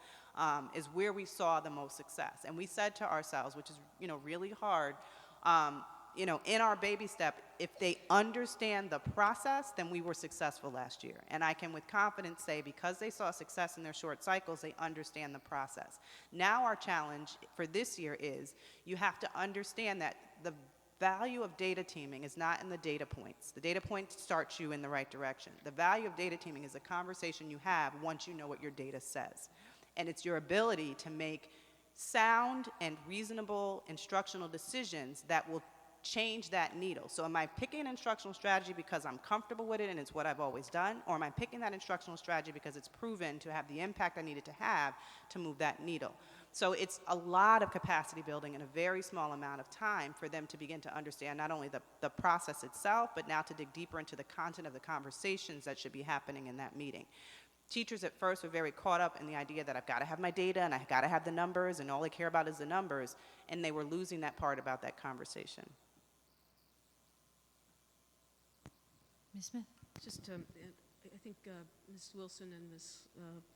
is where we saw the most success. And we said to ourselves, which is really hard, in our baby step, if they understand the process, then we were successful last year. And I can with confidence say, because they saw success in their short cycles, they understand the process. Now our challenge for this year is you have to understand that the value of data teaming is not in the data points. The data points start you in the right direction. The value of data teaming is a conversation you have once you know what your data says. And it's your ability to make sound and reasonable instructional decisions that will change that needle. So am I picking an instructional strategy because I'm comfortable with it and it's what I've always done? Or am I picking that instructional strategy because it's proven to have the impact I needed to have to move that needle? So it's a lot of capacity building in a very small amount of time for them to begin to understand not only the process itself, but now to dig deeper into the content of the conversations that should be happening in that meeting. Teachers at first were very caught up in the idea that I've got to have my data and I've got to have the numbers and all they care about is the numbers, and they were losing that part about that conversation. Ms. Smith? Just, I think Ms. Wilson and Ms.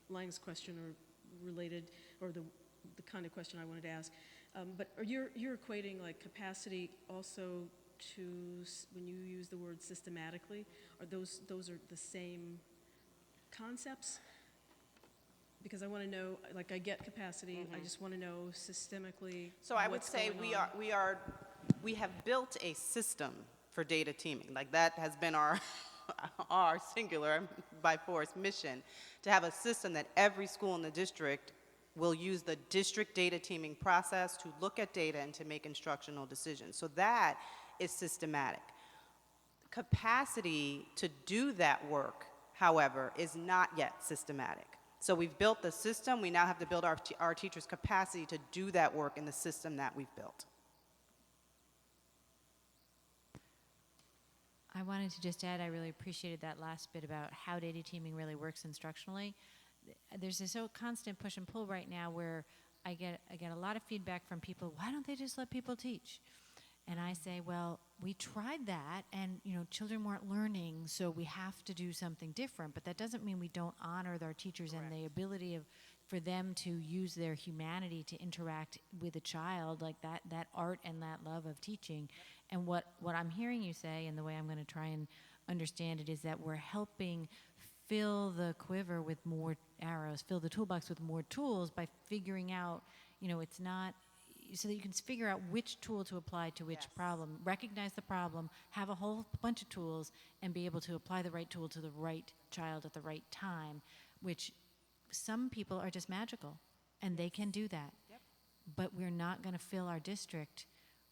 Lang's question are related, or the kind of question I wanted to ask. But you're equating like capacity also when you use the word systematically, are those are the same concepts? Because I want to know, like, I get capacity, I just want to know systemically. So I would what's say going we have built a system for data teaming. Like that has been our our singular by force mission, to have a system that every school in the district will use the district data teaming process to look at data and to make instructional decisions. So that is systematic. Capacity to do that work, however, is not yet systematic. So we've built the system, we now have to build our teachers' capacity to do that work in the system that we've built. I wanted to just add, I really appreciated that last bit about how data teaming really works instructionally. There's this constant push and pull right now where I get a lot of feedback from people, why don't they just let people teach? And I say, well, we tried that, and children weren't learning, so we have to do something different. But that doesn't mean we don't honor our teachers and the ability for them to use their humanity to interact with a child, like that art and that love of teaching. And what I'm hearing you say, and the way I'm going to try and understand it, is that we're helping fill the quiver with more arrows, fill the toolbox with more tools by figuring out, it's not, so that you can figure out which tool to apply to which problem, recognize the problem, have a whole bunch of tools, and be able to apply the right tool to the right child at the right time, which some people are just magical, and they can do that. Yep. But we're not going to fill our district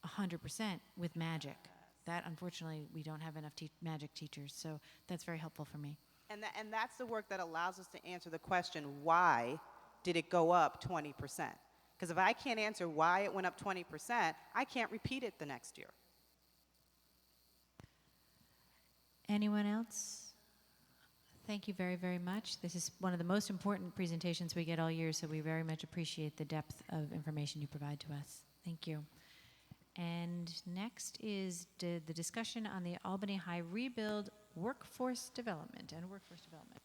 100% with magic. That, unfortunately, we don't have enough magic teachers, so that's very helpful for me. And that's the work that allows us to answer the question, why did it go up 20%? Because if I can't answer why it went up 20%, I can't repeat it the next year. Anyone else? Thank you very, very much. This is one of the most important presentations we get all year, so we very much appreciate the depth of information you provide to us. Thank you. And next is the discussion on the Albany High Rebuild Workforce Development and Workforce Development.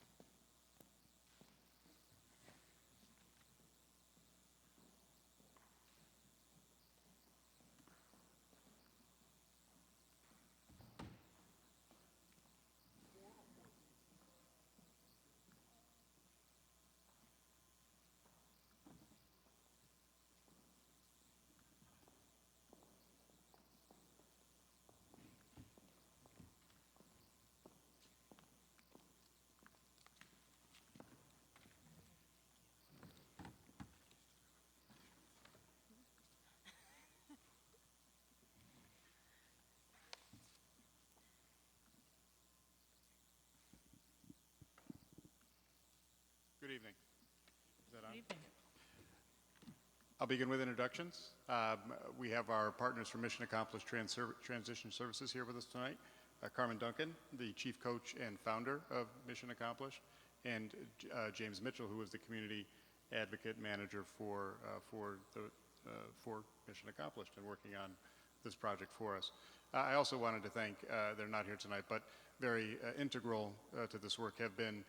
Good evening. Is that on? Good evening. I'll begin with introductions. We have our partners from Mission Accomplished Transition Services here with us tonight. Carmen Duncan, the chief coach and founder of Mission Accomplished, and James Mitchell, who is the community advocate manager for Mission Accomplished and working on this project for us. I also wanted to thank, they're not here tonight, but very integral to this work have been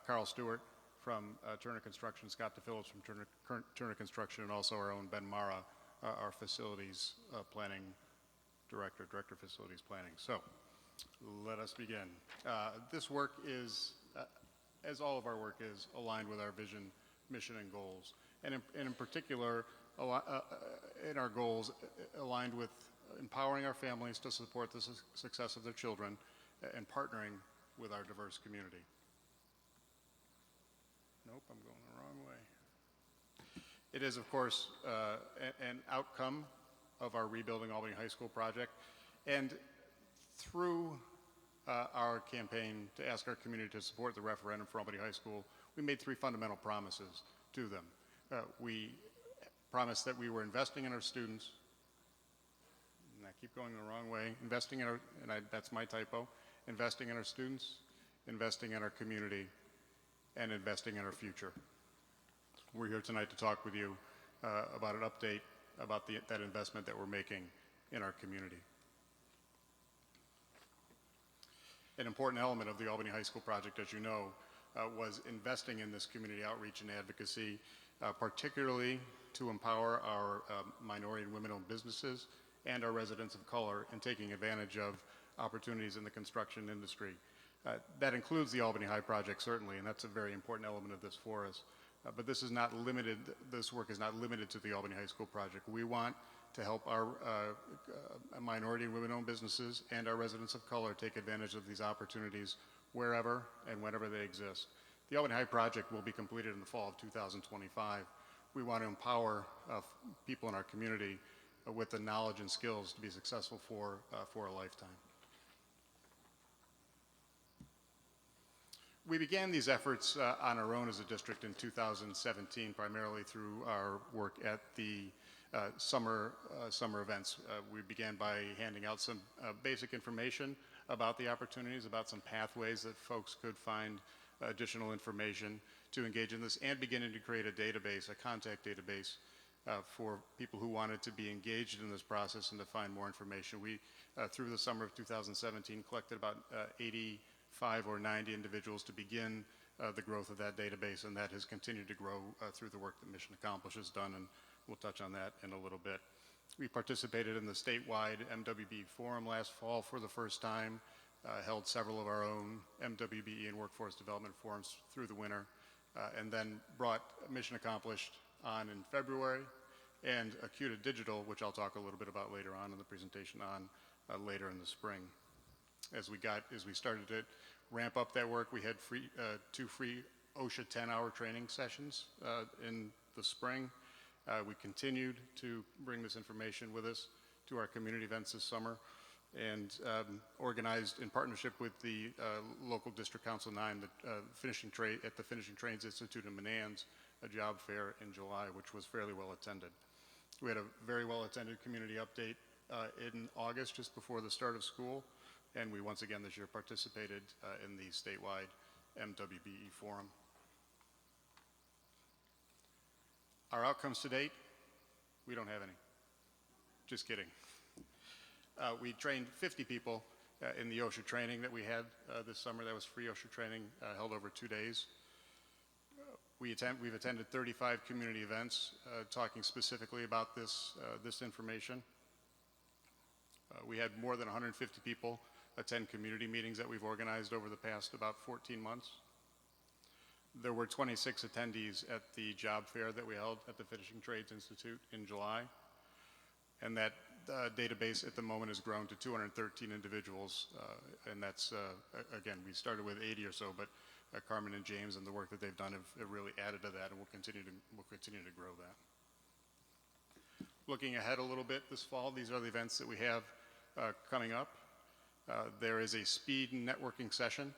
Carl Stewart from Turner Construction, Scott DePhillips from Turner Construction, and also our own Ben Mara, our facilities planning director of facilities planning. So let us begin. This work is, as all of our work is, aligned with our vision, mission, and goals. And in particular, in our goals, aligned with empowering our families to support the success of their children and partnering with our diverse community. Nope, I'm going the wrong way. It is, of course, an outcome of our Rebuilding Albany High School project. And through our campaign to ask our community to support the referendum for Albany High School, we made 3 fundamental promises to them. We promised that we were investing in our students, and I keep going the wrong way, investing in our, that's my typo, investing in our students, investing in our community, and investing in our future. We're here tonight to talk with you about an update about that investment that we're making in our community. An important element of the Albany High School project, as you know, was investing in this community outreach and advocacy, particularly to empower our minority and women-owned businesses and our residents of color in taking advantage of opportunities in the construction industry. That includes the Albany High project, certainly, and that's a very important element of this for us. But this is not limited, this work is not limited to the Albany High School project. We want to help our minority and women-owned businesses and our residents of color take advantage of these opportunities wherever and whenever they exist. The Albany High project will be completed in the fall of 2025. We want to empower people in our community with the knowledge and skills to be successful for a lifetime. We began these efforts on our own as a district in 2017, primarily through our work at the summer events. We began by handing out some basic information about the opportunities, about some pathways that folks could find additional information to engage in this, and beginning to create a database, a contact database for people who wanted to be engaged in this process and to find more information. We, through the summer of 2017, collected about 85 or 90 individuals to begin the growth of that database, and that has continued to grow through the work that Mission Accomplished has done, and we'll touch on that in a little bit. We participated in the statewide MWBE Forum last fall for the first time, held several of our own MWBE and workforce development forums through the winter, and then brought Mission Accomplished on in February, and Acuta Digital, which I'll talk a little bit about later on in the presentation, on later in the spring. As we started to ramp up that work, we had two free OSHA 10-hour training sessions in the spring. We continued to bring this information with us to our community events this summer, and organized in partnership with the local District Council 9, at the Finishing Trades Institute in Manans, a job fair in July, which was fairly well attended. We had a very well attended community update in August, just before the start of school, and we once again this year participated in the statewide MWBE Forum. Our outcomes to date, we don't have any. Just kidding. We trained 50 people in the OSHA training that we had this summer. That was free OSHA training held over 2 days. We've attended 35 community events talking specifically about this information. We had more than 150 people attend community meetings that we've organized over the past about 14 months. There were 26 attendees at the job fair that we held at the Finishing Trades Institute in July. And that database at the moment has grown to 213 individuals. And that's, again, we started with 80 or so, but Carmen and James and the work that they've done have really added to that, and we'll continue to grow that. Looking ahead a little bit this fall, these are the events that we have coming up. There is a speed networking session,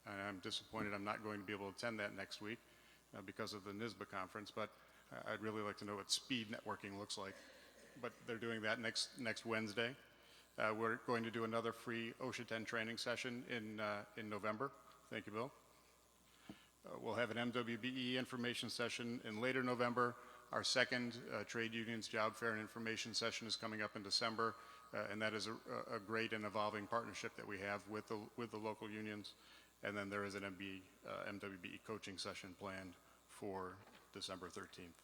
and I'm disappointed I'm not going to be able to attend that next week because of the NISBA conference, but I'd really like to know what speed networking looks like. But they're doing that next Wednesday. We're going to do another free OSHA 10 training session in November. Thank you, Bill. We'll have an MWBE information session in later November. Our second trade unions job fair and information session is coming up in December, and that is a great and evolving partnership that we have with the local unions. And then there is an MWBE coaching session planned for December 13th.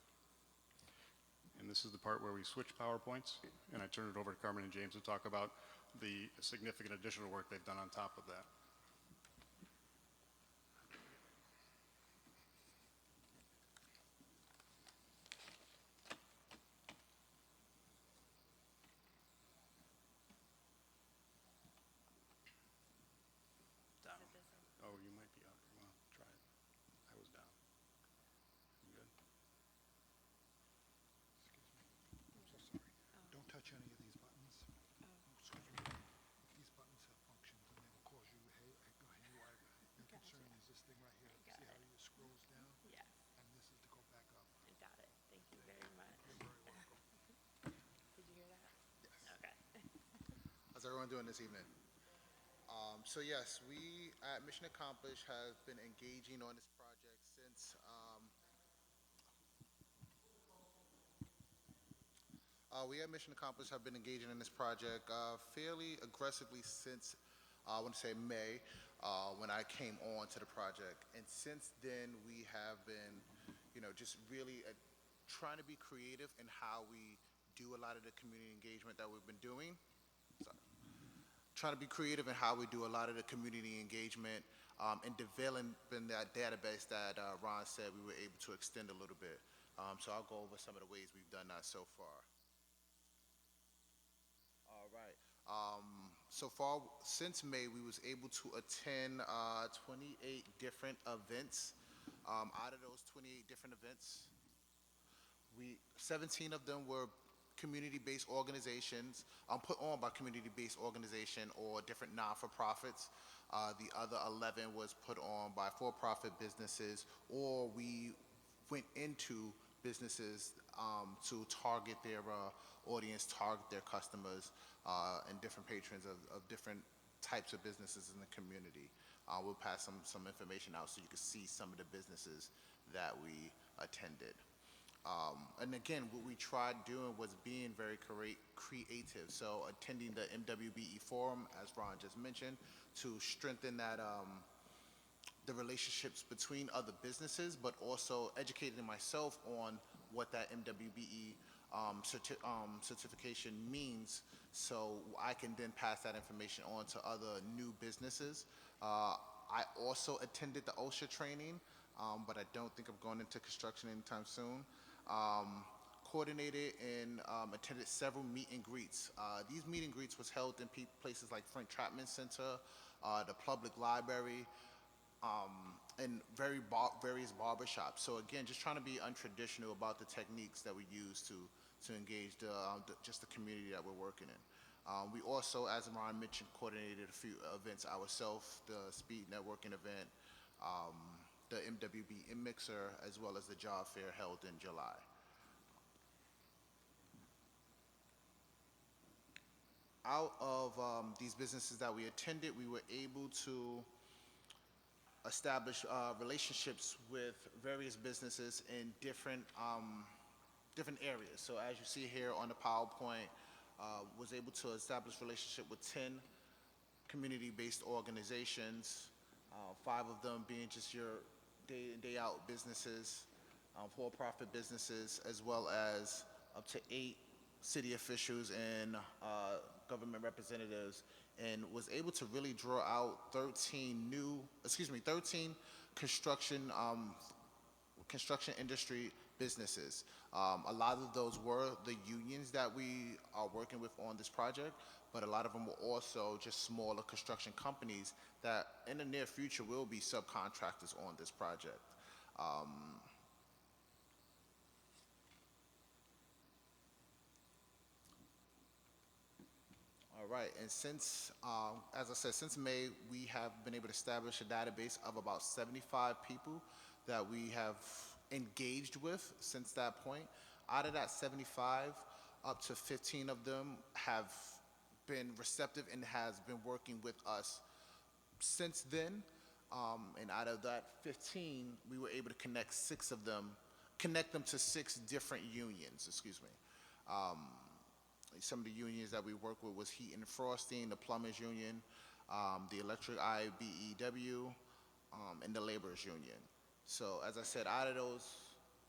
And this is the part where we switch PowerPoints, and I turn it over to Carmen and James to talk about the significant additional work they've done on top of that. Oh, you might be up. Well, try it. I was down. You good? Excuse me. I'm so sorry. Don't touch any of these buttons. Excuse me. These buttons have functions, and they will cause you haywire. Your concern is this thing right here. See how it scrolls down? Yes. And this is to go back up. I got it. Thank you very much. You're very welcome. Did you hear that? Yes. Okay. How's everyone doing this evening? So yes, we at Mission Accomplished have been engaging on this project since we at Mission Accomplished have been engaging in this project fairly aggressively since I want to say May when I came on to the project, and since then we have been, just really trying to be creative in how we do a lot of the community engagement that we've been doing. Sorry. Trying to be creative in how we do a lot of the community engagement and developing that database that Ron said we were able to extend a little bit. So I'll go over some of the ways we've done that so far. All right. So far, since May, we was able to attend 28 different events. Out of those 28 different events, 17 of them were community-based organizations, put on by community-based organization or different non-for-profits. The other 11 was put on by for-profit businesses, or we went into businesses to target their audience, target their customers, and different patrons of different types of businesses in the community. We'll pass some information out so you can see some of the businesses that we attended. And again, what we tried doing was being very creative. So attending the MWBE Forum, as Ron just mentioned, to strengthen that the relationships between other businesses, but also educating myself on what that MWBE certification means, so I can then pass that information on to other new businesses. I also attended the OSHA training, but I don't think I'm going into construction anytime soon. Coordinated and attended several meet and greets. These meet and greets was held in places like Frank Chapman Center, the public library, and various barbershops. So again, just trying to be untraditional about the techniques that we use to engage just the community that we're working in. We also, as Ron mentioned, coordinated a few events ourselves, the speed networking event, the MWB Mixer, as well as the job fair held in July. Out of these businesses that we attended, we were able to establish relationships with various businesses in different areas. So as you see here on the PowerPoint, was able to establish relationship with 10 community-based organizations, 5 of them being just your day in, day out businesses, for-profit businesses, as well as up to 8 city officials and government representatives, and was able to really draw out 13 construction industry businesses. A lot of those were the unions that we are working with on this project, but a lot of them were also just smaller construction companies that in the near future will be subcontractors on this project. All right, and since, as I said, since May, we have been able to establish a database of about 75 people that we have engaged with since that point. Out of that 75, up to 15 of them have been receptive and has been working with us since then. And out of that 15, we were able to connect them to 6 different unions, excuse me. Some of the unions that we work with was Heat and Frosting, the Plumbers Union, the Electric IBEW, and the Laborers Union. So as I said, out of those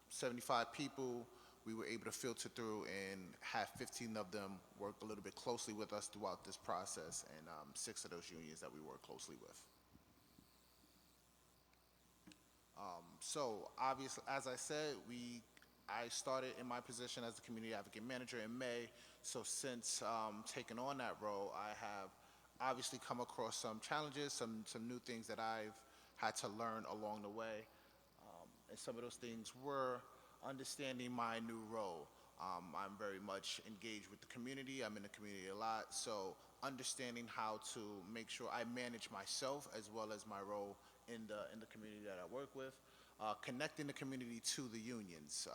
75 people, we were able to filter through and have 15 of them work a little bit closely with us throughout this process, and 6 of those unions that we work closely with. So obviously, as I said, I started in my position as the community advocate manager in May. So since taking on that role, I have obviously come across some challenges, some new things that I've had to learn along the way. And some of those things were understanding my new role. I'm very much engaged with the community. I'm in the community a lot. So understanding how to make sure I manage myself as well as my role in the community that I work with. Connecting the community to the unions.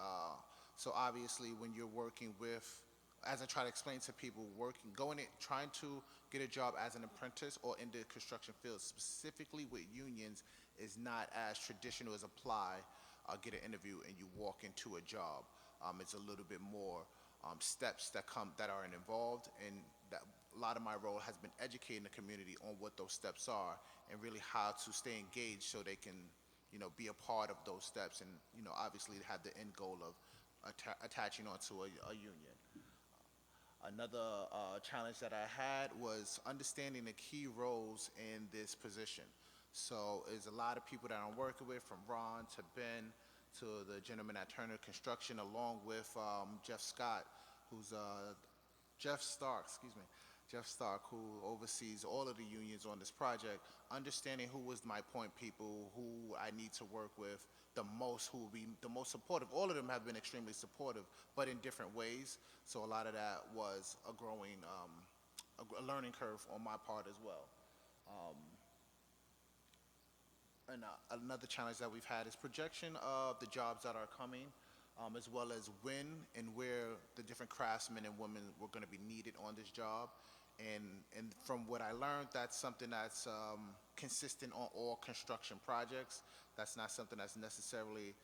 So obviously when you're working with, as I try to explain to people, trying to get a job as an apprentice or in the construction field, specifically with unions, is not as traditional as apply, get an interview and you walk into a job. It's a little bit more steps that are involved, and that a lot of my role has been educating the community on what those steps are and really how to stay engaged so they can be a part of those steps and, obviously have the end goal of attaching onto a union. Another challenge that I had was understanding the key roles in this position. So there's a lot of people that I'm working with, from Ron to Ben to the gentleman at Turner Construction, along with Jeff Scott, who's Jeff Stark, who oversees all of the unions on this project, understanding who was my point people, who I need to work with the most, who will be the most supportive. All of them have been extremely supportive, but in different ways. So a lot of that was a growing, a learning curve on my part as well. And another challenge that we've had is projection of the jobs that are coming, as well as when and where the different craftsmen and women were going to be needed on this job. And from what I learned, that's something that's consistent on all construction projects. That's not something that's necessarily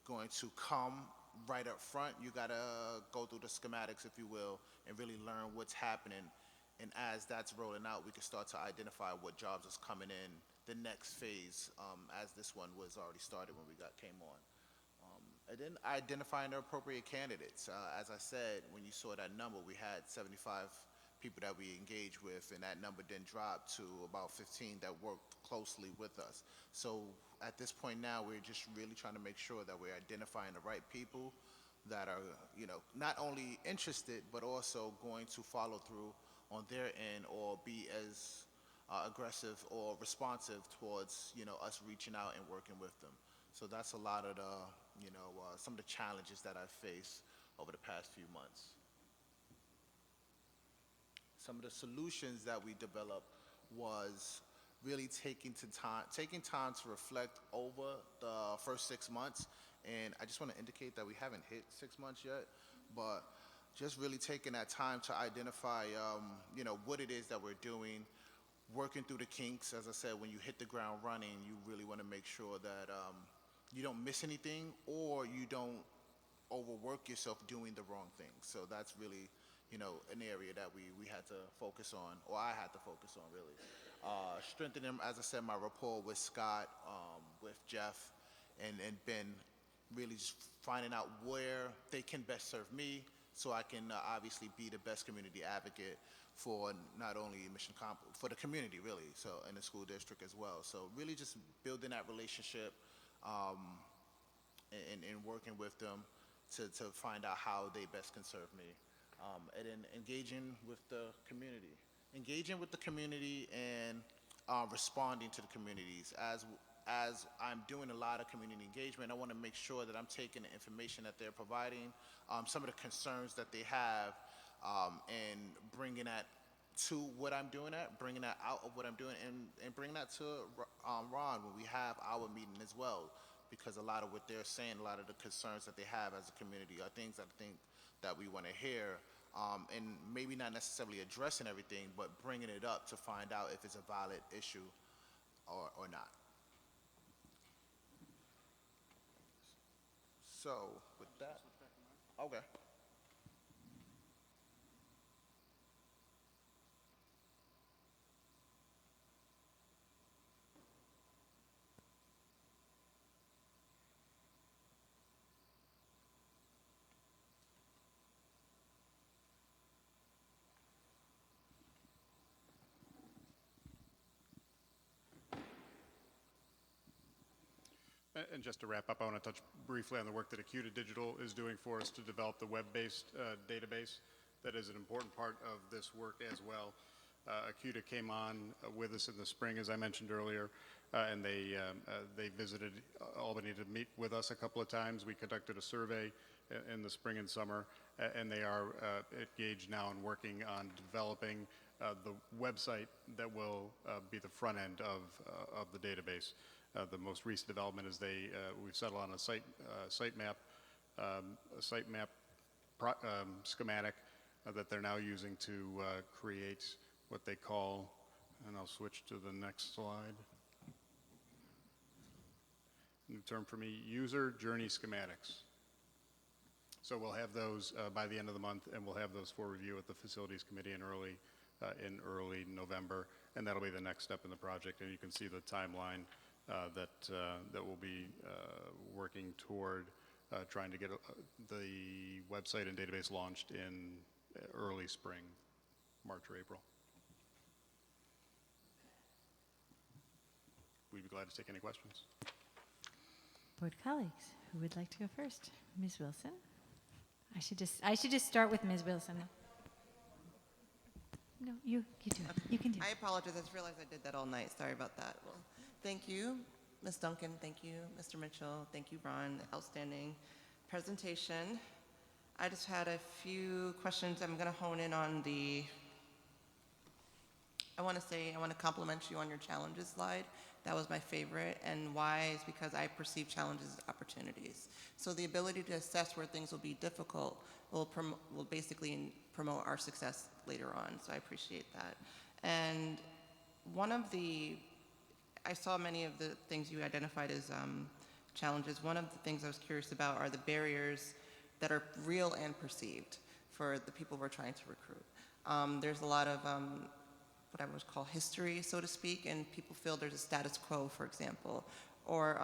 going to come right up front. You got to go through the schematics, if you will, and really learn what's happening. And as that's rolling out, we can start to identify what jobs is coming in the next phase, as this one was already started when we came on. And then identifying the appropriate candidates. As I said, when you saw that number, we had 75 people that we engaged with, and that number then dropped to about 15 that worked closely with us. So at this point now, we're just really trying to make sure that we're identifying the right people that are, not only interested, but also going to follow through on their end or be as aggressive or responsive towards, us reaching out and working with them. So that's a lot of the, some of the challenges that I've faced over the past few months. Some of the solutions that we developed was really taking time to reflect over the first 6 months. And I just want to indicate that we haven't hit 6 months yet, but just really taking that time to identify, what it is that we're doing, working through the kinks. As I said, when you hit the ground running, you really want to make sure that you don't miss anything or you don't overwork yourself doing the wrong thing. So that's really, an area that we had to focus on, or I had to focus on, really. Strengthening, as I said, my rapport with Scott, with Jeff, and Ben, really just finding out where they can best serve me so I can obviously be the best community advocate for not only Mission Comp, for the community, really, so in the school district as well. So really just building that relationship and working with them to find out how they best can serve me. And then engaging with the community. Engaging with the community and responding to the communities. As I'm doing a lot of community engagement, I want to make sure that I'm taking the information that they're providing, some of the concerns that they have, and bringing that to what I'm doing bringing that out of what I'm doing, and bringing that to Ron when we have our meeting as well. Because a lot of what they're saying, a lot of the concerns that they have as a community are things I think that we want to hear, and maybe not necessarily addressing everything, but bringing it up to find out if it's a valid issue or not. So with that, okay. And just to wrap up, I want to touch briefly on the work that Acuta Digital is doing for us to develop the web-based database. That is an important part of this work as well. Acuta came on with us in the spring, as I mentioned earlier, and they visited Albany to meet with us a couple of times. We conducted a survey in the spring and summer, and they are engaged now in working on developing the website that will be the front end of the database. The most recent development is we've settled on a site map schematic that they're now using to create what they call, and I'll switch to the next slide. New term for me, user journey schematics. So we'll have those by the end of the month, and we'll have those for review at the Facilities Committee in early November, and that'll be the next step in the project. And you can see the timeline that we'll be working toward trying to get the website and database launched in early spring, March or April. We'd be glad to take any questions. Board colleagues, who would like to go first? Ms. Wilson? I should just start with Ms. Wilson. No, you do it. You can do it. I apologize. I just realized I did that all night. Sorry about that. Well, thank you, Ms. Duncan. Thank you, Mr. Mitchell. Thank you, Ron. Outstanding presentation. I just had a few questions. I'm going to hone in on I want to compliment you on your challenges slide. That was my favorite, and why is because I perceive challenges as opportunities. So the ability to assess where things will be difficult will basically promote our success later on, so I appreciate that. And I saw many of the things you identified as challenges. One of the things I was curious about are the barriers that are real and perceived for the people we're trying to recruit. There's a lot of what I would call history, so to speak, and people feel there's a status quo, for example. Or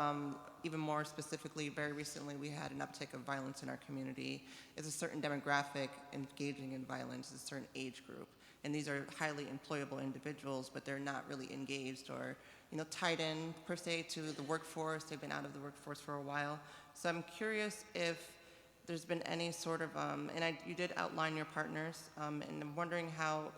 even more specifically, very recently we had an uptick of violence in our community. It's a certain demographic engaging in violence, it's a certain age group. And these are highly employable individuals, but they're not really engaged or tied in, per se, to the workforce. They've been out of the workforce for a while. So I'm curious if there's been any sort of, you did outline your partners, and I'm wondering how,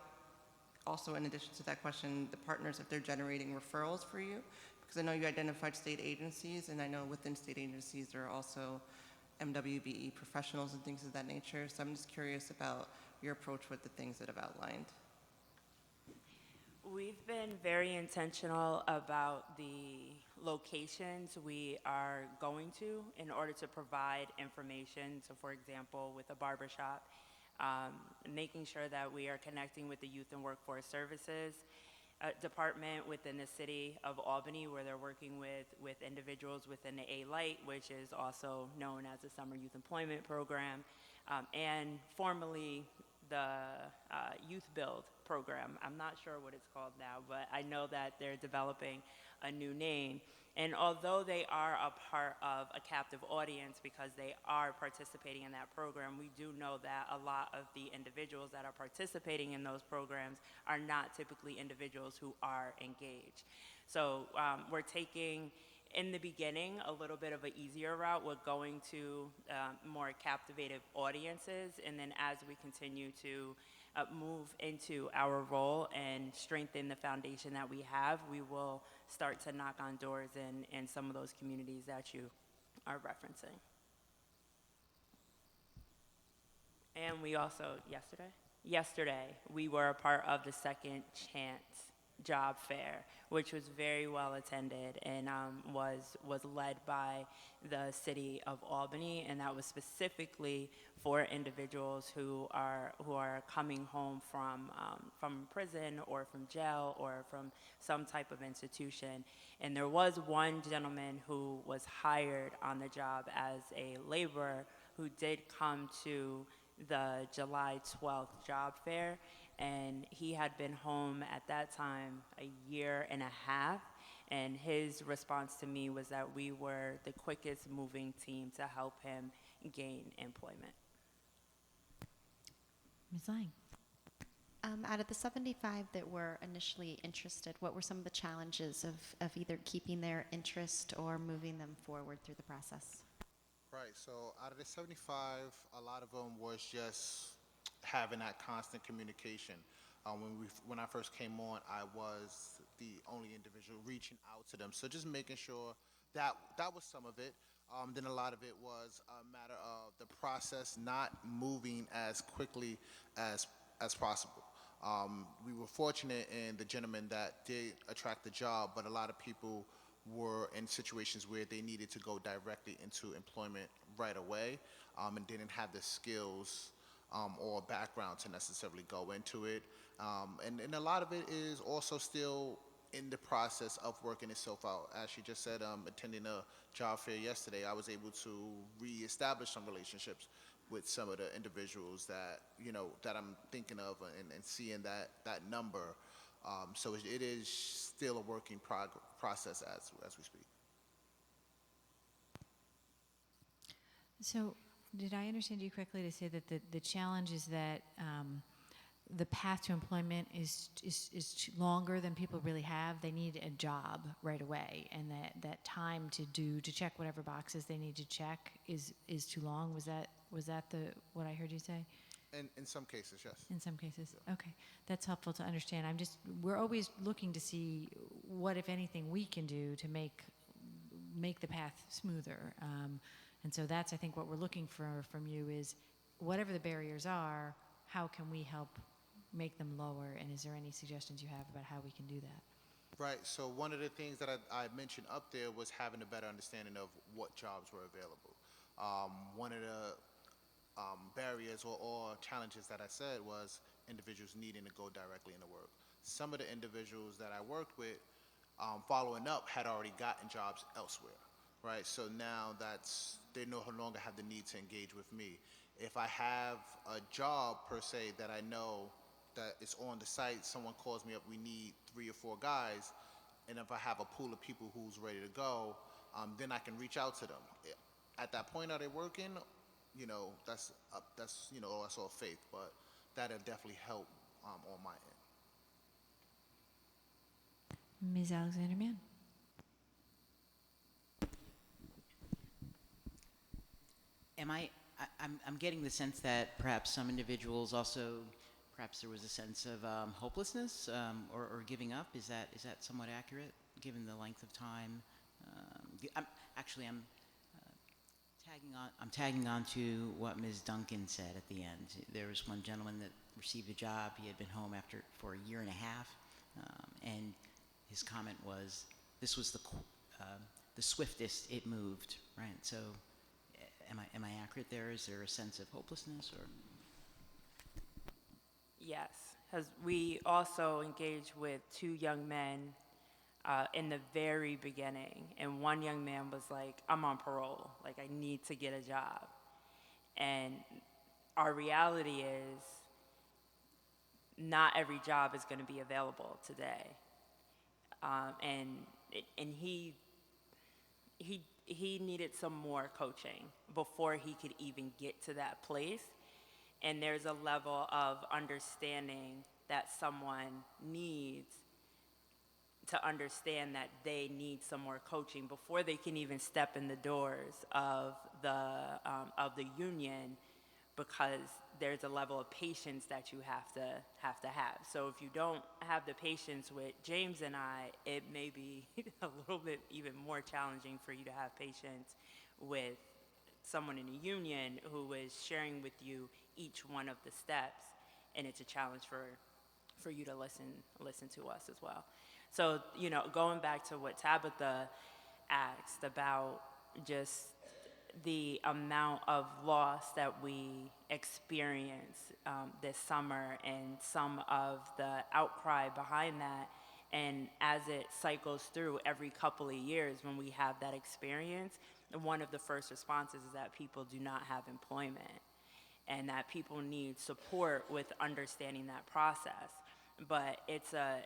also in addition to that question, the partners, if they're generating referrals for you, because I know you identified state agencies, and I know within state agencies there are also MWBE professionals and things of that nature. So I'm just curious about your approach with the things that I've outlined. We've been very intentional about the locations we are going to in order to provide information. So for example, with a barbershop, making sure that we are connecting with the Youth and Workforce Services department within the city of Albany, where they're working with individuals within the A-Light, which is also known as the Summer Youth Employment Program, and formerly the Youth Build program. I'm not sure what it's called now, but I know that they're developing a new name. And although they are a part of a captive audience because they are participating in that program, we do know that a lot of the individuals that are participating in those programs are not typically individuals who are engaged. So we're taking, in the beginning, a little bit of an easier route. We're going to more captivative audiences, and then as we continue to move into our role and strengthen the foundation that we have, we will start to knock on doors in some of those communities that you are referencing. And we also, yesterday, we were a part of the Second Chance Job Fair, which was very well attended and was led by the city of Albany, and that was specifically for individuals who are coming home from prison or from jail or from some type of institution. And there was one gentleman who was hired on the job as a laborer who did come to the July 12th job fair, and he had been home at that time a year and a half, and his response to me was that we were the quickest moving team to help him gain employment. Ms. Lang. Out of the 75 that were initially interested, what were some of the challenges of either keeping their interest or moving them forward through the process? Right, so out of the 75, a lot of them was just having that constant communication. When I first came on, I was the only individual reaching out to them. So just making sure that was some of it. Then a lot of it was a matter of the process not moving as quickly as possible. We were fortunate in the gentleman that did attract the job, but a lot of people were in situations where they needed to go directly into employment right away and didn't have the skills or background to necessarily go into it. And a lot of it is also still in the process of working itself out. As she just said, attending a job fair yesterday, I was able to reestablish some relationships with some of the individuals that, that I'm thinking of and seeing that number. So it is still a working process as we speak. So Did I understand you correctly to say that the challenge is that the path to employment is longer than people really have? They need a job right away, and that time to check whatever boxes they need to check is too long. Was that what I heard you say? In some cases, yes. In some cases, okay, that's helpful to understand. We're always looking to see what, if anything, we can do to make the path smoother. And so that's, I think, what we're looking for from you is whatever the barriers are, how can we help make them lower? And is there any suggestions you have about how we can do that? Right, so one of the things that I mentioned up there was having a better understanding of what jobs were available. One of the barriers or challenges that I said was individuals needing to go directly into work. Some of the individuals that I worked with, following up, had already gotten jobs elsewhere, right? So now they no longer have the need to engage with me. If I have a job, per se, that I know that is on the site, someone calls me up, we need 3 or 4 guys, and if I have a pool of people who's ready to go, then I can reach out to them. At that point, are they working? That's all faith, but that'll definitely help on my end. Ms. Alexander-Mann. I'm getting the sense that perhaps some individuals also, perhaps there was a sense of hopelessness or giving up. Is that somewhat accurate, given the length of time? I'm tagging on to what Ms. Duncan said at the end. There was one gentleman that received a job. He had been home for a year and a half, and his comment was, "This was the swiftest it moved." Right. So, am I accurate there? Is there a sense of hopelessness or? Yes, because we also engaged with 2 young men in the very beginning, and one young man was like, "I'm on parole, like I need to get a job." And our reality is not every job is going to be available today. And he needed some more coaching before he could even get to that place. And there's a level of understanding that someone needs to understand that they need some more coaching before they can even step in the doors of the union, because there's a level of patience that you have to have. So if you don't have the patience with James and I, it may be a little bit even more challenging for you to have patience with someone in a union who is sharing with you each one of the steps, and it's a challenge for you to listen to us as well. So, going back to what Tabitha asked about just the amount of loss that we experienced this summer and some of the outcry behind that, and as it cycles through every couple of years when we have that experience, one of the first responses is that people do not have employment and that people need support with understanding that process. But it's a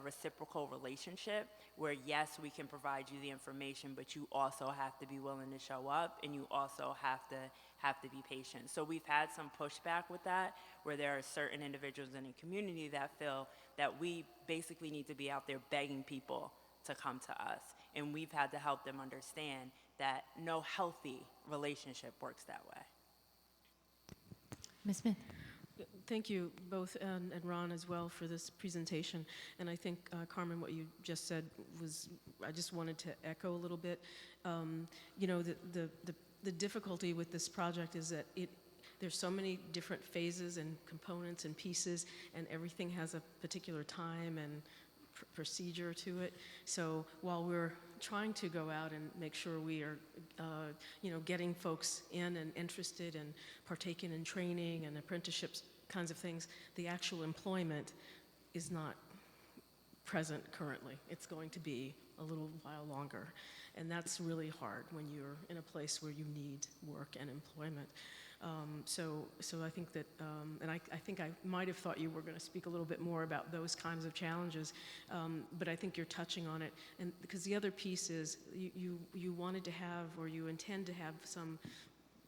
reciprocal relationship where, yes, we can provide you the information, but you also have to be willing to show up, and you also have to be patient. So we've had some pushback with that, where there are certain individuals in the community that feel that we basically need to be out there begging people to come to us. And we've had to help them understand that no healthy relationship works that way. Ms. Smith. Thank you both, and Ron as well, for this presentation. And I think, Carmen, what you just said was, I just wanted to echo a little bit. The difficulty with this project is that there's so many different phases and components and pieces, and everything has a particular time and procedure to it. So while we're trying to go out and make sure we are, getting folks in and interested and partaking in training and apprenticeships kinds of things, the actual employment is not present currently. It's going to be a little while longer. And that's really hard when you're in a place where you need work and employment. So I think that, and I think I might have thought you were going to speak a little bit more about those kinds of challenges, but I think you're touching on it. And because the other piece is you wanted to have, or you intend to have, some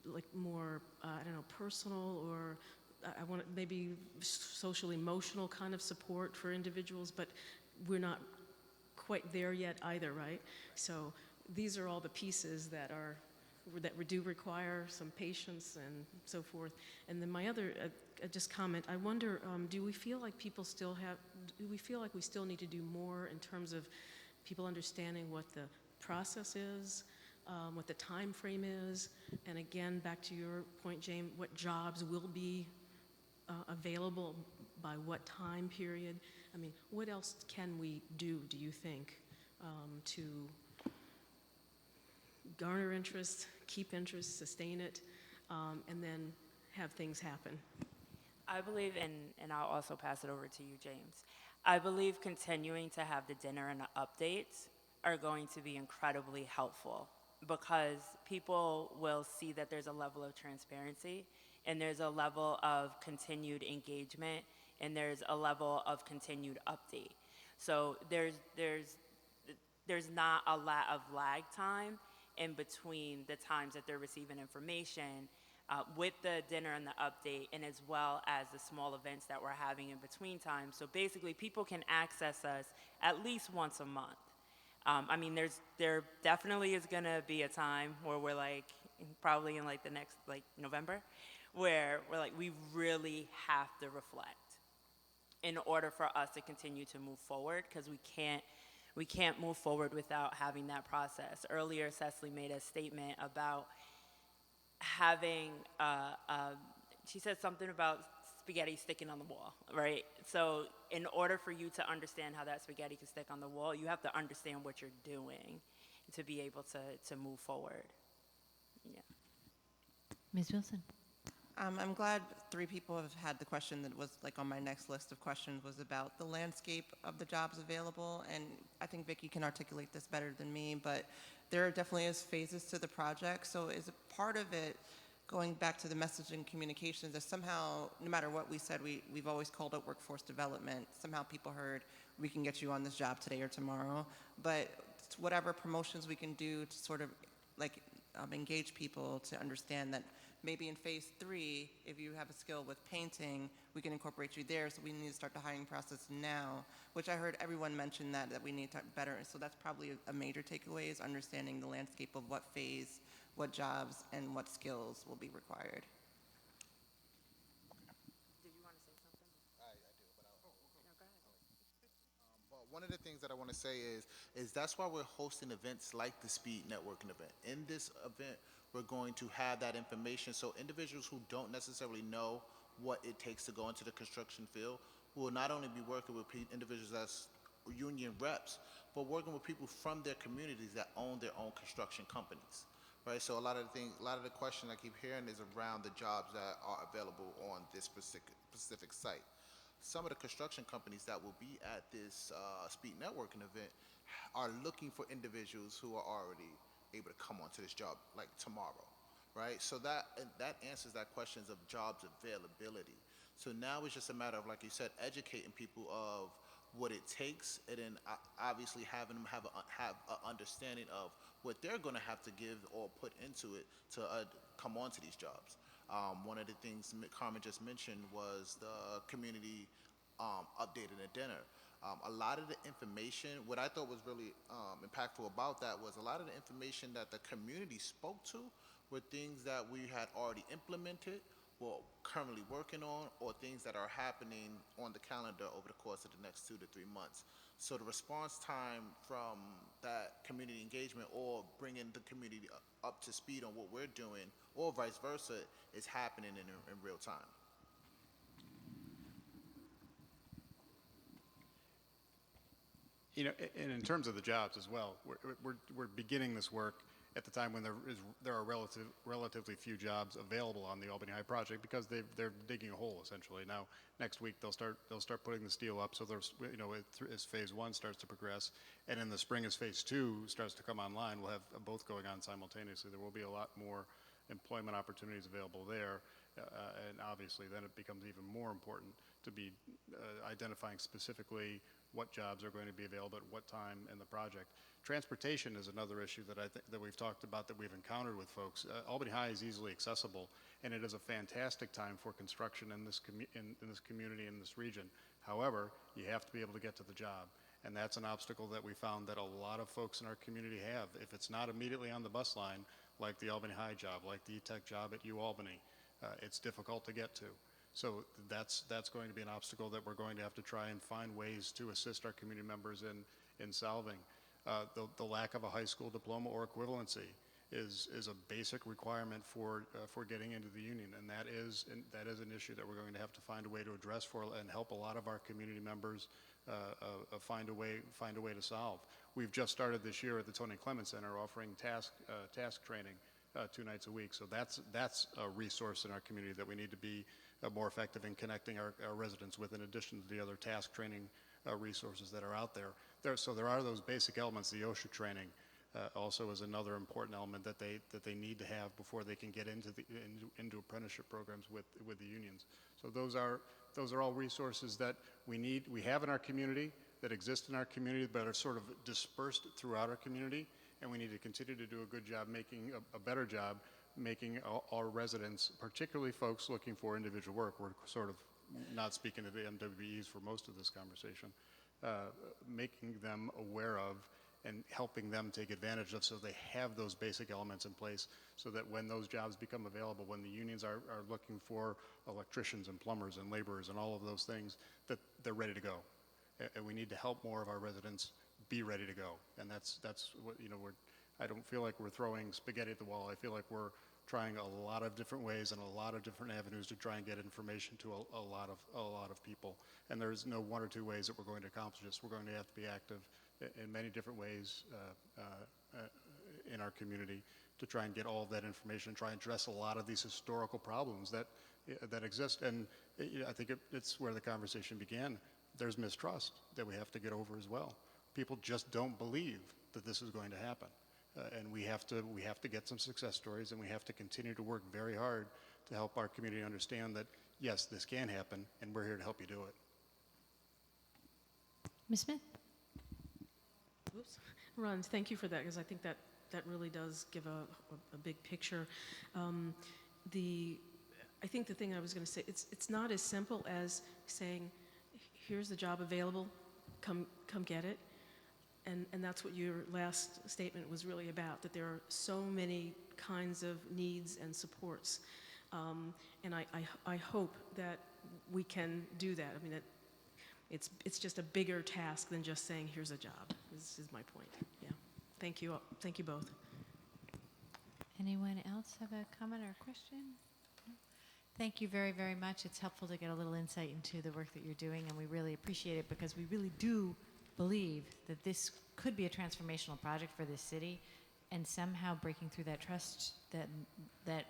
like more, I don't know, personal, or I want maybe social emotional kind of support for individuals, but we're not quite there yet either, right? So these are all the pieces that we do require some patience and so forth. And then my other just comment, I wonder, do we feel like we still need to do more in terms of people understanding what the process is, what the time frame is, and again, back to your point, James, what jobs will be available by what time period? I mean, what else can we do you think, to garner interest, keep interest, sustain it, and then have things happen? I believe, and I'll also pass it over to you, James. I believe continuing to have the dinner and the updates are going to be incredibly helpful, because people will see that there's a level of transparency, and there's a level of continued engagement, and there's a level of continued update. So there's not a lot of lag time in between the times that they're receiving information with the dinner and the update, and as well as the small events that we're having in between times. So basically, people can access us at least once a month. I mean, there definitely is gonna be a time where we're like, probably in like the next, like November, where we're like, we really have to reflect in order for us to continue to move forward, because we can't move forward without having that process. Earlier, Cecily made a statement about having, she said something about spaghetti sticking on the wall, right? So in order for you to understand how that spaghetti can stick on the wall, you have to understand what you're doing to be able to move forward. Yeah. Ms. Wilson. I'm glad 3 people have had the question that was like on my next list of questions was about the landscape of the jobs available, and I think Vicki can articulate this better than me, but there definitely is phases to the project. So is a part of it, going back to the messaging communications, that somehow, no matter what we said, we've always called it workforce development. Somehow people heard, we can get you on this job today or tomorrow, but whatever promotions we can do to sort of like engage people to understand that maybe in phase 3, if you have a skill with painting, we can incorporate you there. So we need to start the hiring process now, which I heard everyone mention that we need to better. So that's probably a major takeaway, is understanding the landscape of what phase, what jobs, and what skills will be required. Did you want to say something? I do, but I'll. No, go ahead. Well, one of the things that I want to say is that's why we're hosting events like the Speed Networking event. In this event, we're going to have that information, so individuals who don't necessarily know what it takes to go into the construction field will not only be working with individuals as union reps, but working with people from their communities that own their own construction companies, right? So a lot of the question I keep hearing is around the jobs that are available on this specific site. Some of the construction companies that will be at this Speed Networking event are looking for individuals who are already able to come onto this job like tomorrow, right? So that answers that questions of jobs availability. So now it's just a matter of, like you said, educating people of what it takes, and then obviously having them have an understanding of what they're going to have to give or put into it to come onto these jobs. One of the things Carmen just mentioned was the community update and a dinner. A lot of the information, what I thought was really impactful about that was a lot of the information that the community spoke to were things that we had already implemented, or currently working on, or things that are happening on the calendar over the course of the next 2 to 3 months. So the response time from that community engagement, or bringing the community up to speed on what we're doing, or vice versa, is happening in real time. You know, and in terms of the jobs as well, we're beginning this work at the time when there are relatively few jobs available on the Albany High project, because they're digging a hole essentially. Now, next week they'll start putting the steel up. So there's, you know, as phase 1 starts to progress, and in the spring as phase 2 starts to come online, we'll have both going on simultaneously. There will be a lot more employment opportunities available there, and obviously then it becomes even more important to be identifying specifically what jobs are going to be available at what time in the project. Transportation is another issue that I think that we've talked about, that we've encountered with folks. Albany High is easily accessible, and it is a fantastic time for construction in this community, in this region. However, you have to be able to get to the job, and that's an obstacle that we found that a lot of folks in our community have. If it's not immediately on the bus line, like the Albany High job, like the E-Tech job at UAlbany, it's difficult to get to. So that's going to be an obstacle that we're going to have to try and find ways to assist our community members in solving. The lack of a high school diploma or equivalency is a basic requirement for getting into the union, and that is an issue that we're going to have to find a way to address for and help a lot of our community members find a way to solve. We've just started this year at the Tony Clements Center offering task training 2 nights a week. So that's a resource in our community that we need to be more effective in connecting our residents with, in addition to the other task training resources that are out there. So there are those basic elements. The OSHA training also is another important element that they need to have before they can get into apprenticeship programs with the unions. So those are all resources that we have in our community, that exist in our community, but are sort of dispersed throughout our community, and we need to continue to do a good job, making a better job, making our residents, particularly folks looking for individual work. We're sort of not speaking to the MWBEs for most of this conversation, making them aware of and helping them take advantage of, so they have those basic elements in place, so that when those jobs become available, when the unions are looking for electricians and plumbers and laborers and all of those things, that they're ready to go. And we need to help more of our residents be ready to go. And that's what, I don't feel like we're throwing spaghetti at the wall. I feel like we're trying a lot of different ways and a lot of different avenues to try and get information to a lot of people. And there's no 1 or 2 ways that we're going to accomplish this. We're going to have to be active in many different ways in our community to try and get all of that information, try and address a lot of these historical problems that exist. And I think it's where the conversation began. There's mistrust that we have to get over as well. People just don't believe that this is going to happen. And we have to get some success stories, and we have to continue to work very hard to help our community understand that, yes, this can happen, and we're here to help you do it. Ms. Smith? Oops. Ron, thank you for that, because I think that really does give a big picture. I think the thing I was going to say, it's not as simple as saying, here's the job available, come get it. And that's what your last statement was really about, that there are so many kinds of needs and supports. And I hope that we can do that. I mean, it's just a bigger task than just saying, here's a job. This is my point. Yeah. Thank you. Thank you both. Anyone else have a comment or question? No? Thank you very, very much. It's helpful to get a little insight into the work that you're doing, and we really appreciate it, because we really do believe that this could be a transformational project for this city, and somehow breaking through that trust, that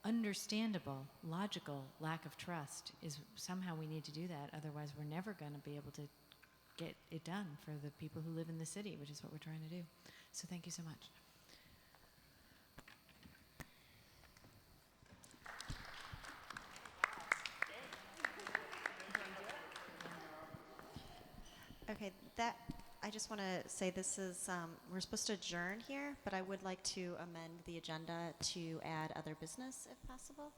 understandable, logical lack of trust, is somehow we need to do that. Otherwise, we're never going to be able to get it done for the people who live in the city, which is what we're trying to do. So thank you so much. Okay, I just want to say this is, we're supposed to adjourn here, but I would like to amend the agenda to add other business if possible.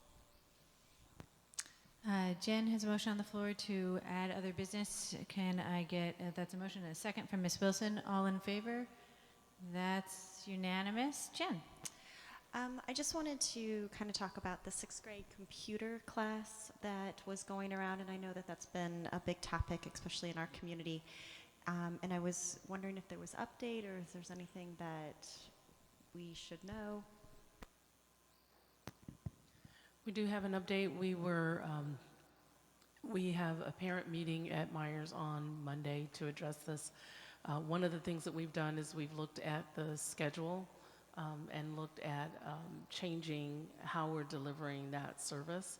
Jen has a motion on the floor to add other business. Can I get, that's a motion and a second from Ms. Wilson. All in favor? That's unanimous. Jen? I just wanted to kind of talk about the 6th grade computer class that was going around, and I know that that's been a big topic, especially in our community. And I was wondering if there was update or if there's anything that we should know. We do have an update. We have a parent meeting at Myers on Monday to address this. One of the things that we've done is we've looked at the schedule and looked at changing how we're delivering that service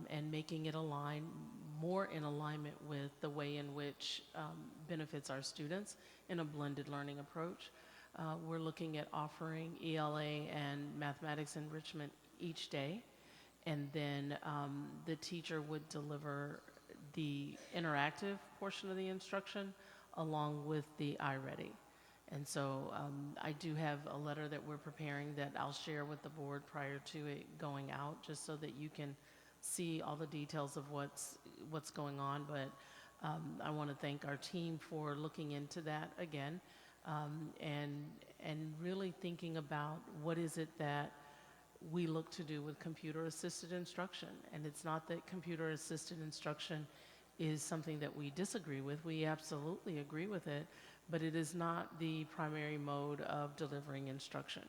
and making it align more in alignment with the way in which benefits our students in a blended learning approach. We're looking at offering ELA and mathematics enrichment each day, and then the teacher would deliver the interactive portion of the instruction along with the iReady. And so I do have a letter that we're preparing that I'll share with the board prior to it going out, just so that you can see all the details of what's going on. But I want to thank our team for looking into that again, and really thinking about what is it that we look to do with computer-assisted instruction. And it's not that computer-assisted instruction is something that we disagree with. We absolutely agree with it, but it is not the primary mode of delivering instruction.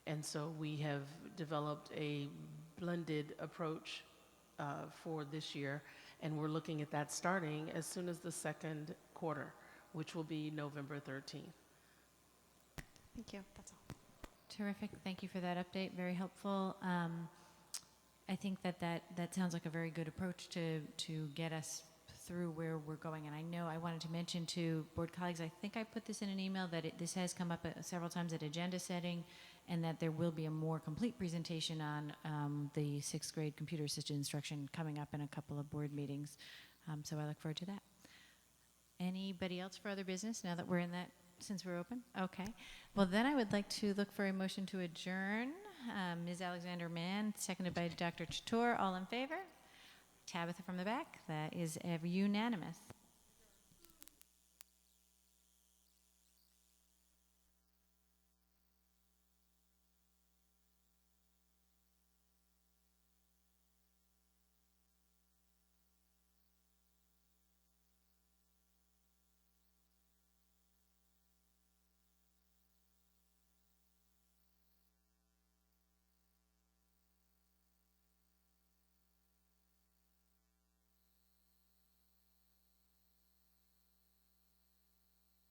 And so we have developed a blended approach for this year, and we're looking at that starting as soon as the second quarter, which will be November 13th. Thank you. That's all. Terrific. Thank you for that update. Very helpful. I think that sounds like a very good approach to get us through where we're going. And I know I wanted to mention to board colleagues, I think I put this in an email, that this has come up several times at agenda setting, and that there will be a more complete presentation on the 6th grade computer-assisted instruction coming up in a couple of board meetings. So I look forward to that. Anybody else for other business now that we're in that, since we're open? Okay. Well, then I would like to look for a motion to adjourn. Ms. Alexander-Mann, seconded by Dr. Chator. All in favor? Tabitha from the back. That is unanimous.